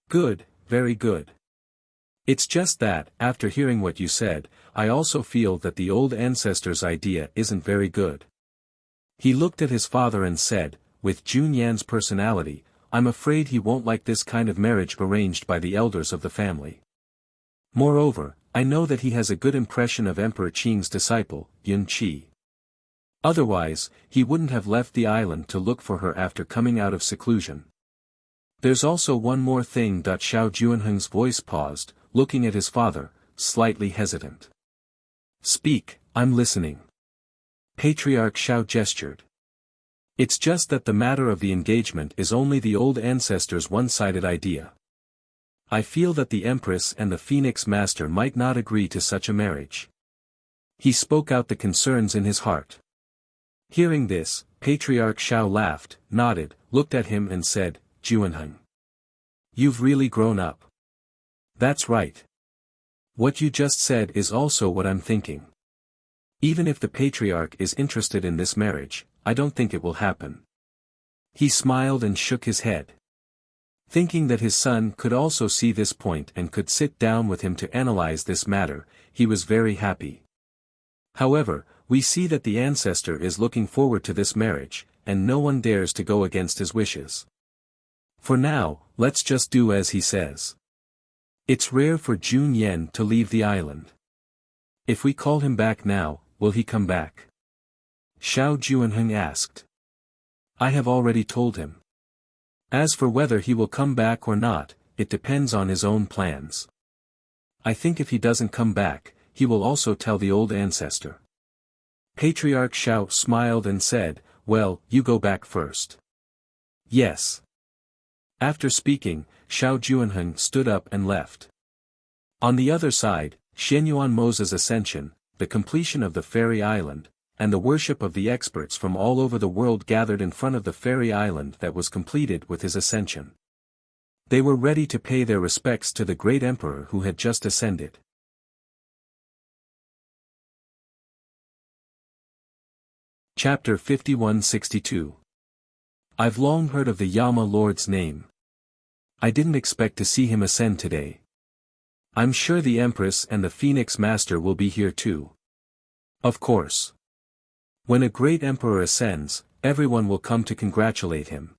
Good, very good. It's just that, after hearing what you said, I also feel that the old ancestor's idea isn't very good." He looked at his father and said, "With Jun Yan's personality, I'm afraid he won't like this kind of marriage arranged by the elders of the family. Moreover, I know that he has a good impression of Emperor Qing's disciple, Yun Qi. Otherwise, he wouldn't have left the island to look for her after coming out of seclusion. There's also one more thing." Xiao Juanheng's voice paused, looking at his father, slightly hesitant. "Speak, I'm listening." Patriarch Xiao gestured. "It's just that the matter of the engagement is only the old ancestor's one-sided idea. I feel that the Empress and the Phoenix Master might not agree to such a marriage." He spoke out the concerns in his heart. Hearing this, Patriarch Xiao laughed, nodded, looked at him and said, "Juanheng, you've really grown up." "That's right. What you just said is also what I'm thinking. Even if the Patriarch is interested in this marriage, I don't think it will happen." He smiled and shook his head. Thinking that his son could also see this point and could sit down with him to analyze this matter, he was very happy. However, we see that the ancestor is looking forward to this marriage, and no one dares to go against his wishes. For now, let's just do as he says. It's rare for Jun Yan to leave the island. If we call him back now, will he come back? Xiao Juanheng asked. I have already told him. As for whether he will come back or not, it depends on his own plans. I think if he doesn't come back, he will also tell the old ancestor. Patriarch Xiao smiled and said, well, you go back first. Yes. After speaking, Xiao Juanheng stood up and left. On the other side, Xianyuan Mo's ascension, the completion of the fairy island, and the worship of the experts from all over the world gathered in front of the fairy island that was completed with his ascension. They were ready to pay their respects to the great emperor who had just ascended. Chapter 51-62. I've long heard of the Yama Lord's name. I didn't expect to see him ascend today. I'm sure the Empress and the Phoenix Master will be here too. Of course. When a great emperor ascends, everyone will come to congratulate him.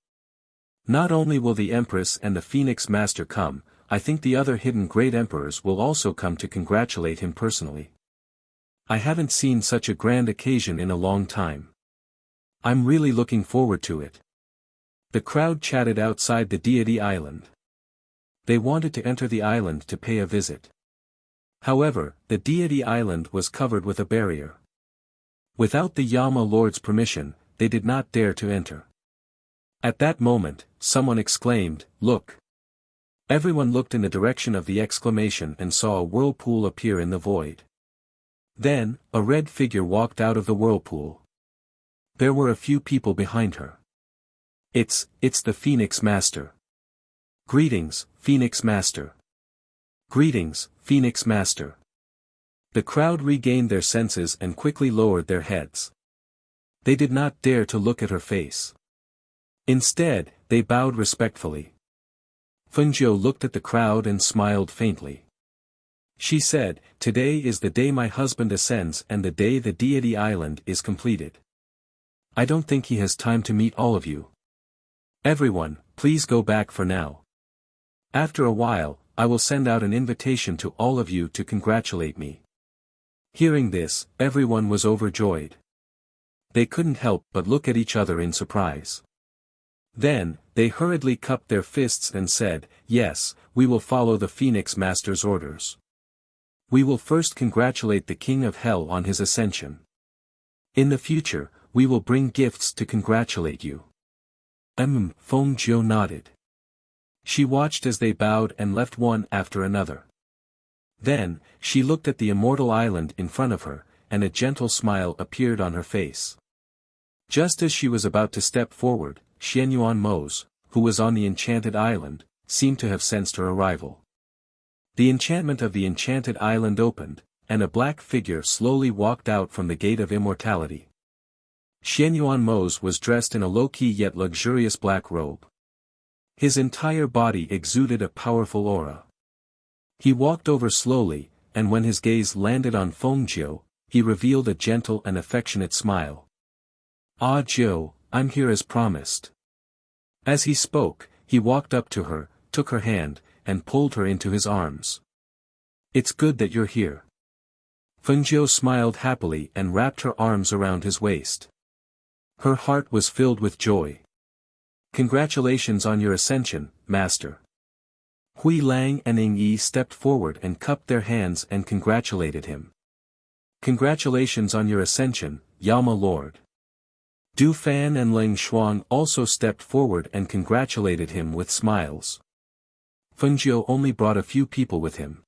Not only will the Empress and the Phoenix Master come, I think the other hidden great emperors will also come to congratulate him personally. I haven't seen such a grand occasion in a long time. I'm really looking forward to it. The crowd chatted outside the Deity Island. They wanted to enter the island to pay a visit. However, the Deity Island was covered with a barrier. Without the Yama Lord's permission, they did not dare to enter. At that moment, someone exclaimed, "Look!" Everyone looked in the direction of the exclamation and saw a whirlpool appear in the void. Then, a red figure walked out of the whirlpool. There were a few people behind her. It's the Phoenix Master. Greetings, Phoenix Master. Greetings, Phoenix Master. The crowd regained their senses and quickly lowered their heads. They did not dare to look at her face. Instead, they bowed respectfully. Fengjiu looked at the crowd and smiled faintly. She said, "Today is the day my husband ascends and the day the Deity Island is completed. I don't think he has time to meet all of you. Everyone, please go back for now. After a while, I will send out an invitation to all of you to congratulate me." Hearing this, everyone was overjoyed. They couldn't help but look at each other in surprise. Then, they hurriedly cupped their fists and said, "Yes, we will follow the Phoenix Master's orders. We will first congratulate the King of Hell on his ascension. In the future, we will bring gifts to congratulate you." Fengjiu nodded. She watched as they bowed and left one after another. Then, she looked at the immortal island in front of her, and a gentle smile appeared on her face. Just as she was about to step forward, Xianyuan Mose, who was on the enchanted island, seemed to have sensed her arrival. The enchantment of the enchanted island opened, and a black figure slowly walked out from the gate of immortality. Xianyuan Mose was dressed in a low-key yet luxurious black robe. His entire body exuded a powerful aura. He walked over slowly, and when his gaze landed on Fengjiu, he revealed a gentle and affectionate smile. "Ah Jiu, I'm here as promised." As he spoke, he walked up to her, took her hand, and pulled her into his arms. "It's good that you're here." Fengjiu smiled happily and wrapped her arms around his waist. Her heart was filled with joy. "Congratulations on your ascension, Master." Hui Lang and Ning Yi stepped forward and cupped their hands and congratulated him. "Congratulations on your ascension, Yama Lord." Du Fan and Leng Shuang also stepped forward and congratulated him with smiles. Fengjiu only brought a few people with him.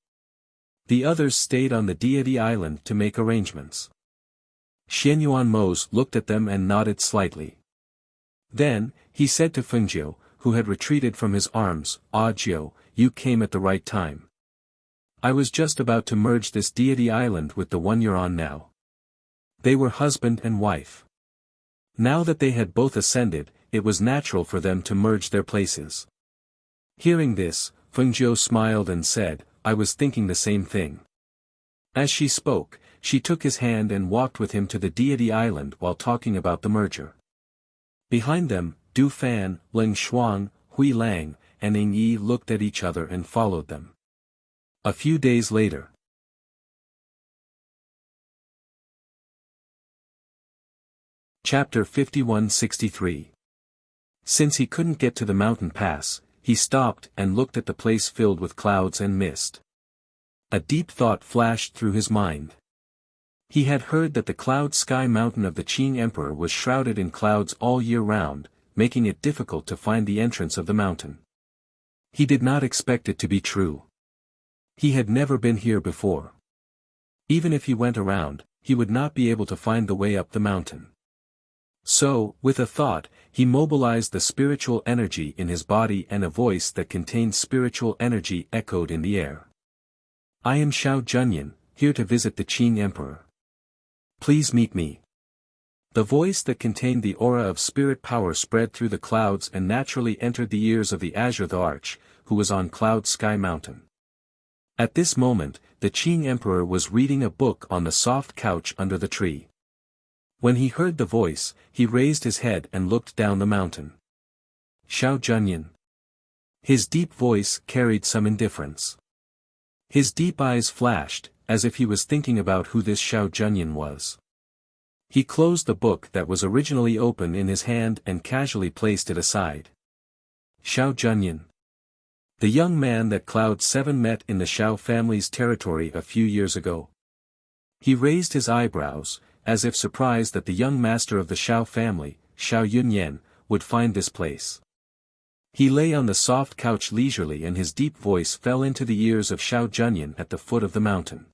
The others stayed on the Deity Island to make arrangements. Xianyuan Mose looked at them and nodded slightly. Then, he said to Fengjiu, who had retreated from his arms, "Ah Jiu, you came at the right time. I was just about to merge this Deity Island with the one you're on now." They were husband and wife. Now that they had both ascended, it was natural for them to merge their places. Hearing this, Fengjiu smiled and said, "I was thinking the same thing." As she spoke, she took his hand and walked with him to the Deity Island while talking about the merger. Behind them, Du Fan, Leng Shuang, Hui Lang, and Ning Yi looked at each other and followed them. A few days later. Chapter 5163. Since he couldn't get to the mountain pass, he stopped and looked at the place filled with clouds and mist. A deep thought flashed through his mind. He had heard that the cloud sky mountain of the Qing Emperor was shrouded in clouds all year round, making it difficult to find the entrance of the mountain. He did not expect it to be true. He had never been here before. Even if he went around, he would not be able to find the way up the mountain. So, with a thought, he mobilized the spiritual energy in his body and a voice that contained spiritual energy echoed in the air. "I am Xiao Junyan, here to visit the Qing Emperor. Please meet me." The voice that contained the aura of spirit power spread through the clouds and naturally entered the ears of the Azure the Arch, who was on Cloud Sky Mountain. At this moment, the Qing Emperor was reading a book on the soft couch under the tree. When he heard the voice, he raised his head and looked down the mountain. Xiao Junyan. His deep voice carried some indifference. His deep eyes flashed, as if he was thinking about who this Xiao Junyan was. He closed the book that was originally open in his hand and casually placed it aside. Xiao Junyan. The young man that Cloud 7 met in the Xiao family's territory a few years ago. He raised his eyebrows, as if surprised that the young master of the Xiao family, Xiao Yunyan, would find this place. He lay on the soft couch leisurely and his deep voice fell into the ears of Xiao Junyan at the foot of the mountain.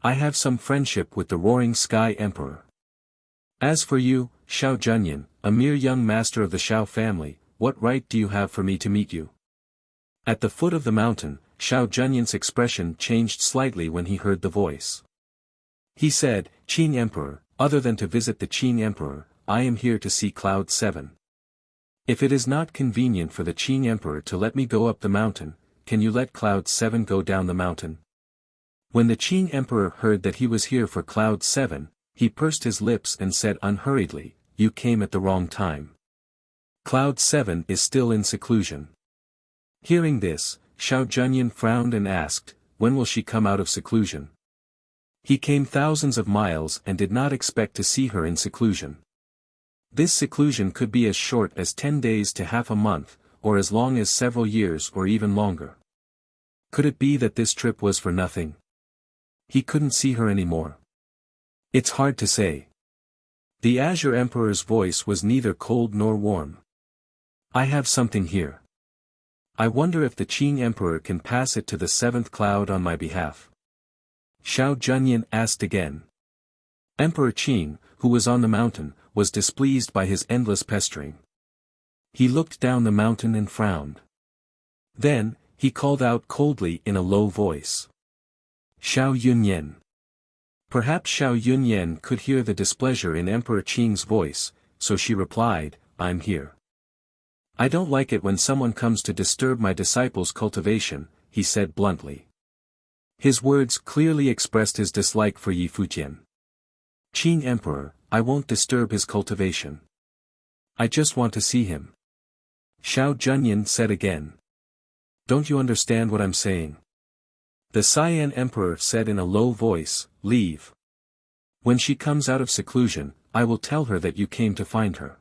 I have some friendship with the Roaring Sky Emperor. As for you, Xiao Junyan, a mere young master of the Xiao family, what right do you have for me to meet you? At the foot of the mountain, Xiao Junyan's expression changed slightly when he heard the voice. He said, Qing Emperor, other than to visit the Qing Emperor, I am here to see Cloud 7. If it is not convenient for the Qing Emperor to let me go up the mountain, can you let Cloud 7 go down the mountain? When the Qing Emperor heard that he was here for Cloud 7, he pursed his lips and said unhurriedly, you came at the wrong time. Cloud 7 is still in seclusion. Hearing this, Xiao Junyan frowned and asked, when will she come out of seclusion? He came thousands of miles and did not expect to see her in seclusion. This seclusion could be as short as 10 days to half a month, or as long as several years or even longer. Could it be that this trip was for nothing? He couldn't see her anymore. It's hard to say. The Azure Emperor's voice was neither cold nor warm. I have something here. I wonder if the Qing Emperor can pass it to the 7th cloud on my behalf. Xiao Junyan asked again. Emperor Qing, who was on the mountain, was displeased by his endless pestering. He looked down the mountain and frowned. Then, he called out coldly in a low voice. Xiao Yunyan. Perhaps Xiao Yunyan could hear the displeasure in Emperor Qing's voice, so she replied, I'm here. I don't like it when someone comes to disturb my disciples' cultivation, he said bluntly. His words clearly expressed his dislike for Yi Fujian. Qing Emperor, I won't disturb his cultivation. I just want to see him. Xiao Junyan said again. Don't you understand what I'm saying? The Cyan Emperor said in a low voice, leave. When she comes out of seclusion, I will tell her that you came to find her.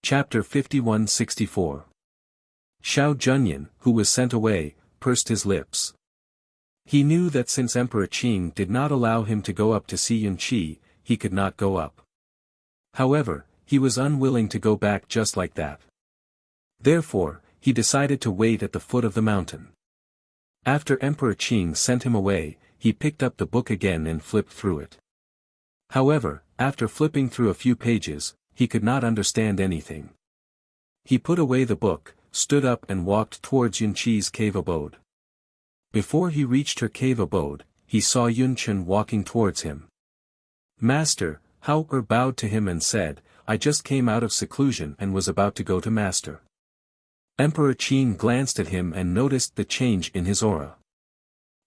Chapter 5164. Xiao Junyan, who was sent away, pursed his lips. He knew that since Emperor Qing did not allow him to go up to see Yunqi, he could not go up. However, he was unwilling to go back just like that. Therefore, he decided to wait at the foot of the mountain. After Emperor Qing sent him away, he picked up the book again and flipped through it. However, after flipping through a few pages, he could not understand anything. He put away the book, stood up and walked towards Yunqi's cave abode. Before he reached her cave abode, he saw Yunchen walking towards him. Master, Hao-er bowed to him and said, I just came out of seclusion and was about to go to Master. Emperor Qing glanced at him and noticed the change in his aura.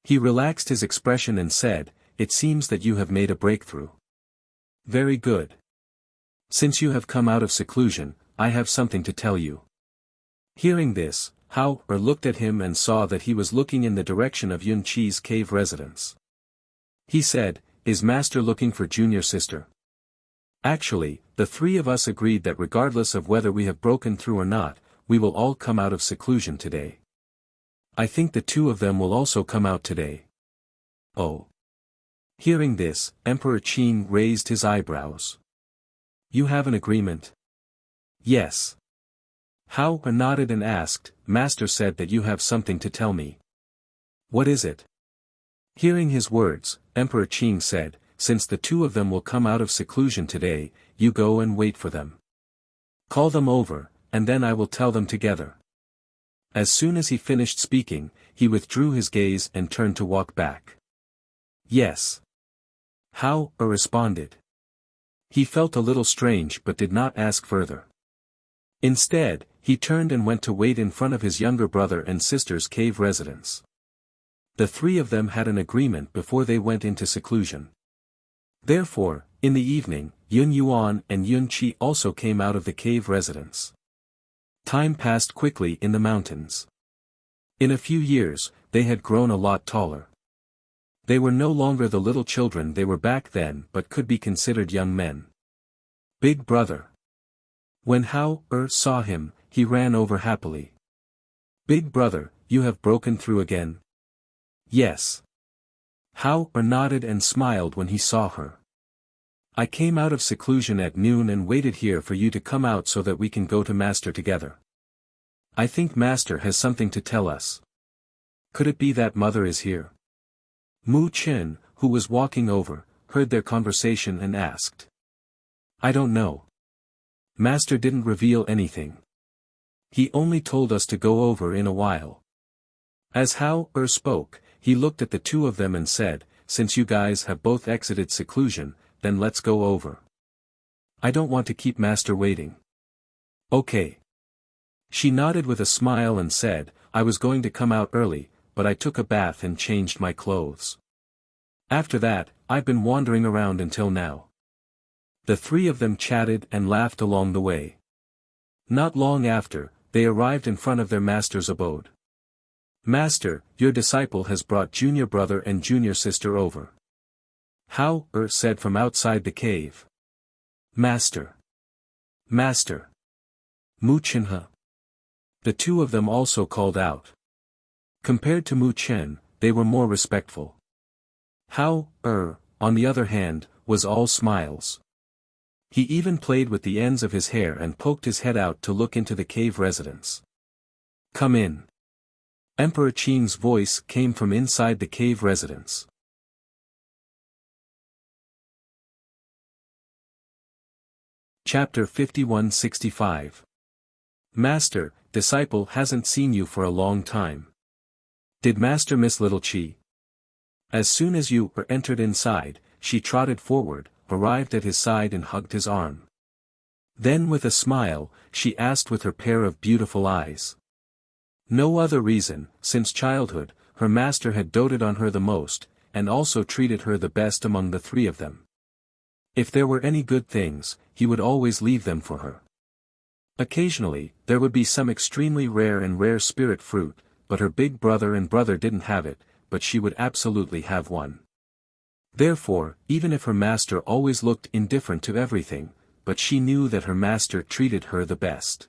He relaxed his expression and said, it seems that you have made a breakthrough. Very good. Since you have come out of seclusion, I have something to tell you. Hearing this, Hao-er looked at him and saw that he was looking in the direction of Yunqi's cave residence. He said, is Master looking for junior sister? Actually, the three of us agreed that regardless of whether we have broken through or not, we will all come out of seclusion today. I think the two of them will also come out today. Oh. Hearing this, Emperor Qing raised his eyebrows. You have an agreement? Yes. Hao-er nodded and asked, Master said that you have something to tell me. What is it? Hearing his words, Emperor Qing said, since the two of them will come out of seclusion today, you go and wait for them. Call them over, and then I will tell them together. As soon as he finished speaking, he withdrew his gaze and turned to walk back. Yes. How, responded. He felt a little strange but did not ask further. Instead, he turned and went to wait in front of his younger brother and sister's cave residence. The three of them had an agreement before they went into seclusion. Therefore, in the evening, Yun Yuan and Yun Qi also came out of the cave residence. Time passed quickly in the mountains. In a few years, they had grown a lot taller. They were no longer the little children they were back then but could be considered young men. Big brother. When Hao saw him, he ran over happily. Big brother, you have broken through again? Yes. Hao nodded and smiled when he saw her. I came out of seclusion at noon and waited here for you to come out so that we can go to Master together. I think Master has something to tell us. Could it be that Mother is here? Mu Chen, who was walking over, heard their conversation and asked. I don't know. Master didn't reveal anything. He only told us to go over in a while. As Hao spoke, he looked at the two of them and said, since you guys have both exited seclusion, then let's go over. I don't want to keep Master waiting. Okay. She nodded with a smile and said, I was going to come out early, but I took a bath and changed my clothes. After that, I've been wandering around until now. The three of them chatted and laughed along the way. Not long after, they arrived in front of their master's abode. Master, your disciple has brought junior brother and junior sister over. Hao said from outside the cave. Master. Master. Mu Chen. The two of them also called out. Compared to Mu Chen, they were more respectful. Hao, on the other hand, was all smiles. He even played with the ends of his hair and poked his head out to look into the cave residence. Come in. Emperor Qing's voice came from inside the cave residence. Chapter 5165. Master, disciple hasn't seen you for a long time. Did Master miss little Qi? As soon as you entered inside, she trotted forward, arrived at his side and hugged his arm. Then with a smile, she asked with her pair of beautiful eyes. No other reason, since childhood, her master had doted on her the most, and also treated her the best among the three of them. If there were any good things, he would always leave them for her. Occasionally, there would be some extremely rare spirit fruit, but her big brother and brother didn't have it, but she would absolutely have one. Therefore, even if her master always looked indifferent to everything, but she knew that her master treated her the best.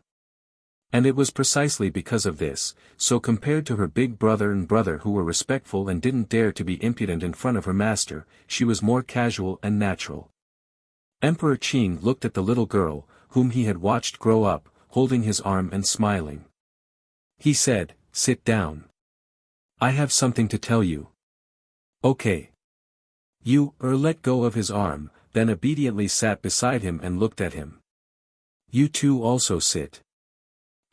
And it was precisely because of this, so compared to her big brother and brother who were respectful and didn't dare to be impudent in front of her master, she was more casual and natural. Emperor Qing looked at the little girl, whom he had watched grow up, holding his arm and smiling. He said, sit down. I have something to tell you. Okay. You, let go of his arm, then obediently sat beside him and looked at him. You two also sit.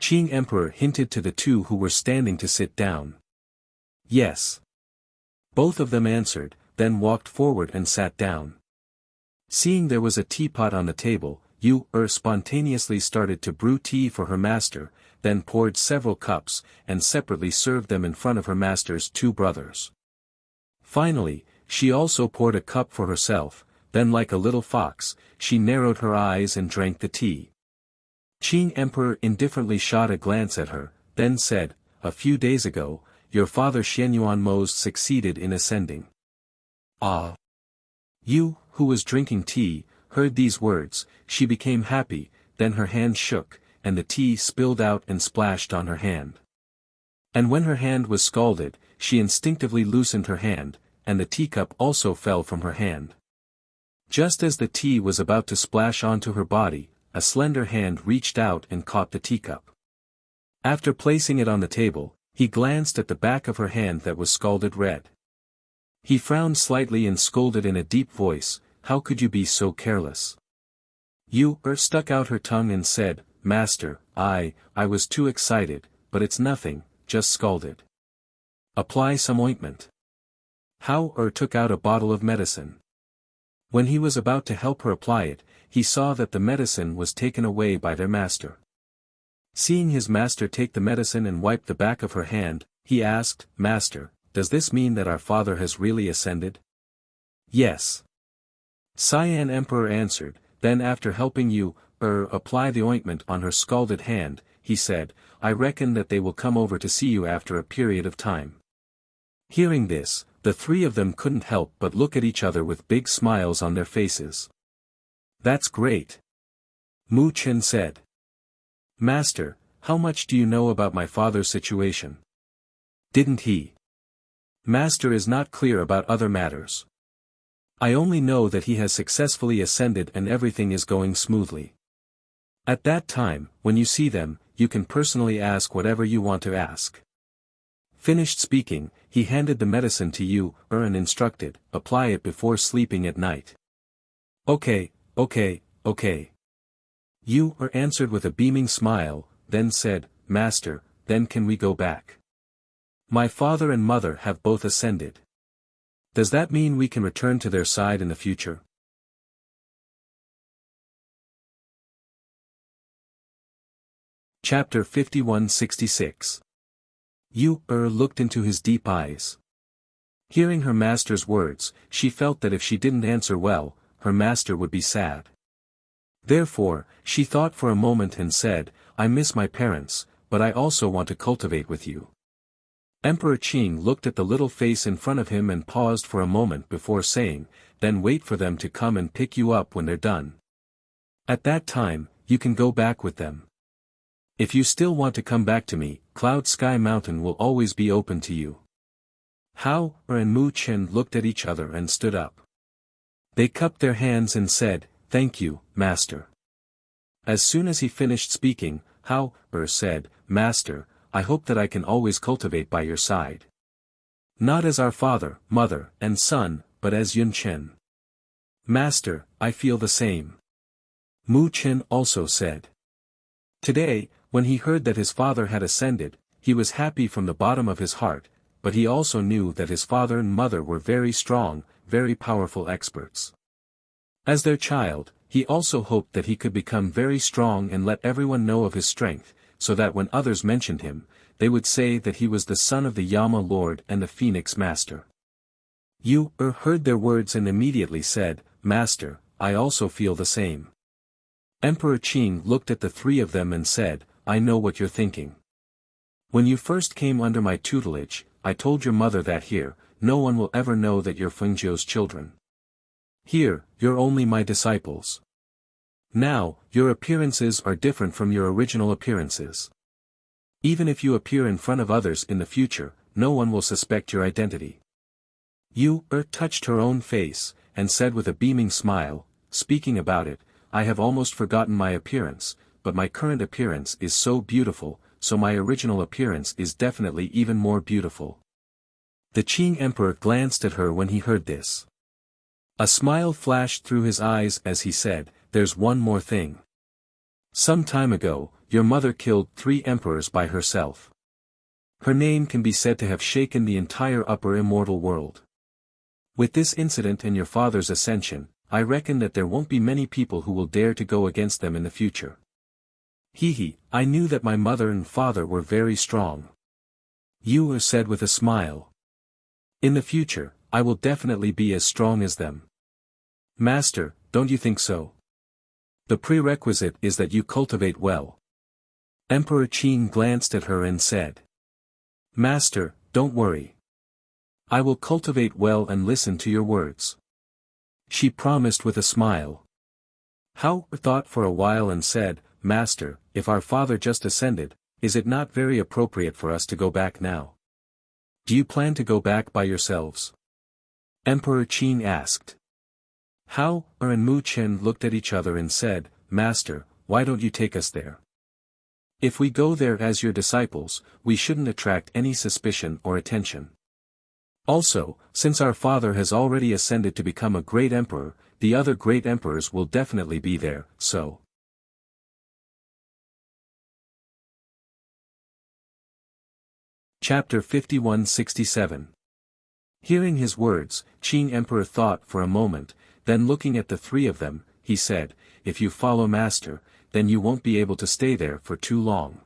Qing Emperor hinted to the two who were standing to sit down. Yes. Both of them answered, then walked forward and sat down. Seeing there was a teapot on the table, Yu spontaneously started to brew tea for her master, then poured several cups, and separately served them in front of her master's two brothers. Finally, she also poured a cup for herself, then like a little fox, she narrowed her eyes and drank the tea. Qing Emperor indifferently shot a glance at her, then said, a few days ago, your father Xianyuan most succeeded in ascending. Ah! Yu, who was drinking tea, heard these words, she became happy, then her hand shook, and the tea spilled out and splashed on her hand. And when her hand was scalded, she instinctively loosened her hand, and the teacup also fell from her hand. Just as the tea was about to splash onto her body, a slender hand reached out and caught the teacup. After placing it on the table, he glanced at the back of her hand that was scalded red. He frowned slightly and scolded in a deep voice, how could you be so careless? Yu stuck out her tongue and said, Master, I was too excited, but it's nothing, just scalded. Apply some ointment. Hao took out a bottle of medicine. When he was about to help her apply it, he saw that the medicine was taken away by their master. Seeing his master take the medicine and wipe the back of her hand, he asked, "Master, does this mean that our father has really ascended?" "Yes." Cyan Emperor answered. Then after helping you, apply the ointment on her scalded hand, he said, "I reckon that they will come over to see you after a period of time." Hearing this, the three of them couldn't help but look at each other with big smiles on their faces. "That's great," Mu Chen said. "Master, how much do you know about my father's situation?" "Didn't he?" "Master is not clear about other matters. I only know that he has successfully ascended and everything is going smoothly. At that time, when you see them, you can personally ask whatever you want to ask." Finished speaking, he handed the medicine to you, and instructed, "Apply it before sleeping at night." Okay. You answered with a beaming smile, then said, "Master, then can we go back? My father and mother have both ascended. Does that mean we can return to their side in the future?" Chapter 5166. Yu looked into his deep eyes. Hearing her master's words, she felt that if she didn't answer well, her master would be sad. Therefore, she thought for a moment and said, "I miss my parents, but I also want to cultivate with you." Emperor Qing looked at the little face in front of him and paused for a moment before saying, "Then wait for them to come and pick you up when they're done. At that time, you can go back with them. If you still want to come back to me, Cloud Sky Mountain will always be open to you." Hao and Mu Chen looked at each other and stood up. They cupped their hands and said, "Thank you, Master." As soon as he finished speaking, Hao said, "Master, I hope that I can always cultivate by your side. Not as our father, mother, and son, but as Yun Chen." "Master, I feel the same," Mu Chen also said. Today, when he heard that his father had ascended, he was happy from the bottom of his heart, but he also knew that his father and mother were very strong, very powerful experts. As their child, he also hoped that he could become very strong and let everyone know of his strength, so that when others mentioned him, they would say that he was the son of the Yama Lord and the Phoenix Master. Yu heard their words and immediately said, "Master, I also feel the same." Emperor Qing looked at the three of them and said, "I know what you're thinking. When you first came under my tutelage, I told your mother that here, no one will ever know that you're Fengzhou's children. Here, you're only my disciples. Now, your appearances are different from your original appearances. Even if you appear in front of others in the future, no one will suspect your identity." Yu touched her own face, and said with a beaming smile, "Speaking about it, I have almost forgotten my appearance, but my current appearance is so beautiful, so my original appearance is definitely even more beautiful." The Qing Emperor glanced at her when he heard this. A smile flashed through his eyes as he said, "There's one more thing. Some time ago, your mother killed 3 emperors by herself. Her name can be said to have shaken the entire upper immortal world. With this incident and your father's ascension, I reckon that there won't be many people who will dare to go against them in the future. I knew that my mother and father were very strong," Yu said with a smile. "In the future, I will definitely be as strong as them." "Master, don't you think so? The prerequisite is that you cultivate well." Emperor Qing glanced at her and said, "Master, don't worry. I will cultivate well and listen to your words," she promised with a smile. Hao thought for a while and said, "Master, if our father just ascended, is it not very appropriate for us to go back now? Do you plan to go back by yourselves?" Emperor Qing asked. Hao and Mu Chen looked at each other and said, "Master, why don't you take us there? If we go there as your disciples, we shouldn't attract any suspicion or attention. Also, since our father has already ascended to become a great emperor, the other great emperors will definitely be there, so." Chapter 5167. Hearing his words, Qing Emperor thought for a moment, then looking at the three of them, he said, "If you follow Master, then you won't be able to stay there for too long."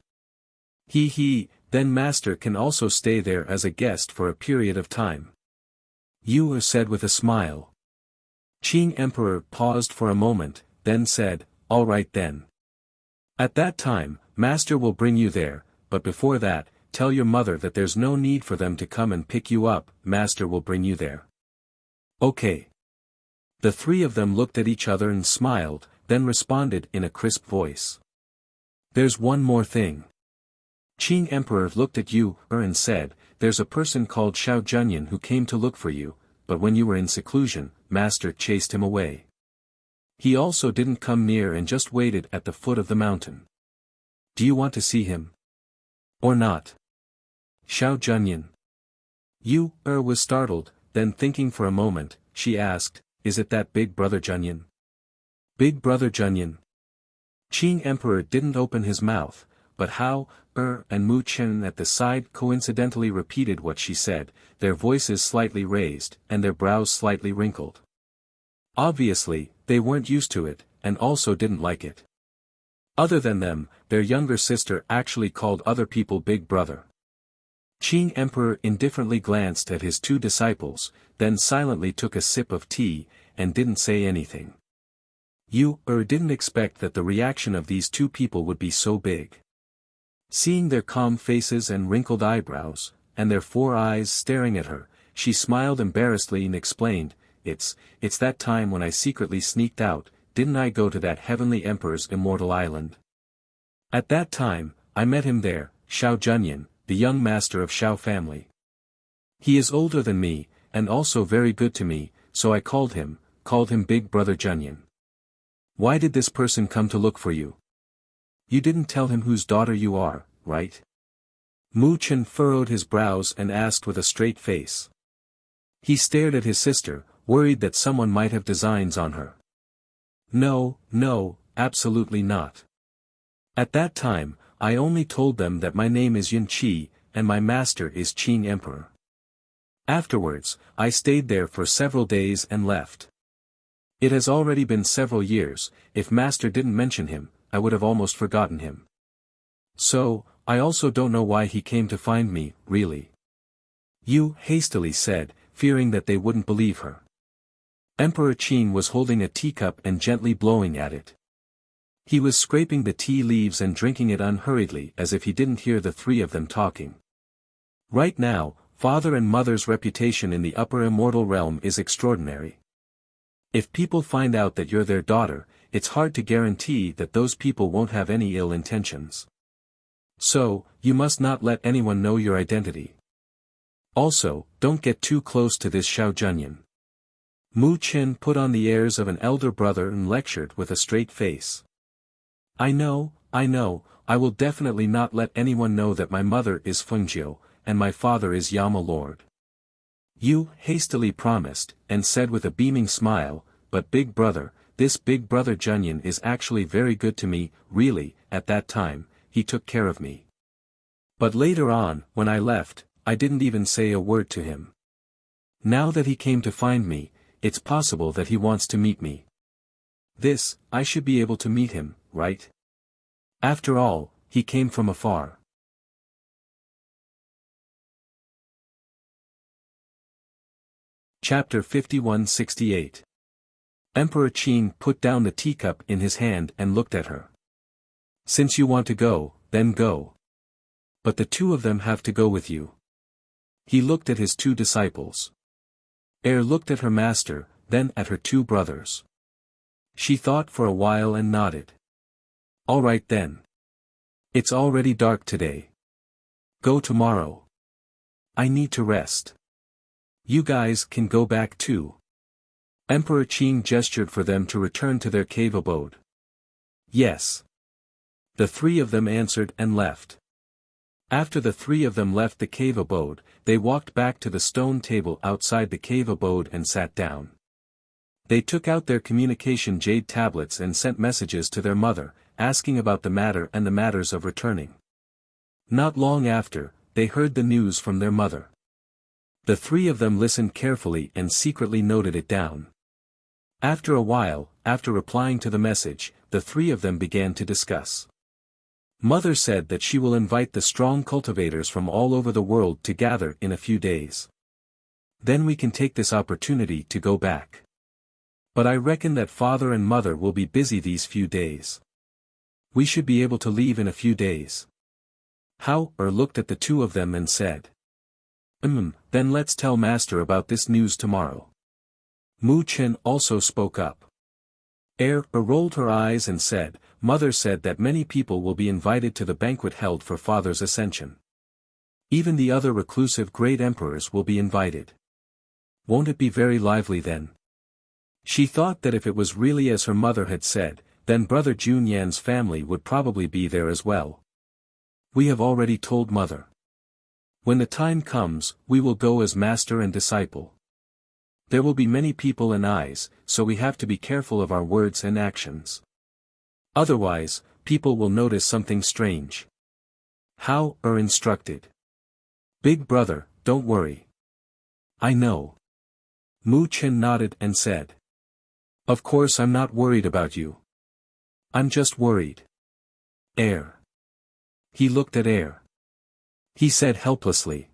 Then Master can also stay there as a guest for a period of time." Yu said with a smile. Qing Emperor paused for a moment, then said, "All right then. At that time, Master will bring you there, but before that, tell your mother that there's no need for them to come and pick you up, Master will bring you there." "Okay." The three of them looked at each other and smiled, then responded in a crisp voice. "There's one more thing." Qing Emperor looked at Yu and said, "There's a person called Xiao Junyan who came to look for you, but when you were in seclusion, Master chased him away. He also didn't come near and just waited at the foot of the mountain. Do you want to see him? Or not?" "Xiao Junyan." Yu was startled, then thinking for a moment, she asked, "Is it that Big Brother Junyan?" "Big Brother Junyan?" Qing Emperor didn't open his mouth, but Hao, and Mu Chen at the side coincidentally repeated what she said, their voices slightly raised, and their brows slightly wrinkled. Obviously, they weren't used to it, and also didn't like it. Other than them, their younger sister actually called other people Big Brother. Qing Emperor indifferently glanced at his two disciples, then silently took a sip of tea, and didn't say anything. Yu didn't expect that the reaction of these two people would be so big. Seeing their calm faces and wrinkled eyebrows, and their four eyes staring at her, she smiled embarrassedly and explained, It's that time when I secretly sneaked out, didn't I go to that heavenly emperor's immortal island? At that time, I met him there, Xiao Junyan, the young master of Xiao family. He is older than me, and also very good to me, so I called him Big Brother Junyan. Why did this person come to look for you? You didn't tell him whose daughter you are, right?" Mu Chen furrowed his brows and asked with a straight face. He stared at his sister, worried that someone might have designs on her. No, absolutely not. At that time, I only told them that my name is Yun Qi, and my master is Qing Emperor. Afterwards, I stayed there for several days and left. It has already been several years, if master didn't mention him, I would have almost forgotten him. So, I also don't know why he came to find me, really." Yu hastily said, fearing that they wouldn't believe her. Emperor Qin was holding a teacup and gently blowing at it. He was scraping the tea leaves and drinking it unhurriedly as if he didn't hear the three of them talking. Right now, father and mother's reputation in the upper immortal realm is extraordinary. If people find out that you're their daughter, it's hard to guarantee that those people won't have any ill intentions. So, you must not let anyone know your identity. Also, don't get too close to this Xiao Junyan. Mu Chen put on the airs of an elder brother and lectured with a straight face. I know, I will definitely not let anyone know that my mother is Fengjiu, and my father is Yama Lord. Yu hastily promised, and said with a beaming smile, but Big Brother, this Big Brother Junyan is actually very good to me, really, at that time, he took care of me. But later on, when I left, I didn't even say a word to him. Now that he came to find me, it's possible that he wants to meet me. I should be able to meet him, right? After all, he came from afar. Chapter 5168. Emperor Qin put down the teacup in his hand and looked at her. Since you want to go, then go. But the two of them have to go with you. He looked at his two disciples. Looked at her master, then at her two brothers. She thought for a while and nodded. All right then. It's already dark today. Go tomorrow. I need to rest. You guys can go back too. Emperor Qin gestured for them to return to their cave abode. Yes. The three of them answered and left. After the three of them left the cave abode, they walked back to the stone table outside the cave abode and sat down. They took out their communication jade tablets and sent messages to their mother, asking about the matter and the matters of returning. Not long after, they heard the news from their mother. The three of them listened carefully and secretly noted it down. After a while, after replying to the message, the three of them began to discuss. Mother said that she will invite the strong cultivators from all over the world to gather in a few days. Then we can take this opportunity to go back. But I reckon that father and mother will be busy these few days. We should be able to leave in a few days. Hao looked at the two of them and said. Then let's tell master about this news tomorrow. Mu Chen also spoke up. Rolled her eyes and said, Mother said that many people will be invited to the banquet held for father's ascension. Even the other reclusive great emperors will be invited. Won't it be very lively then? She thought that if it was really as her mother had said, then brother Junyan's family would probably be there as well. We have already told mother. When the time comes, we will go as master and disciple. There will be many people and eyes, so we have to be careful of our words and actions. Otherwise, people will notice something strange. Hao instructed. Big brother, don't worry. I know. Mu Chen nodded and said. Of course I'm not worried about you. I'm just worried. He looked at He said helplessly.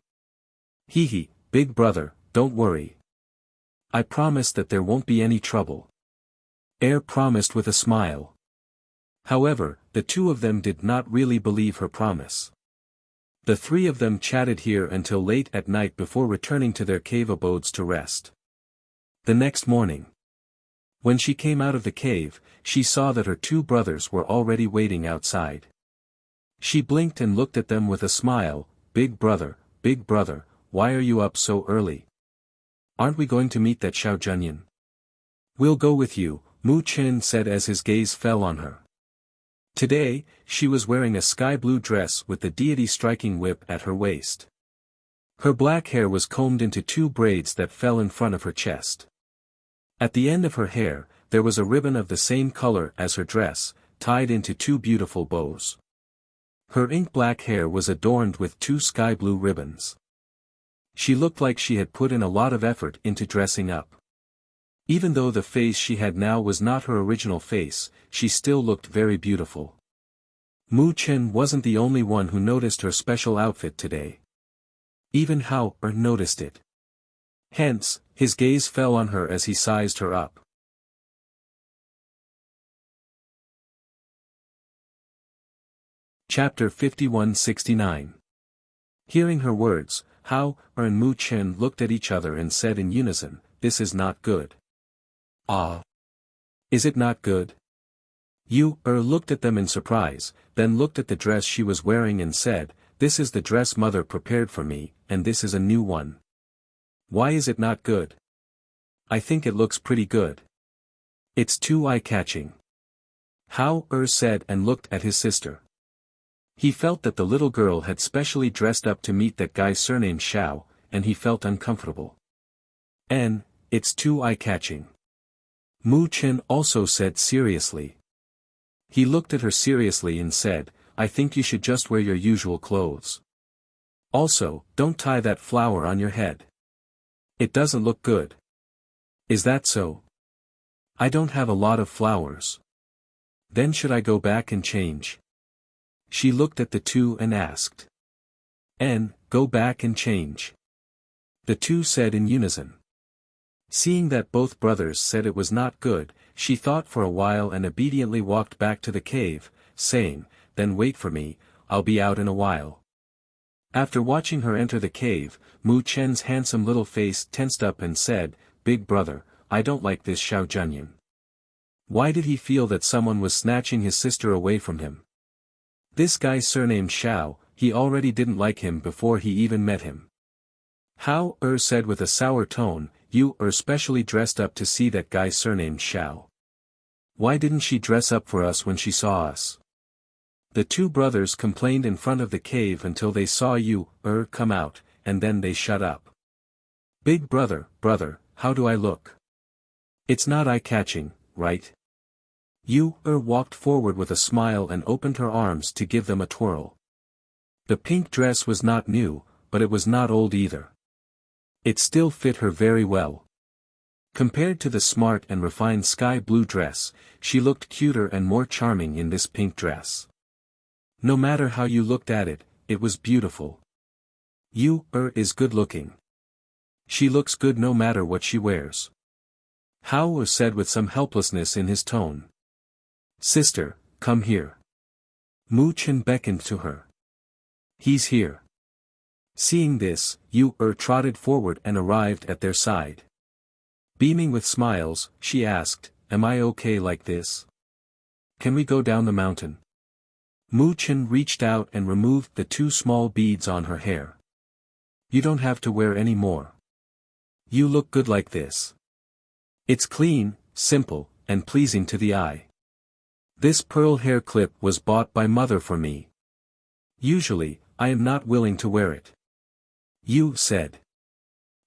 Big brother, don't worry. I promise that there won't be any trouble. Promised with a smile. However, the two of them did not really believe her promise. The three of them chatted here until late at night before returning to their cave abodes to rest. The next morning. When she came out of the cave, she saw that her two brothers were already waiting outside. She blinked and looked at them with a smile. Big brother, why are you up so early? Aren't we going to meet that Xiao Junyan? We'll go with you, Mu Chen said as his gaze fell on her. Today, she was wearing a sky-blue dress with the deity striking whip at her waist. Her black hair was combed into two braids that fell in front of her chest. At the end of her hair, there was a ribbon of the same color as her dress, tied into two beautiful bows. Her ink-black hair was adorned with two sky-blue ribbons. She looked like she had put in a lot of effort into dressing up. Even though the face she had now was not her original face, she still looked very beautiful. Mu Chen wasn't the only one who noticed her special outfit today. Even Hao noticed it. Hence, his gaze fell on her as he sized her up. Chapter 5169. Hearing her words, Hao and Mu Chen looked at each other and said in unison, "This is not good." "Ah. Is it not good?" Yu looked at them in surprise, then looked at the dress she was wearing and said, "This is the dress mother prepared for me, and this is a new one. Why is it not good? I think it looks pretty good. It's too eye-catching." Hao said and looked at his sister. He felt that the little girl had specially dressed up to meet that guy surnamed Xiao, and he felt uncomfortable. It's too eye-catching. Mu Chen also said seriously. He looked at her seriously and said, "I think you should just wear your usual clothes. Also, don't tie that flower on your head. It doesn't look good." "Is that so? I don't have a lot of flowers. Then should I go back and change?" She looked at the two and asked. Go back and change?" The two said in unison. Seeing that both brothers said it was not good, she thought for a while and obediently walked back to the cave, saying, "Then wait for me, I'll be out in a while." After watching her enter the cave, Mu Chen's handsome little face tensed up and said, "Big brother, I don't like this Xiao Junyan. Why did he feel that someone was snatching his sister away from him? This guy surnamed Xiao, he already didn't like him before he even met him." Hao said with a sour tone, "You specially dressed up to see that guy surnamed Xiao. Why didn't she dress up for us when she saw us?" The two brothers complained in front of the cave until they saw Yu come out, and then they shut up. "Big brother, how do I look? It's not eye-catching, right?" Yu walked forward with a smile and opened her arms to give them a twirl. The pink dress was not new, but it was not old either. It still fit her very well. Compared to the smart and refined sky blue dress, she looked cuter and more charming in this pink dress. No matter how you looked at it, it was beautiful. Is good looking. She looks good no matter what she wears. Hao said with some helplessness in his tone. Sister, come here. Mu Chen beckoned to her. He's here. Seeing this, trotted forward and arrived at their side. Beaming with smiles, she asked, Am I okay like this? Can we go down the mountain? Mu Chen reached out and removed the 2 small beads on her hair. You don't have to wear any more. You look good like this. It's clean, simple, and pleasing to the eye. This pearl hair clip was bought by mother for me. Usually, I am not willing to wear it. Yu said.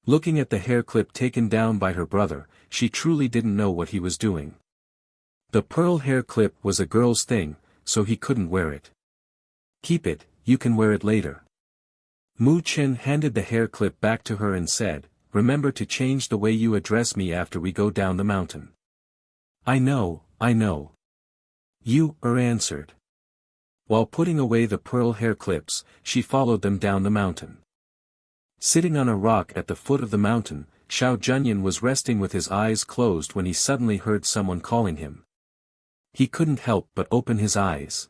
Looking at the hair clip taken down by her brother, she truly didn't know what he was doing. The pearl hair clip was a girl's thing, so he couldn't wear it. Keep it, you can wear it later. Mu Chen handed the hair clip back to her and said, Remember to change the way you address me after we go down the mountain. I know. Yu answered. While putting away the pearl hair clips, she followed them down the mountain. Sitting on a rock at the foot of the mountain, Xiao Junyan was resting with his eyes closed when he suddenly heard someone calling him. He couldn't help but open his eyes.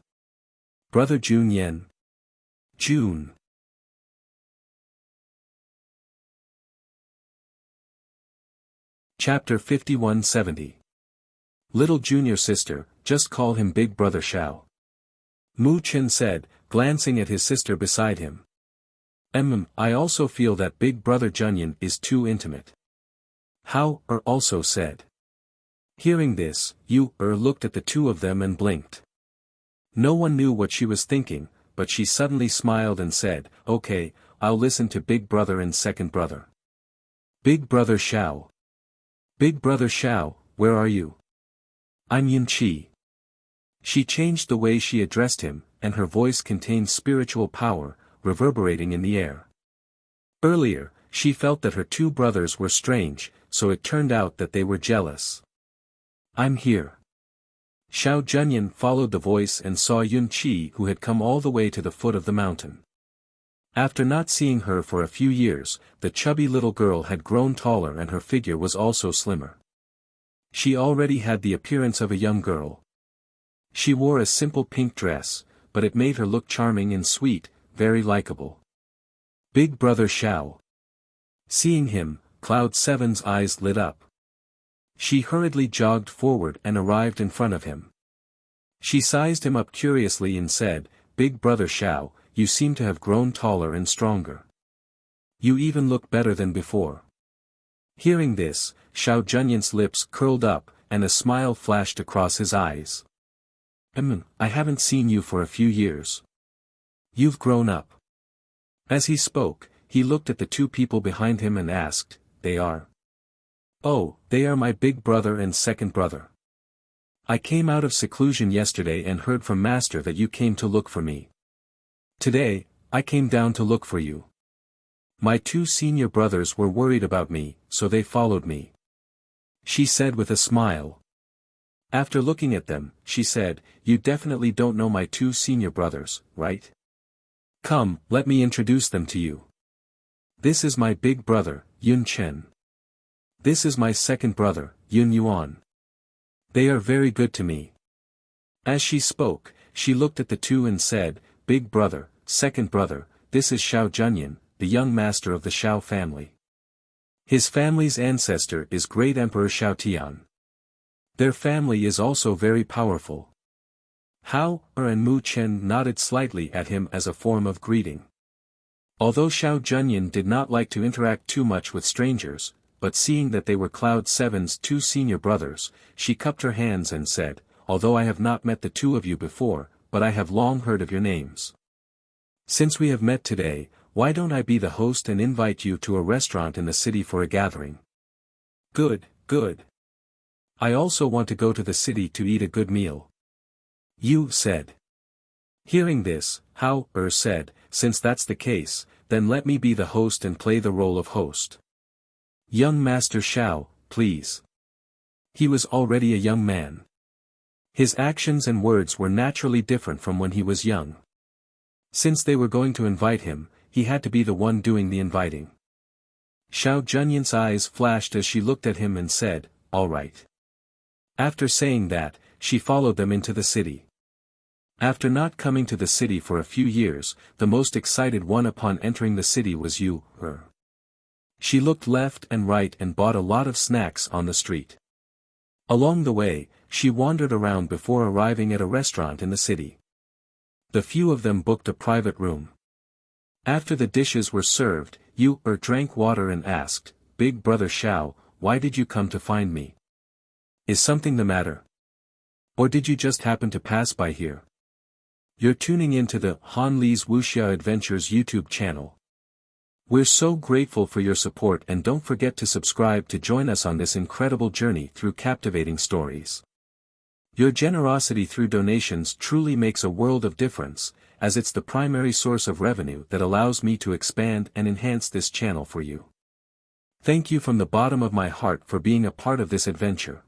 Brother Junyan. June. Chapter 5170. Little junior sister, just call him Big Brother Xiao. Mu Chen said, glancing at his sister beside him. I also feel that Big Brother Junyan is too intimate. Hao also said. Hearing this, Yu looked at the 2 of them and blinked. No one knew what she was thinking, but she suddenly smiled and said, Okay, I'll listen to Big Brother and Second Brother. Big Brother Xiao. Big Brother Xiao, where are you? I'm Yunqi. She changed the way she addressed him, and her voice contained spiritual power, reverberating in the air. Earlier, she felt that her 2 brothers were strange, so it turned out that they were jealous. I'm here. Xiao Junyan followed the voice and saw Yunqi, who had come all the way to the foot of the mountain. After not seeing her for a few years, the chubby little girl had grown taller and her figure was also slimmer. She already had the appearance of a young girl. She wore a simple pink dress, but it made her look charming and sweet, very likable. Big Brother Xiao. Seeing him, Cloud 7's eyes lit up. She hurriedly jogged forward and arrived in front of him. She sized him up curiously and said, Big Brother Xiao, you seem to have grown taller and stronger. You even look better than before. Hearing this, Xiao Junyan's lips curled up, and a smile flashed across his eyes. I haven't seen you for a few years. You've grown up. As he spoke, he looked at the 2 people behind him and asked, They are? Oh, they are my big brother and second brother. I came out of seclusion yesterday and heard from Master that you came to look for me. Today, I came down to look for you. My 2 senior brothers were worried about me, so they followed me. She said with a smile. After looking at them, she said, You definitely don't know my 2 senior brothers, right? Come, let me introduce them to you. This is my big brother, Yun Chen. This is my second brother, Yun Yuan. They are very good to me. As she spoke, she looked at the 2 and said, Big brother, second brother, this is Xiao Junyan, the young master of the Xiao family. His family's ancestor is Great Emperor Xiaotian. Their family is also very powerful. Hao and Mu Chen nodded slightly at him as a form of greeting. Although Xiao Junyan did not like to interact too much with strangers, but seeing that they were Cloud 7's 2 senior brothers, she cupped her hands and said, Although I have not met the 2 of you before, but I have long heard of your names. Since we have met today, why don't I be the host and invite you to a restaurant in the city for a gathering? Good. I also want to go to the city to eat a good meal. Yu said. Hearing this, Hao said, Since that's the case, then let me be the host and play the role of host. Young Master Xiao, please. He was already a young man. His actions and words were naturally different from when he was young. Since they were going to invite him, he had to be the one doing the inviting. Xiao Junyin's eyes flashed as she looked at him and said, "All right." After saying that, she followed them into the city. After not coming to the city for a few years, the most excited one upon entering the city was her. She looked left and right and bought a lot of snacks on the street. Along the way, she wandered around before arriving at a restaurant in the city. The few of them booked a private room. After the dishes were served, drank water and asked, "Big brother Xiao, why did you come to find me? Is something the matter? Or did you just happen to pass by here?" You're tuning in to the Han Li's Wuxia Adventures YouTube channel. We're so grateful for your support, and don't forget to subscribe to join us on this incredible journey through captivating stories. Your generosity through donations truly makes a world of difference, as it's the primary source of revenue that allows me to expand and enhance this channel for you. Thank you from the bottom of my heart for being a part of this adventure.